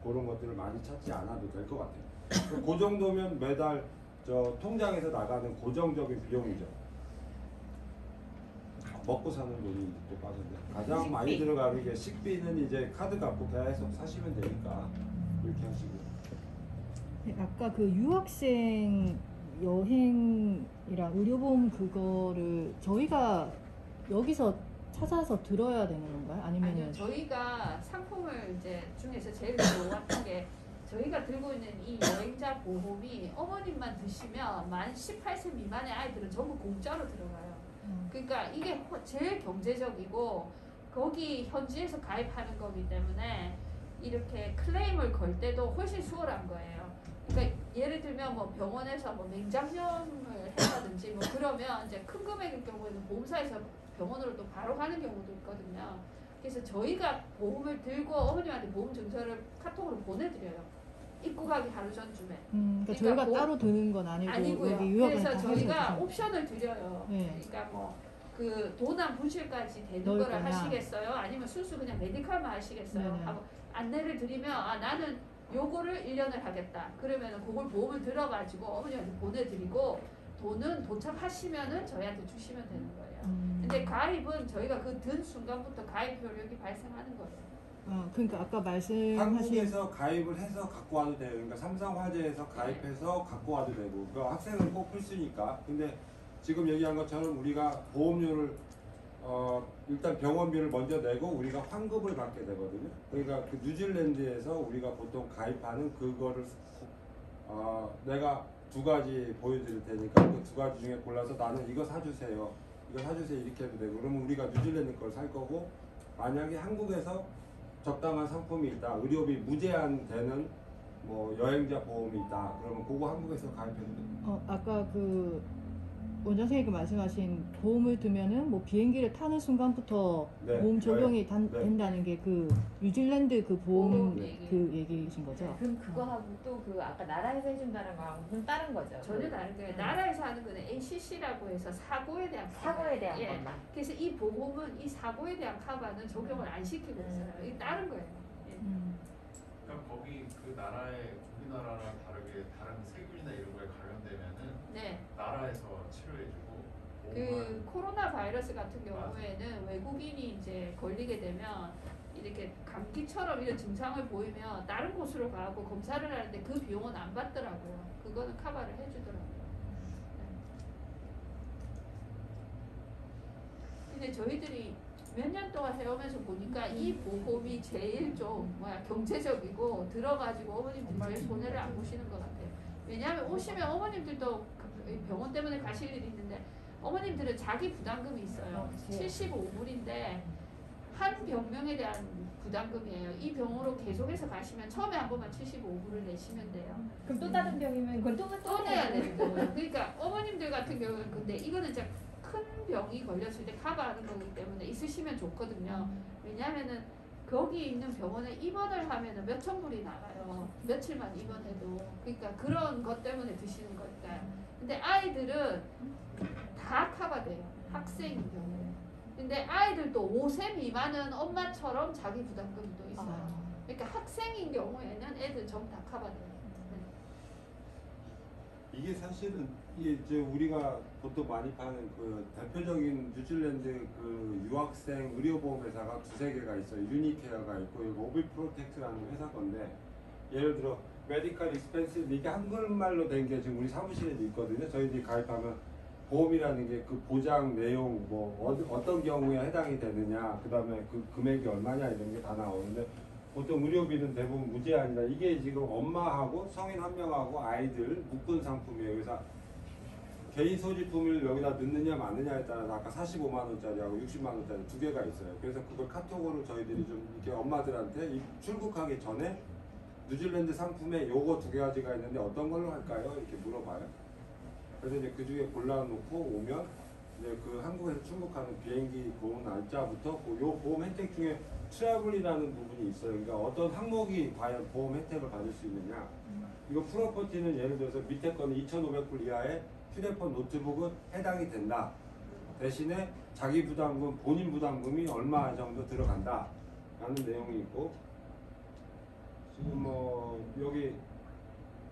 그런 것들을 많이 찾지 않아도 될 것 같아요. 그 정도면 매달 저 통장에서 나가는 고정적인 비용이죠. 먹고 사는 돈이 또 빠졌네. 가장 많이 들어가는 게 식비는 이제 카드 갖고 계속 사시면 되니까 이렇게 하시고. 네, 아까 그 유학생 여행이랑 의료보험 그거를 저희가 여기서 찾아서 들어야 되는 건가요? 아니요, 아니면은 저희가 상품을 이제 중에서 제일 좋았던 게 저희가 들고 있는 이 여행자 보험이 어머님만 드시면 만 18세 미만의 아이들은 전부 공짜로 들어가요. 그러니까 이게 제일 경제적이고 거기 현지에서 가입하는 거기 때문에 이렇게 클레임을 걸 때도 훨씬 수월한 거예요. 그러니까 예를 들면 뭐 병원에서 뭐 맹장염을 했다든지 뭐 그러면 이제 큰 금액일 경우에는 보험사에서 병원으로 또 바로 가는 경우도 있거든요. 그래서 저희가 보험을 들고 어머님한테 보험 증서를 카톡으로 보내드려요. 입국하기 하루 전쯤에. 그러니까 저희가 보험- 따로 드는 건 아니고 아니고요. 여기 유학을 그래서 다 저희가 하셔서. 옵션을 드려요. 네. 그러니까 뭐 그 도난 분실까지 되는 넣을 거를 거냐. 하시겠어요? 아니면 순수 그냥 메디컬만 하시겠어요? 네네. 하고 안내를 드리면 아 나는 요거를 1년을 하겠다. 그러면은 그걸 보험을 들어가지고 어머니한테 보내드리고 돈은 도착하시면은 저희한테 주시면 되는 거예요. 근데 가입은 저희가 그 든 순간부터 가입 효력이 발생하는 거예요. 그러니까 아까 말씀하신 한국에서 가입을 해서 갖고 와도 돼요. 그러니까 삼성화재에서 가입해서 갖고 와도 되고, 그 학생은 꼭 필수니까. 근데 지금 얘기한 것처럼 우리가 보험료를 일단 병원비를 먼저 내고 우리가 환급을 받게 되거든요. 그러니까 그 뉴질랜드에서 우리가 보통 가입하는 그거를 내가 2가지 보여드릴 테니까 그 2가지 중에 골라서 나는 이거 사주세요. 이거 사주세요. 이렇게 해도 되고, 그러면 우리가 뉴질랜드 걸 살 거고, 만약에 한국에서 적당한 상품이 있다, 의료비 무제한 되는 뭐 여행자 보험이 있다, 그러면 그거 한국에서 가입해도 돼요. 아까 그 원장 선생님이 말씀하신 보험을 두면은 뭐 비행기를 타는 순간부터 네, 보험 적용이 네. 된다는 게 그 뉴질랜드 그 보험 보험 얘기. 그 얘기이신 거죠? 그럼 그거하고 또 그 아까 나라에서 해준다는 거하고 좀 다른 거죠. 전혀 다른 거예요. 나라에서 하는 거는 ACC라고 해서 사고에 대한 사고에 대한 예. 것만. 그래서 이 보험은 이 사고에 대한 카바는 적용을 안 시키고 있어요. 이게 다른 거예요. 예. 그러니까 거기 그 나라의 우리나라랑 다르게 다른 세균이나 이런 거에 감염되면은 네. 나라에서 치료해주고 그 코로나 바이러스 같은 경우에는 외국인이 이제 걸리게 되면 이렇게 감기처럼 이런 증상을 보이면 다른 곳으로 가고 검사를 하는데 그 비용은 안 받더라고요. 그거는 커버를 해주더라고요. 근데 저희들이 몇 년 동안 해오면서 보니까 이 보험이 제일 좀 경제적이고 들어가지고 어머님들이 제일 손해를 안 보시는 것 같아요. 왜냐하면 오시면 어머님들도 병원 때문에 가실 일이 있는데 어머님들은 자기 부담금이 있어요. 75불인데 한 병명에 대한 부담금이에요. 이 병으로 계속해서 가시면 처음에 한 번만 75불을 내시면 돼요. 그럼 또 다른 병이면 그건 또 내야 되는 거예요. 그러니까 어머님들 같은 경우는 근데 이거는 이제 큰 병이 걸렸을 때 커버하는 거기 때문에 있으시면 좋거든요. 왜냐하면은 거기 있는 병원에 입원을 하면은 몇천 불이 나가요. 며칠만 입원해도. 그러니까 그런 것 때문에 드시는 거니까요. 근데 아이들은 다 커버돼요. 학생인 경우에. 근데 아이들도 5세 미만은 엄마처럼 자기 부담금도 있어요. 그러니까 학생인 경우에는 애들 전부 다 커버돼요. 이게 사실은 이게 이제 우리가 보통 많이 파는 그 대표적인 뉴질랜드 그 유학생 의료보험 회사가 2-3개가 있어요. 유니케어가 있고 모빌 프로텍트라는 회사 건데, 예를 들어 메디컬 익스펜스 이게 한글말로 된 게 지금 우리 사무실에도 있거든요. 저희들이 가입하면 보험이라는 게 그 보장 내용 뭐 어떤 경우에 해당이 되느냐, 그 다음에 그 금액이 얼마냐 이런 게 다 나오는데, 보통 의료비는 대부분 무제한이다. 이게 지금 엄마하고 성인 1명하고 아이들 묶은 상품이에요. 그래서 개인 소지품을 여기다 넣느냐 마느냐에 따라서 아까 45만 원짜리하고 60만 원짜리 2개가 있어요. 그래서 그걸 카톡으로 저희들이 좀 이렇게 엄마들한테 출국하기 전에 뉴질랜드 상품에 요거 2가지가 있는데 어떤 걸로 할까요? 이렇게 물어봐요. 그래서 이제 그 중에 골라놓고 오면 이제 그 한국에서 출국하는 비행기 보험 날짜부터 요 보험 혜택 중에 트래블이라는 부분이 있어요. 그러니까 어떤 항목이 과연 보험 혜택을 받을 수 있느냐. 이거 프로퍼티는 예를 들어서 밑에 거는 2,500불 이하의 휴대폰 노트북은 해당이 된다. 대신에 자기 부담금, 본인 부담금이 얼마 정도 들어간다 라는 내용이 있고, 지금 뭐 여기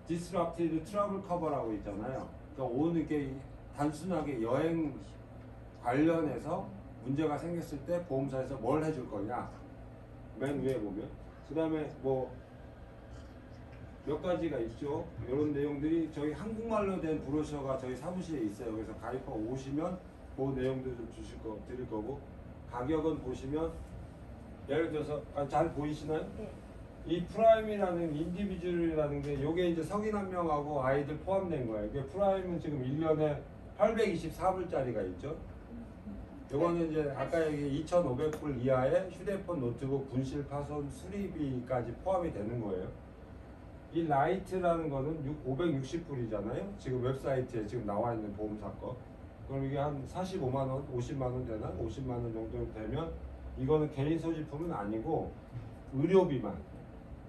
Disrupted Travel Cover라고 있잖아요. 그러니까 오는 게 단순하게 여행 관련해서 문제가 생겼을 때 보험사에서 뭘 해줄 거냐. 맨 위에 보면. 그 다음에 뭐 몇 가지가 있죠. 이런 내용들이 저희 한국말로 된 브로셔가 저희 사무실에 있어요. 그래서 가입하고 오시면 그 내용들 좀 드릴 거고, 가격은 보시면 예를 들어서 잘 보이시나요? 네. 이 프라임이라는 인디비주얼이라는 게 요게 이제 성인 1명하고 아이들 포함된 거예요. 이게 프라임은 지금 1년에 824불짜리가 있죠. 요거는 이제 아까 얘기 2,500불 이하의 휴대폰, 노트북, 분실, 파손, 수리비까지 포함이 되는 거예요. 이 라이트라는 거는 560불이잖아요. 지금 웹사이트에 지금 나와 있는 보험사 거. 그럼 이게 한 45만 원, 50만 원 되나? 50만 원 정도 되면 이거는 개인 소지품은 아니고 의료비만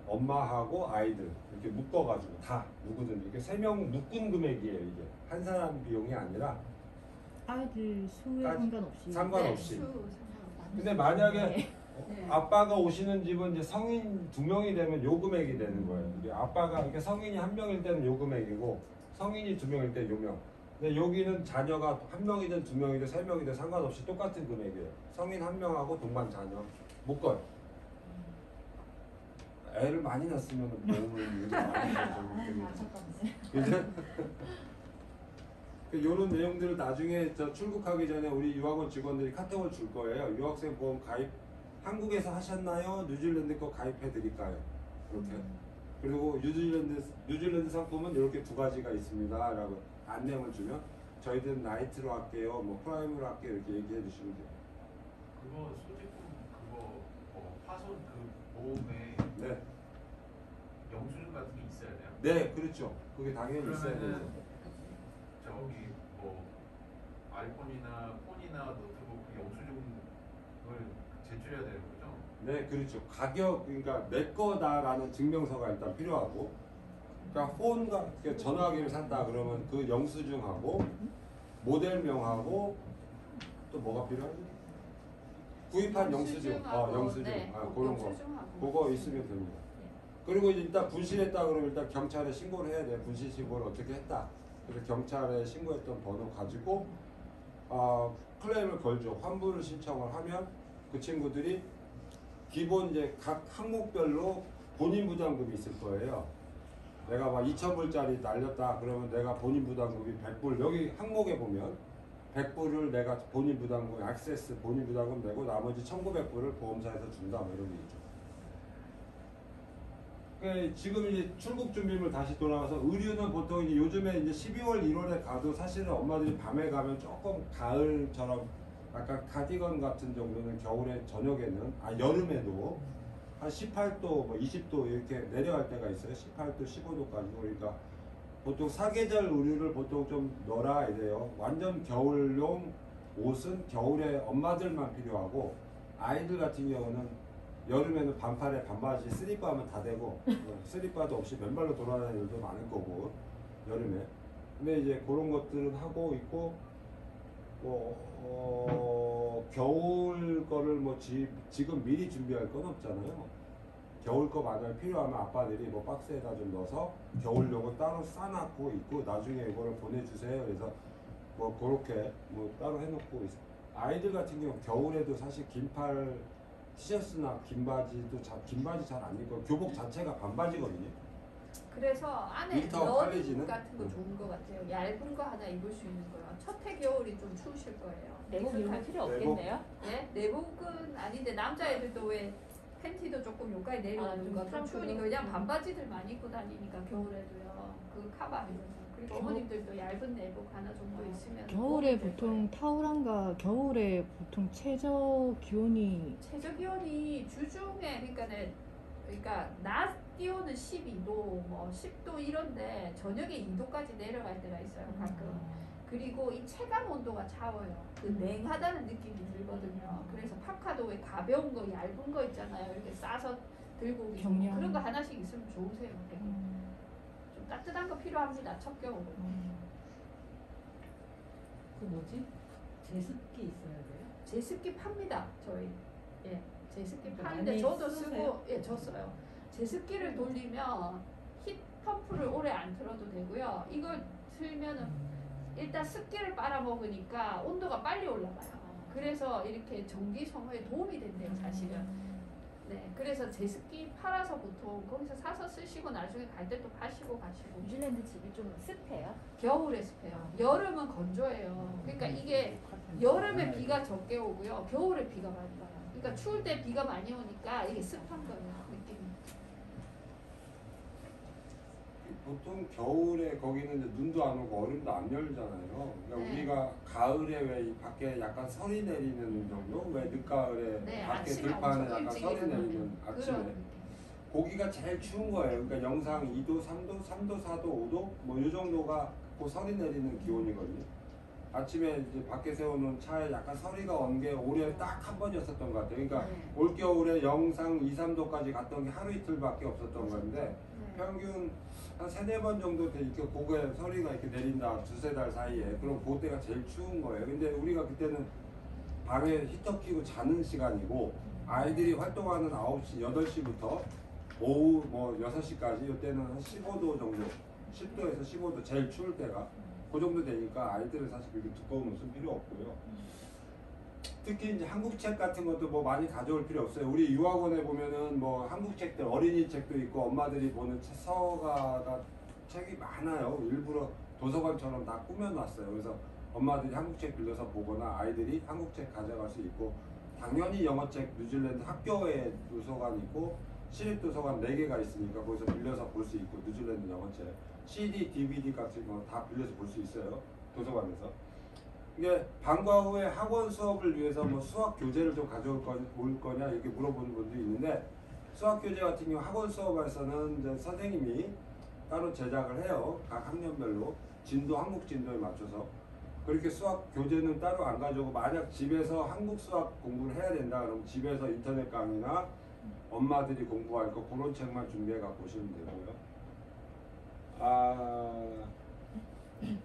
엄마하고 아이들 이렇게 묶어가지고 다 누구든 이렇게 3명 묶은 금액이에요. 이게 한 사람 비용이 아니라 아이들 수에 까지- 상관없이. 상관없이. 네, 근데 만약에 네. 아빠가 오시는 집은 이제 성인 2명이 되면 요 금액이 되는 거예요. 이게 아빠가 이렇게 성인이 1명일 때는 요 금액이고 성인이 2명일 때 요 명. 근데 여기는 자녀가 1명이든 2명이든 3명이든 상관없이 똑같은 금액이에요. 성인 1명하고 동반 자녀 묶어요. 애를 많이 낳았으면 보험을 이렇게 많이 낳죠. 그죠? 이런 내용들을 나중에 저 출국하기 전에 우리 유학원 직원들이 카톡을 줄 거예요. 유학생 보험 가입 한국에서 하셨나요? 뉴질랜드 거 가입해 드릴까요? 이렇게. 그리고 뉴질랜드 상품은 이렇게 2가지가 있습니다. 라고 안내를 주면 저희들은 나이트로 할게요. 뭐 프라임으로 할게요. 이렇게 얘기해 주시면 돼요. 그거 소지품 그거 파손 그 보험에 네. 영수증 같은 게 있어야 돼요? 네, 그렇죠. 그게 당연히 있어야 되죠. 그러면은 저기 뭐 아이폰이나 폰이나 노트북 그 영수증을 제출해야 되는 거죠? 네, 그렇죠. 가격, 그러니까 내 거다라는 증명서가 일단 필요하고, 그러니까 폰과 그러니까 전화기를 산다 그러면 그 영수증하고 모델명하고 또 뭐가 필요하지? 구입한 영수증, 영수증, 네, 그런 거, 그거 있으면 됩니다. 그리고 이제 일단 분실했다 그러면 일단 경찰에 신고를 해야 돼요. 분실 신고를 어떻게 했다. 그래서 경찰에 신고했던 번호 가지고 클레임을 걸죠. 환불을 신청을 하면 그 친구들이 기본 이제 각 항목별로 본인 부담금이 있을 거예요. 내가 막 2,000불짜리 날렸다 그러면 내가 본인 부담금이 100불, 여기 항목에 보면 100불을 내가 본인 부담금, 액세스 본인 부담금 내고 나머지 1,900불을 보험사에서 준다 뭐 이런 게 있죠. 그러니까 지금 이제 출국 준비물 다시 돌아와서 의류는 보통 이제 요즘에 이제 12월, 1월에 가도 사실은 엄마들이 밤에 가면 조금 가을처럼 약간 카디건 같은 정도는 겨울에 저녁에는 여름에도 한 18도, 뭐 20도 이렇게 내려갈 때가 있어요. 18도, 15도까지. 그러니까 보통 사계절 의류를 보통 좀 넣어야 돼요. 완전 겨울용 옷은 겨울에 엄마들만 필요하고 아이들 같은 경우는 여름에는 반팔에 반바지 슬리퍼 하면 다 되고 슬리퍼도 없이 맨발로 돌아다니는 일도 많을 거고 여름에. 근데 이제 그런 것들은 하고 있고 겨울 거를 뭐 지금 미리 준비할 건 없잖아요. 겨울 거 만약 필요하면 아빠들이 뭐 박스에다 좀 넣어서 겨울용은 따로 싸놨고 있고 나중에 이거를 보내주세요. 그래서 뭐 그렇게 뭐 따로 해놓고 있어요. 아이들 같은 경우 겨울에도 사실 긴팔 티셔츠나 긴 바지도 긴 바지 잘 안 입고 교복 자체가 반바지거든요. 그래서 안에 윈터 러닝 칼리지는? 같은 거 좋은 것 같아요. 얇은 거 하나 입을 수 있는 거요. 첫해 겨울이 좀 추우실 거예요. 내복 이런 거 필요 내복? 없겠네요. 예? 내복은 아닌데 남자애들도 왜 팬티도 조금 여기까지 내려오는 좀 거 좀 트렁크로? 추우니까 그냥 반바지들 많이 입고 다니니까 겨울에도요. 그 커버하면서. 그리고 어머님들도 얇은 내복 하나 정도 있으면 겨울에 도움이 될 보통 거예요. 타오란가 겨울에 보통 최저 기온이 최저 기온이 주중에 그러니까 낮 기온은 12도 뭐 10도 이런데 저녁에 2도까지 내려갈 때가 있어요 가끔. 그리고 이 체감 온도가 차워요. 그 냉하다는 느낌이 들거든요. 그래서 파카도 왜 가벼운 거 얇은 거 있잖아요. 이렇게 싸서 들고 오기 좋은 경량. 그런 거 하나씩 있으면 좋으세요. 되게. 좀 따뜻한 거 필요합니다. 첫 겨울. 그 뭐지? 제습기 있어야 돼요? 제습기 팝니다. 저희. 예. 제습기 그러니까 파는데 많이 저도 쓰세요? 쓰고 저 써요. 제습기를 돌리면 히 펌프를 오래 안 틀어도 되고요. 이걸 틀면은 일단 습기를 빨아먹으니까 온도가 빨리 올라가요. 그래서 이렇게 전기 소모에 도움이 된대요, 사실은. 네, 그래서 제습기 팔아서 보통 거기서 사서 쓰시고 나중에 갈 때 또 파시고 가시고. 뉴질랜드 집이 좀 습해요. 겨울에 습해요. 여름은 건조해요. 그러니까 이게 여름에 비가 적게 오고요, 겨울에 비가 많이 와요. 그러니까 추울 때 비가 많이 오니까 이게 습한 거예요, 느낌이. 보통 겨울에 거기는 이제 눈도 안 오고 얼음도 안 열잖아요. 그러니까 네. 우리가 가을에 왜 이 밖에 약간 설이 내리는 정도? 왜 늦가을에 네, 밖에 아침에 들판에 엄청 약간 일찍 설이 일어나는 내리는 그런 아침에 느낌. 거기가 제일 추운 거예요. 그러니까 영상 2도, 3도, 3도, 4도, 5도 뭐 이 정도가 그 설이 내리는 기온이거든요. 아침에 이제 밖에 세워놓은 차에 약간 서리가 온 게 올해 딱 한 번이었었던 것 같아요. 그러니까 네. 올겨울에 영상 2, 3도까지 갔던 게 하루 이틀밖에 없었던 건데 네. 평균 한 3-4번 정도 돼 이렇게 고개 서리가 이렇게 내린다 2-3달 사이에. 그럼 그때가 제일 추운 거예요. 근데 우리가 그때는 밤에 히터 켜고 자는 시간이고 아이들이 활동하는 9시, 8시부터 오후 뭐 6시까지 이때는 한 15도 정도, 10도에서 15도 제일 추울 때가 그 정도 되니까 아이들은 사실 그렇게 두꺼운 옷은 필요 없고요. 특히 이제 한국 책 같은 것도 뭐 많이 가져올 필요 없어요. 우리 유학원에 보면은 뭐 한국 책들, 어린이 책도 있고 엄마들이 보는 서가가 책이 많아요. 일부러 도서관처럼 다 꾸며놨어요. 그래서 엄마들이 한국 책 빌려서 보거나 아이들이 한국 책 가져갈 수 있고, 당연히 영어책 뉴질랜드 학교에 도서관 있고 시립 도서관 4개가 있으니까 거기서 빌려서 볼 수 있고, 뉴질랜드 영어책, CD, DVD 같은 거 다 빌려서 볼 수 있어요. 도서관에서. 이게 방과 후에 학원 수업을 위해서 뭐 수학 교재를 좀 가져올 거냐 이렇게 물어보는 분들이 있는데, 수학 교재 같은 경우 학원 수업에서는 이제 선생님이 따로 제작을 해요. 각 학년별로 진도, 한국 진도에 맞춰서. 그렇게 수학 교재는 따로 안 가져오고, 만약 집에서 한국 수학 공부를 해야 된다 그러면 집에서 인터넷 강의나 엄마들이 공부할 거 그런 책만 준비해 갖고 오시면 되고요.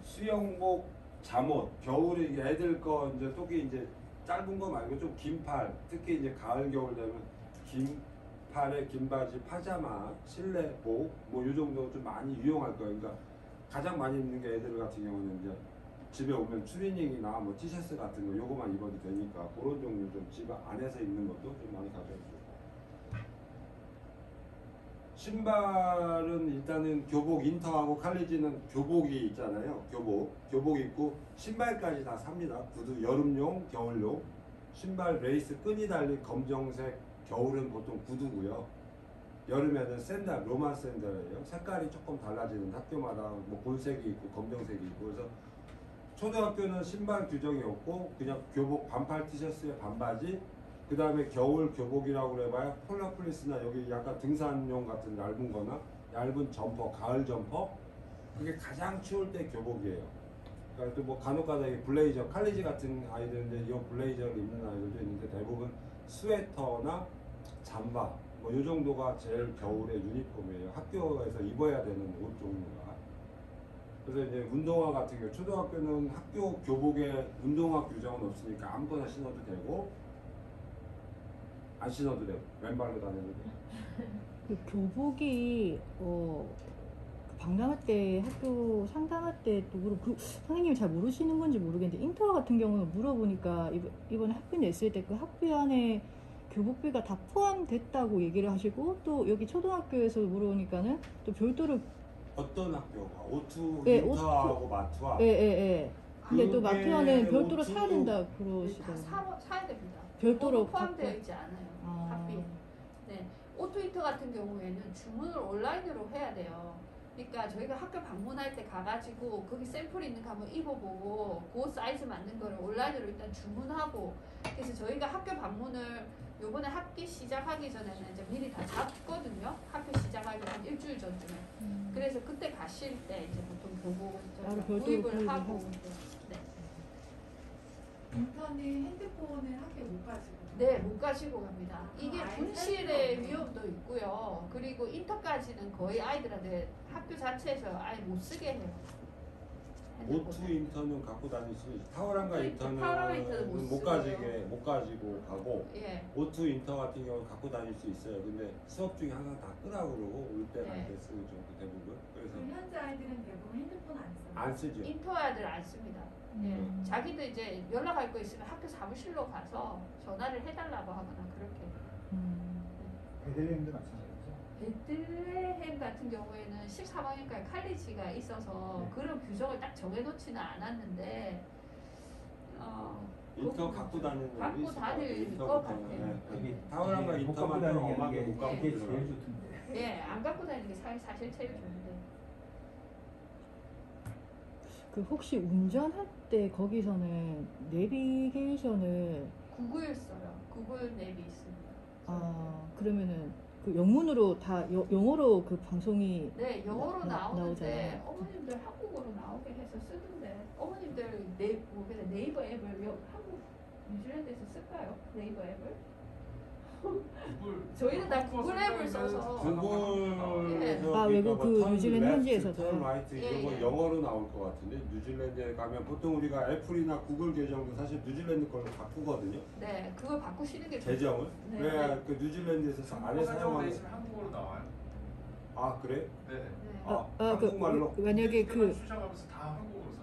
수영복, 잠옷, 겨울에 이게 애들 거 이제 속이 이제 짧은 거 말고 좀 긴 팔, 특히 이제 가을 겨울 되면 긴 팔에 긴 바지, 파자마, 실내복 뭐 이 정도 좀 많이 유용할 거예요. 그러니까 가장 많이 입는 게 애들 같은 경우는 이제 집에 오면 추리닝이나 뭐 티셔츠 같은 거 요거만 입어도 되니까 그런 종류 좀 집 안에서 입는 것도 좀 많이 가져오시고, 신발은 일단은 교복, 인터하고 칼리지는 교복이 있잖아요. 교복 입고 신발까지 다 삽니다. 구두, 여름용, 겨울용. 신발 레이스 끈이 달린 검정색, 겨울은 보통 구두고요. 여름에는 샌들, 로마 샌들이에요. 색깔이 조금 달라지는, 학교마다 뭐 볼색이 있고 검정색이 있고. 그래서 초등학교는 신발 규정이 없고 그냥 교복, 반팔 티셔츠에 반바지, 그 다음에 겨울 교복이라고 해봐야 폴라플리스나 여기 약간 등산용 같은 얇은 거나 얇은 점퍼, 가을 점퍼, 그게 가장 추울 때 교복이에요. 그러니까 또 뭐 간혹가다 블레이저, 칼리지 같은 아이들인데 이 블레이저를 입는 아이들도 있는데 대부분 스웨터나 잠바 뭐 이 정도가 제일 겨울의 유니폼이에요. 학교에서 입어야 되는 옷 종류가. 그래서 이제 운동화 같은 경우 초등학교는 학교 교복에 운동화 규정은 없으니까 아무거나 신어도 되고 안 신어도 돼요. 왼발로 다니는데. 그 교복이 방랑할 때 학교 상담할 때도 그렇고, 그 선생님이 잘 모르시는 건지 모르겠는데 인터 같은 경우는 물어보니까 이번에 학비 냈을 때 그 학비 안에 교복비가 다 포함됐다고 얘기를 하시고, 또 여기 초등학교에서 물어보니까는 또 별도로 어떤 학교가? 오투, 네, 인터하고 마투아. 예. 근데 또 그게 마트와는 별도로 오투- 사야 된다 다 그러시더라고요. 사야 됩니다. 별도로 포함되어 갖고- 있지 않아요. 아. 학비에. 네. 오토인터 같은 경우에는 주문을 온라인으로 해야 돼요. 그러니까 저희가 학교 방문할 때 가가지고 거기 샘플 있는 거 한번 입어보고 그 사이즈 맞는 거를 온라인으로 일단 주문하고, 그래서 저희가 학교 방문을 요번에 학기 시작하기 전에는 이제 미리 다 잡거든요. 학교 시작하기 한 일주일 전쯤에. 그래서 그때 가실 때 이제 보통 교복을 따로 저희가 별도로 구입을 구입을 하고. 하고. 네. 인턴이 핸드폰을 학교에 못 가지고. 네, 못 가지고 갑니다. 이게 아예 분실의 셀프로 위험도 있고요. 그리고 인터까지는 거의 아이들한테 학교 자체에서 아예 못 쓰게 해요. 오투 인터는 갖고 다닐 수 있어요. 타워랑과 타워랑 인터는 못 인터는 쓰고요. 못 가지고 가고, 예. 오투 인터 같은 경우는 갖고 다닐 수 있어요. 근데 수업 중에 항상 다 끄라고 그러고 올 때 갈 때 쓰는 정도 대부분. 그래서 그럼 현재 아이들은 대부분 핸드폰 안 써요. 안 쓰죠. 인터 아이들 안 씁니다. 예. 자기도 이제 연락할 거 있으면 학교 사무실로 가서 전화를 해달라고 하거나 그렇게. 베들레헴도 마찬가지죠. 베들레헴 같은 경우에는 14학년까지 칼리지가 있어서 네. 그런 규정을 딱 정해놓지는 않았는데 인터 갖고 다니는 갖고 일이 있을 것 같아요. 다닐 인터 것 같은 같아요. 경우는. 이게 타워랑과 못 인터만 갖고 다니는 엄하게 게 못 갖고 이게 들어가요. 제일 좋던데. 예, 안 갖고 다니는 게 사실 제일 좋은데. 그 혹시 운전할 때 거기서는 내비게이션을 구글 써요. 구글 앱이 있습니다. 그러면은 그 영문으로 다 영어로 그 방송이 네, 영어로 나오는데 나오잖아요. 어머님들 한국어로 나오게 해서 쓰는데, 어머님들 네이버 앱을 한국 뉴질랜드에서 쓸까요? 네이버 앱을? 구글 저희는 다 구글 앱을 써서 구글에서 아, 외국 그 턴 뉴질랜드 랩스, 현지에서도요? 턴 라이트 이런 예, 거 예. 영어로 나올 것 같은데 뉴질랜드에 가면 보통 우리가 애플이나 구글 계정도 사실 뉴질랜드 걸로 바꾸거든요. 네, 그걸 바꾸시는 게 계정을. 네. 그래야 그 뉴질랜드에서 안에 설정돼 사용하는. 있으면 한국어로 나와요. 아 그래? 네. 네. 한국말로 만약에 그 수정하면서 다 한국어로 써요.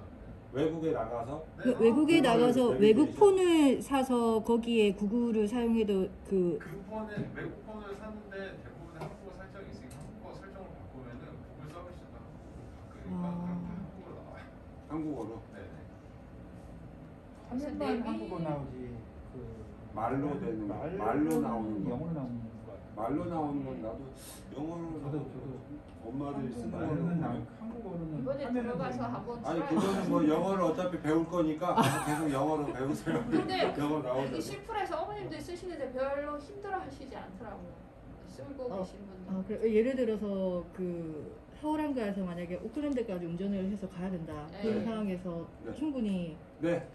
외국에 나가서 그 외국에 구글 나가서 내비게이션. 외국 폰을 사서 거기에 구글을 사용해도 그 그 폰은 외국 폰을 샀는데 대부분의 한국어 설정이 있으니까 한국어 설정을 바꾸면은 구글 서비스도 한국어로 바꾸니까 그럼 다 한국어로 나와요. 한국어로 네네. 화면만 내비- 한국어 나오지 그 말로 되는 거, 말로 말로는 나오는 거. 영어로 나오는 거 같아요. 말로 나오는 건 나도 영어로 저도 엄마들이 쓰는 말로는 거는 한국어로는 이번에 화면은 들어가서 보이는데. 한번 아니 트라이 그거는 뭐 영어를 어차피 배울 거니까 계속 영어로 배우세요. 근데 영어 여기 나오죠. 시풀에서 어머님들 쓰시는데 별로 힘들어 하시지 않더라고요. 쓸고 계신 분들. 아, 그래. 예를 들어서 그 타오랑가에서 만약에 오클랜드까지 운전을 해서 가야 된다. 그런 네. 상황에서 네. 충분히 네.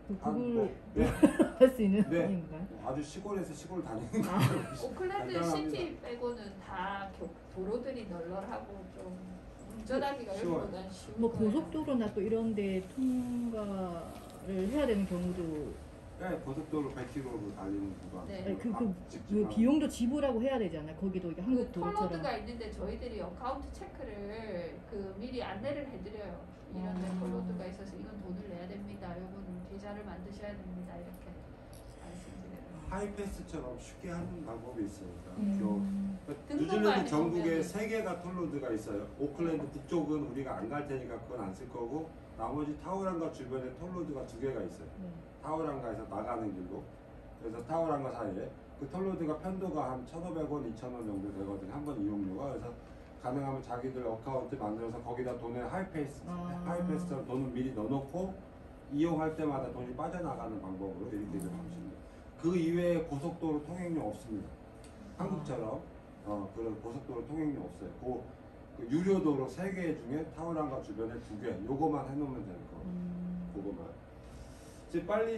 그 아, 구글 뭐, 네. 할 수 있는 네. 상황인가요? 아주 시골에서 시골 다니는 거. 오클랜드 간단합니다. 시티 빼고는 다 도로들이 널널하고 좀 운전하기가 쉬워요. 여기보다는 쉬운 뭐 거예요. 고속도로나 또 이런데 통과를 해야 되는 경우도 네, 고속도로 100km로 달리는 구간. 네. 아니, 그 직진하고. 비용도 지불하고 해야 되잖아요. 거기도 이게 한국 그 도로처럼. 톨로드가 있는데 저희들이 어카운트 체크를 그 미리 안내를 해드려요. 이런 데 아. 톨로드가 있어서 이건 돈을 내야 됩니다. 요거는 계좌를 만드셔야 됩니다. 이렇게 말씀드려요. 하이패스처럼 쉽게 하는 방법이 있으니까. 음. 등록 뉴질랜드 많이 전국에 보면은- 3개가 톨로드가 있어요. 오클랜드 북쪽은 우리가 안 갈 테니까 그건 안 쓸 거고 나머지 타우랑가 주변에 톨로드가 2개가 있어요. 네. 타우랑가에서 나가는 길로. 그래서 타우랑가 사이에 그 톨로드가 편도가 한 1,500원, 2,000원 정도 되거든요. 한 번 이용료가. 그래서 가능하면 자기들 어카운트 만들어서 거기다 돈을 하이패스처럼 돈을 미리 넣어놓고 이용할 때마다 돈이 빠져나가는 방법으로 이렇게 좀 하시면 돼요. 그 이외에 고속도로 통행료 없습니다. 한국처럼 그런 고속도로 통행료 없어요. 그 유료도로 3개 중에 타우랑가 주변에 2개 요거만 해놓으면 되는 거예요. 그거만.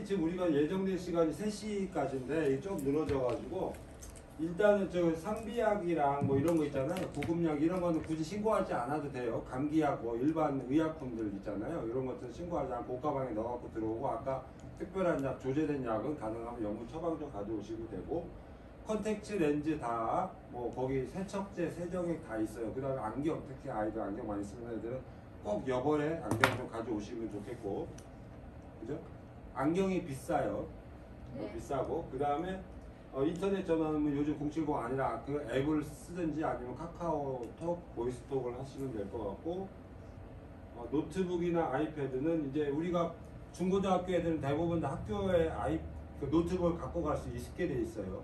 지금 우리가 예정된 시간이 3시까지인데 좀 늘어져가지고 일단은 저 상비약이랑 뭐 이런 거 있잖아요. 구급약 이런 거는 굳이 신고하지 않아도 돼요. 감기약 뭐 일반 의약품들 있잖아요. 이런 것들은 신고하지 않고 옷가방에 넣어갖고 들어오고 아까 특별한 약, 조제된 약은 가능하면 영문 처방전 가져오시고 되고 컨택트 렌즈 다 뭐 거기 세척제, 세정액 다 있어요. 그 다음에 안경, 특히 아이들 안경 많이 쓰는 애들은 꼭 여벌에 안경 좀 가져오시면 좋겠고 그죠? 안경이 비싸요. 네. 비싸고 그 다음에 인터넷 전화는 요즘 070 아니라 그 앱을 쓰든지 아니면 카카오톡, 보이스톡을 하시면 될 것 같고 노트북이나 아이패드는 이제 우리가 중고등학교 애들은 대부분 다 학교에 그 노트북을 갖고 갈 수 있게 돼 있어요.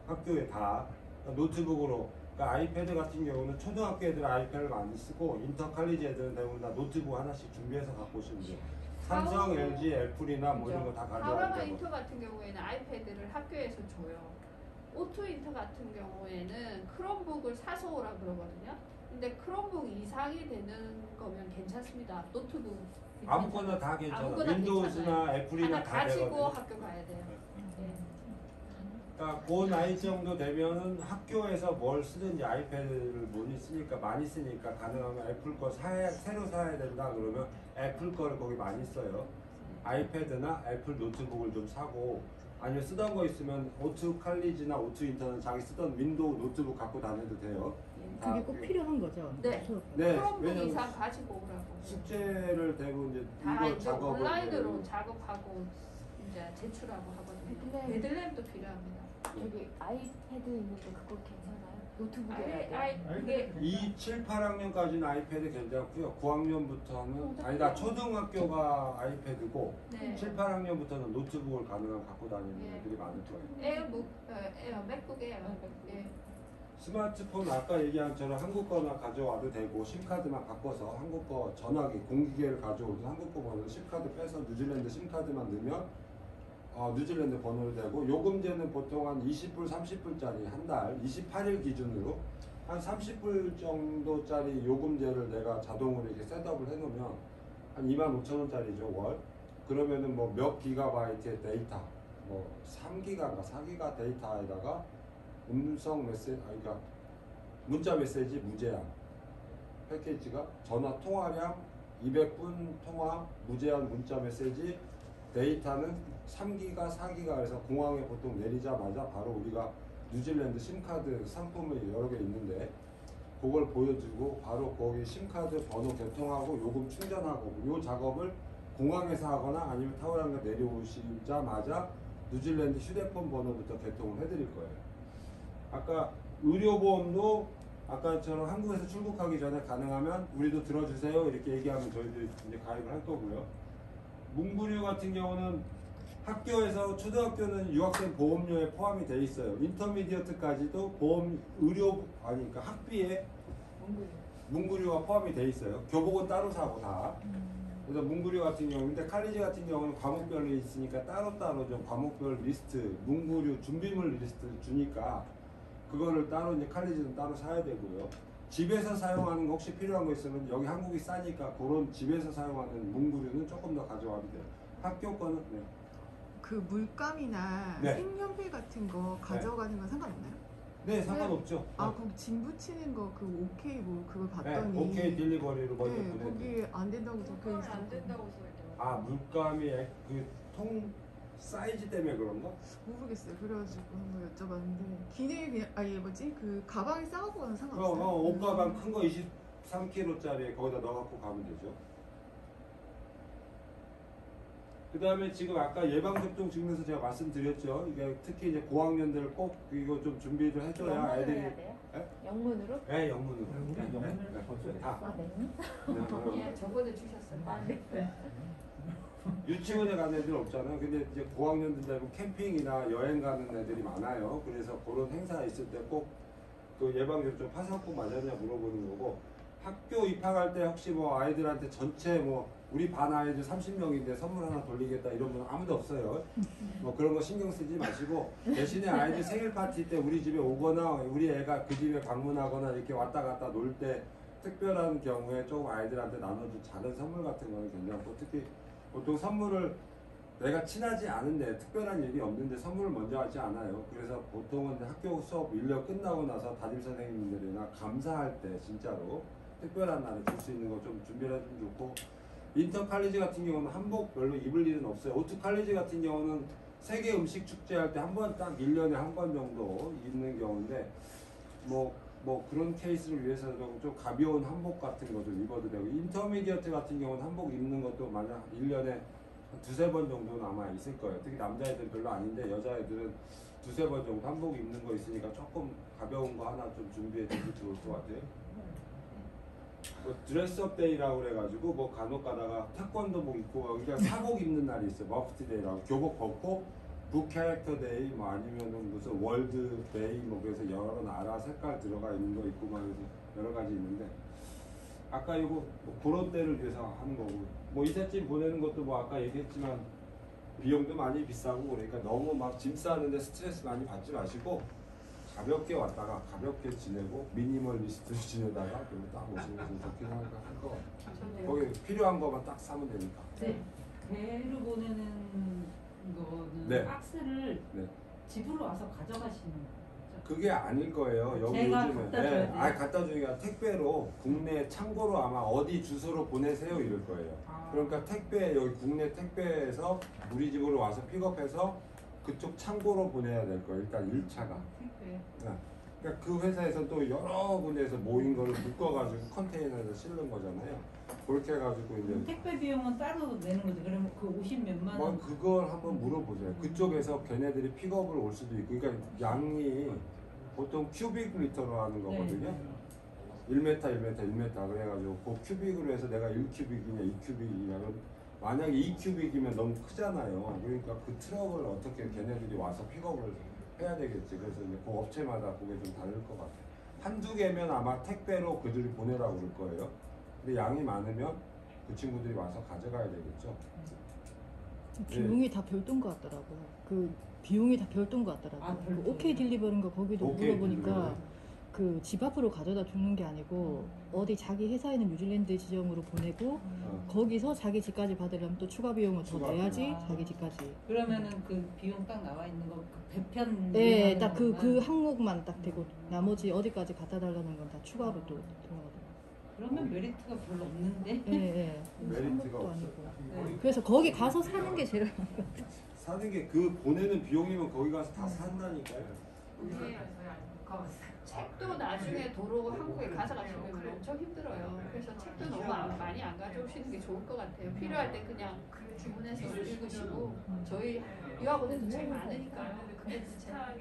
학교에 다 노트북으로 그러니까 아이패드 같은 경우는 초등학교 애들 아이패드를 많이 쓰고 인터칼리지 애들은 대부분 다 노트북 하나씩 준비해서 갖고 오시면 돼요. 삼성, LG, 애플이나 뭐 이런 거 다 하와마 가져와야 되고 인터 같은 경우에는 아이패드를 학교에서 줘요. 오토 인터 같은 경우에는 크롬북을 사서 오라 그러거든요. 근데 크롬북 이상이 되는 거면 괜찮습니다. 노트북 아무거나 다 괜찮아. 아무거나 윈도우즈나 괜찮아요. 애플이나 하나 다 가지고 되거든요. 학교 가야 돼요. 네. 그러니까 그 나이 정도 되면은 학교에서 뭘 쓰든지 아이패드를 많이 쓰니까 가능하면 애플 거 새로 사야 된다 그러면 애플 거를 거기 많이 써요. 아이패드나 애플 노트북을 좀 사고 아니면 쓰던 거 있으면 오투 칼리지나 오투 인터는 자기 쓰던 윈도우 노트북 갖고 다녀도 돼요. 그게 꼭 필요한 거죠. 네. 수업. 네, 크롬북 왜냐면 이상 가지고 오라고. 숙제를 대부분 이제 다 이거 이제 작업을 온라인으로 해요. 작업하고 이제 제출하고 하거든요. 베들렘. 베들렘도 필요합니다. 여기 아이패드 있는데 그거 괜찮아요? 노트북에 그게 이 7, 8학년까지는 아이패드 괜찮고요. 9학년부터는 아니다 초등학교가 아이패드고 네. 7, 8학년부터는 노트북을 가능하면 갖고 다니는 네. 애들이 많을 거예요. 맥북 에어. 예. 스마트폰 아까 얘기한 처럼 한국 거나 가져와도 되고 심카드만 바꿔서 한국 거 전화기 공기계를 가져오든 한국 거 번호 심카드 빼서 뉴질랜드 심카드만 넣으면 뉴질랜드 번호로 되고 요금제는 보통 한 20불, 30불짜리 한 달 28일 기준으로 한 30불 정도짜리 요금제를 내가 자동으로 이렇게 셋업을 해놓으면 한 25,000원짜리죠 월. 그러면은 뭐 몇 기가바이트의 데이터 뭐 3기가인가 4기가 데이터에다가 음성 메시지, 그러니까 문자 메시지 무제한 패키지가 전화 통화량 200분 통화 무제한 문자 메시지 데이터는 3기가 4기가에서 공항에 보통 내리자마자 바로 우리가 뉴질랜드 심카드 상품이 여러 개 있는데 그걸 보여주고 바로 거기 심카드 번호 개통하고 요금 충전하고 요 작업을 공항에서 하거나 아니면 타워랑가 내려오시자마자 뉴질랜드 휴대폰 번호부터 개통을 해드릴 거예요. 아까 의료보험도 아까처럼 한국에서 출국하기 전에 가능하면 우리도 들어주세요 이렇게 얘기하면 저희들이 이제 가입을 할 거고요. 문구류 같은 경우는 학교에서 초등학교는 유학생 보험료에 포함이 돼 있어요. 인터미디어트까지도 보험 의료 아니 그러니까 학비에 문구류가 포함이 돼 있어요. 교복은 따로 사고 다. 그래서 문구류 같은 경우인데 칼리지 같은 경우는 과목별로 있으니까 따로따로 좀 과목별 리스트 문구류 준비물 리스트를 주니까 그거를 따로 이제 칼리지는 따로 사야 되고요. 집에서 사용하는 거 혹시 필요한 거 있으면 여기 한국이 싸니까 그런 집에서 사용하는 문구류는 조금 더 가져와도 돼요. 학교 거는 네. 그 물감이나 네. 색연필 같은 거 가져가는 건 상관없나요? 네 상관없죠. 아 그럼 짐 붙이는 거 그 오케이 뭐 그걸 봤더니 네, 오케이 딜리버리로 먼저 네, 보내드려요. 거기 안 된다고 적혀 있어. 안 된다고 써있더라고요. 아 물감이 그 통 사이즈 때문에 그런가? 모르겠어요. 그래가지고 한번 여쭤봤는데 기능이 그냥 아예 뭐지 그 가방에 싸갖고는 상관없어요. 옷가방 큰 거 23kg짜리 거기다 넣어갖고 가면 되죠. 그 다음에 지금 아까 예방접종 증명서 제가 말씀드렸죠. 이게 특히 이제 고학년들 꼭 이거 좀 준비를 해줘야 영문으로 애들이. 해야 돼요? 네? 영문으로? 네, 영문으로. 다. 아, 네. 예, 저번에 주셨어요. 아, 네. 유치원에 가는 애들 없잖아요. 근데 이제 고학년들 되고 캠핑이나 여행 가는 애들이 많아요. 그래서 그런 행사 있을 때 꼭 그 예방접종 파상풍 맞았냐 물어보는 거고 학교 입학할 때 혹시 뭐 아이들한테 전체 뭐 우리 반 아이들 30명인데 선물 하나 돌리겠다 이런 분 아무도 없어요. 뭐 그런 거 신경 쓰지 마시고 대신에 아이들 생일 파티 때 우리 집에 오거나 우리 애가 그 집에 방문하거나 이렇게 왔다 갔다 놀 때 특별한 경우에 조금 아이들한테 나눠줄 작은 선물 같은 거는 괜찮고 특히 보통 선물을 내가 친하지 않은데 특별한 일이 없는데 선물을 먼저 하지 않아요. 그래서 보통은 학교 수업 인력 끝나고 나서 담임 선생님들이나 감사할 때 진짜로 특별한 날에 줄 수 있는 거 좀 준비를 해주면 좋고 인터 칼리지 같은 경우는 한복 별로 입을 일은 없어요. 오트 칼리지 같은 경우는 세계 음식 축제 할 때 한 번 딱 1년에 한 번 정도 입는 경우인데 뭐 그런 케이스를 위해서도 좀 가벼운 한복 같은 거 좀 입어도 되고 인터미디어트 같은 경우는 한복 입는 것도 만약 1년에 두세 번 정도는 아마 있을 거예요. 특히 남자애들 별로 아닌데 여자애들은 두세 번 정도 한복 입는 거 있으니까 조금 가벼운 거 하나 좀 준비해 주면 좋을 것 같아요. 뭐 드레스업 데이라고 그래가지고 뭐 간혹 가다가 태권도복 입고 그러니까 사복 입는 날이 있어요. 머프티 데이라고 교복 벗고 북 캐릭터 데이 뭐 아니면은 무슨 월드 데이 뭐 그래서 여러 나라 색깔 들어가 있는 거 있고 막 여러 가지 있는데 아까 이거 뭐 그런 때를 위해서 하는 거고 뭐 이삿짐 보내는 것도 뭐 아까 얘기했지만 비용도 많이 비싸고 그러니까 너무 막 짐 싸는데 스트레스 많이 받지 마시고 가볍게 왔다가 가볍게 지내고 미니멀리스트로 지내다가 그리고 딱 오시면 좀 좋긴 할 것 같아요. 거기 필요한 거만 딱 사면 되니까. 네. 배로 보내는 거는 네. 박스를 네. 집으로 와서 가져가시는 거죠? 그게 아닐 거예요. 여기 제가 요즘에 갖다 줘야 돼요? 갖다 주는 게 아니라 택배로 국내 창고로 아마 어디 주소로 보내세요 이럴 거예요. 아. 그러니까 택배 여기 국내 택배에서 우리 집으로 와서 픽업해서 그쪽 창고로 보내야 될 거예요. 일단 1차가. 택배. 그러니까 그 회사에서 또 여러 군데에서 모인 거를 묶어가지고 컨테이너에서 실는 거잖아요. 그렇게 해가지고 이제 택배 비용은 따로 내는 거죠. 그러면 그 50 몇만 뭐 원. 그걸 한번 물어보세요. 그쪽에서 걔네들이 픽업을 올 수도 있고, 그러니까 양이 보통 큐빅 미터로 하는 거거든요. 1m, 1m, 1m 그래가지고 그 큐빅으로 해서 내가 1큐빅이냐 2큐빅이냐 만약에 2큐빅이면 너무 크잖아요. 그러니까 그 트럭을 어떻게 걔네들이 와서 픽업을 해야 되겠지. 그래서 이제 그 업체마다 그게 좀 다를 것 같아요. 한두 개면 아마 택배로 그들이 보내라고 그럴 거예요. 근데 양이 많으면 그 친구들이 와서 가져가야 되겠죠. 비용이 다 별도인 것 같더라고요. 그 비용이 다 별도인 것 같더라고요. 아, 별도예요? 그 오케이 딜리버린 거 거기도 오케이 물어보니까 딜리버리. 그 집 앞으로 가져다 주는 게 아니고 어디 자기 회사에 있는 뉴질랜드 지점으로 보내고 거기서 자기 집까지 받으려면 또 추가 비용을 더 추가 내야지 비용. 자기 집까지. 그러면은 그 비용 딱 나와 있는 거 그 배편. 네, 딱 그 항목만 딱 되고 나머지 어디까지 갖다 달라는 건 다 추가로 또 들어가더라고요. 그러면 메리트가 별로 없는데. 네, 네. 메리트가 또 없어. 네. 그래서 거기 가서 사는 게 제일 나은 것 같아요. 사는 게 그 보내는 비용이면 거기 가서 다 산다니까요. 이게 책도 나중에 도로 한국에 가져가시려면 엄청 힘들어요. 그래서 책도 너무 많이 안 가져오시는 게 좋을 것 같아요. 필요할 때 그냥 주문해서 읽으시고 저희 유학원에도 책 많으니까요. 그게 진짜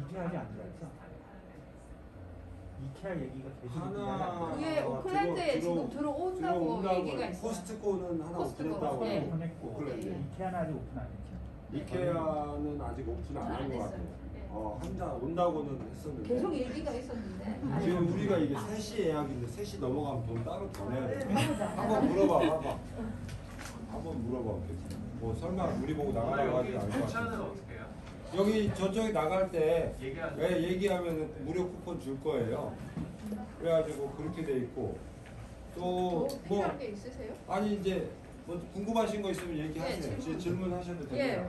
이케아지 안 들어있어? 이케아 얘기가 계속 하나 그게 오클랜드에 지금 들어온다고 얘기가 있어요. 코스트코는 하나 코스트코, 오픈했다고 네. 하고 오픈했고 오클랜드. 이케아는 아직 오픈 안 했죠. 이케아는 아직 오픈 안 한 것 같아요. 네. 한자 온다고는 했었는데. 계속 얘기가 있었는데 지금 우리가 이게 3시 예약인데 3시 넘어가면 돈 따로 더 내야 돼. 한번 물어봐. 한번 물어봐. 뭐 설마 우리 보고 나가라고 하지 여기 않을 것 주차는 같아. 어떻게 해요? 여기 저쪽에 나갈 때 얘기하죠. 얘기하면 무료 쿠폰 줄 거예요. 그래가지고 그렇게 돼 있고 더 또 뭐 필요한 게 있으세요? 아니 이제 뭐 궁금하신 거 있으면 얘기하세요. 예, 질문하셔도 됩니다. 예.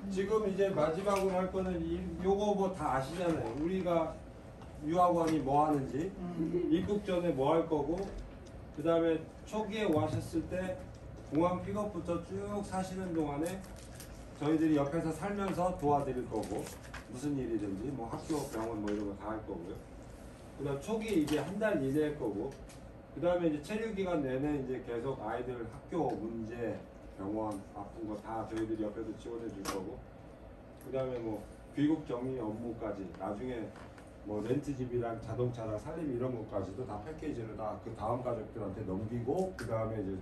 지금 이제 마지막으로 할 거는 요거 뭐 다 아시잖아요. 우리가 유학원이 뭐 하는지 입국 전에 뭐 할 거고 그 다음에 초기에 오셨을 때 공항 픽업부터 쭉 사시는 동안에 저희들이 옆에서 살면서 도와드릴 거고 무슨 일이든지 뭐 학교 병원 뭐 이런 거 다 할 거고요. 그 다음 초기 이제 한 달 이내 할 거고 그 다음에 이제 체류 기간 내내 이제 계속 아이들 학교 문제 병원 아픈 거 다 저희들이 옆에서 지원해 줄 거고 그 다음에 뭐 귀국 정리 업무까지 나중에 뭐 렌트집이랑 자동차랑 살림 이런 것까지도 다 패키지를 다 그 다음 가족들한테 넘기고 그 다음에 이제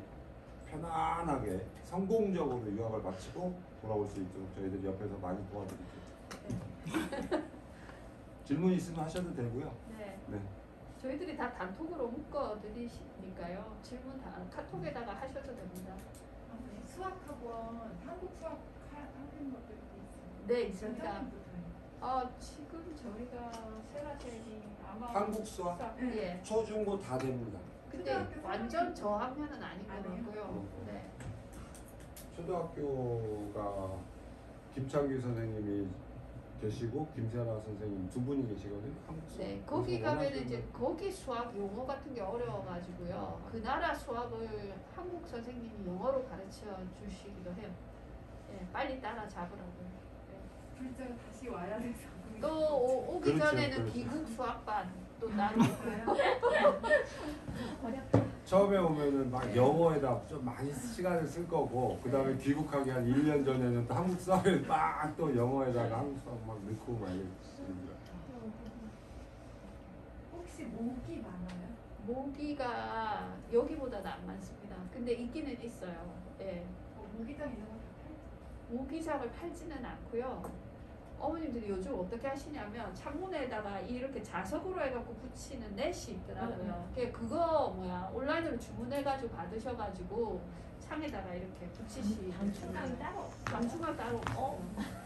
편안하게 성공적으로 유학을 마치고 돌아올 수 있도록 저희들이 옆에서 많이 도와드릴게요. 질문 있으면 하셔도 되고요. 네. 네. 저희들이 다 단톡으로 묶어드리니까요. 질문 다 카톡에다가 하셔도 됩니다. 수학학원 한국 수학 하는 것들도 있어요. 네, 있습니다. 작년부터요. 지금 저희가 세라셀이 아마 한국 수학? 예. 초중고 다 됩니다. 근데 완전 저학년은 아닌 것 아니에요? 같고요. 네. 초등학교가 김창규 선생님이 계시고 김세라 선생님 두 분이 계시거든요. 한국 수학. 네, 거기 그래서 가면은 원하시는 이제 거기 수학 용어 같은 게 어려워가지고요. 그 나라 수학을 한국 선생님이 영어로 가르쳐 주시기도 해요. 네, 빨리 따라 잡으라고요. 글자가 다시 와야 돼서. 또 오기 그렇죠, 전에는 그렇죠. 비국 수학반 또 따로 있고요. 처음에 오면은 막 영어에다 좀 많이 시간을 쓸 거고 그 다음에 귀국하기 한 1년 전에는 또 한국 수학을 막 또 영어에다가 한국 수학 막 넣고 막 이러더라고요. 혹시 모기 많아요? 모기가 여기보다는 안 많습니다. 근데 있기는 있어요. 예. 모기장 이런 거다 팔죠? 모기장을 팔지는 않고요. 어머님들이 요즘 어떻게 하시냐면 창문에다가 이렇게 자석으로 해갖고 붙이는 넷이 있더라고요. 그거 온라인으로 주문해가지고 받으셔가지고 창에다가 이렇게 붙이시. 방충망이 따로 방충망 따로.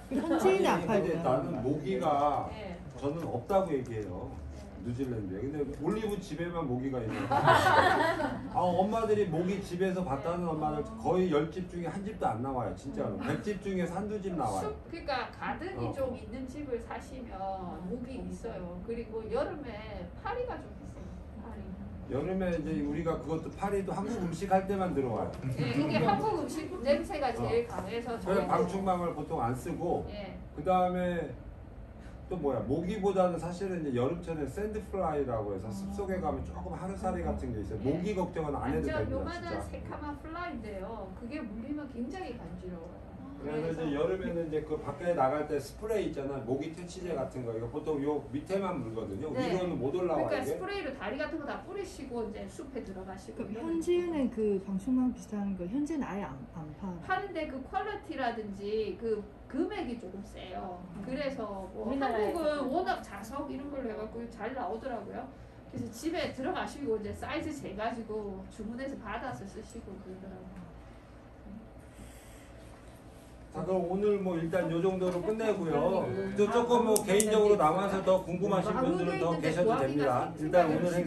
현지인은 안 근데 팔고요. 나는 모기가 예. 저는 없다고 얘기해요. 뉴질랜드에. 근데 올리브 집에만 모기가 있는 엄마들이 모기 집에서 봤다는 엄마들 거의 10집 중에 한 집도 안 나와요. 진짜로. 100집 중에서 한두 집 나와요. 그러니까 가든이 어. 좀 있는 집을 사시면 모기 있어요. 그리고 여름에 파리가 좀 있어요. 파리. 여름에 이제 우리가 그것도 파리도 한국 음식 할 때만 들어와요. 예, 이게 한국 음식 냄새가 제일 강해서 그래서 저희도 방충망을 보통 안 쓰고 예. 그 다음에 또 모기보다는 사실은 이제 여름철에 샌드플라이라고 해서 숲속에 가면 조금 하루살이 같은 게 있어요. 예. 모기 걱정은 안 해도 완전 됩니다. 요만한 진짜. 새카만 플라인데요. 그게 물리면 굉장히 간지러워요. 그래서 이제 여름에는 이제 그 밖에 나갈 때 스프레이 있잖아. 모기 퇴치제 같은 거 이거 보통 요 밑에만 물거든요. 네. 위로는 못 올라와요. 그러니까 이게. 스프레이로 다리 같은 거 다 뿌리시고 이제 숲에 들어가시고. 그 현지에는 그 방충망 비슷한 거 현지는 아예 안 팔아요. 하는데 그 퀄리티라든지 그 금액이 조금 세요. 그래서 뭐 우리나라에 한국은 워낙 자석 이런 걸로 해갖고 잘 나오더라고요. 그래서 집에 들어가시고 이제 사이즈 재가지고 주문해서 받아서 쓰시고 그러더라고요. 그럼 오늘 뭐 일단 요 정도로 끝내고요. 또 조금 뭐 개인적으로 남아서 더 궁금하신 분들은 더 계셔도 됩니다. 일단 오늘 행사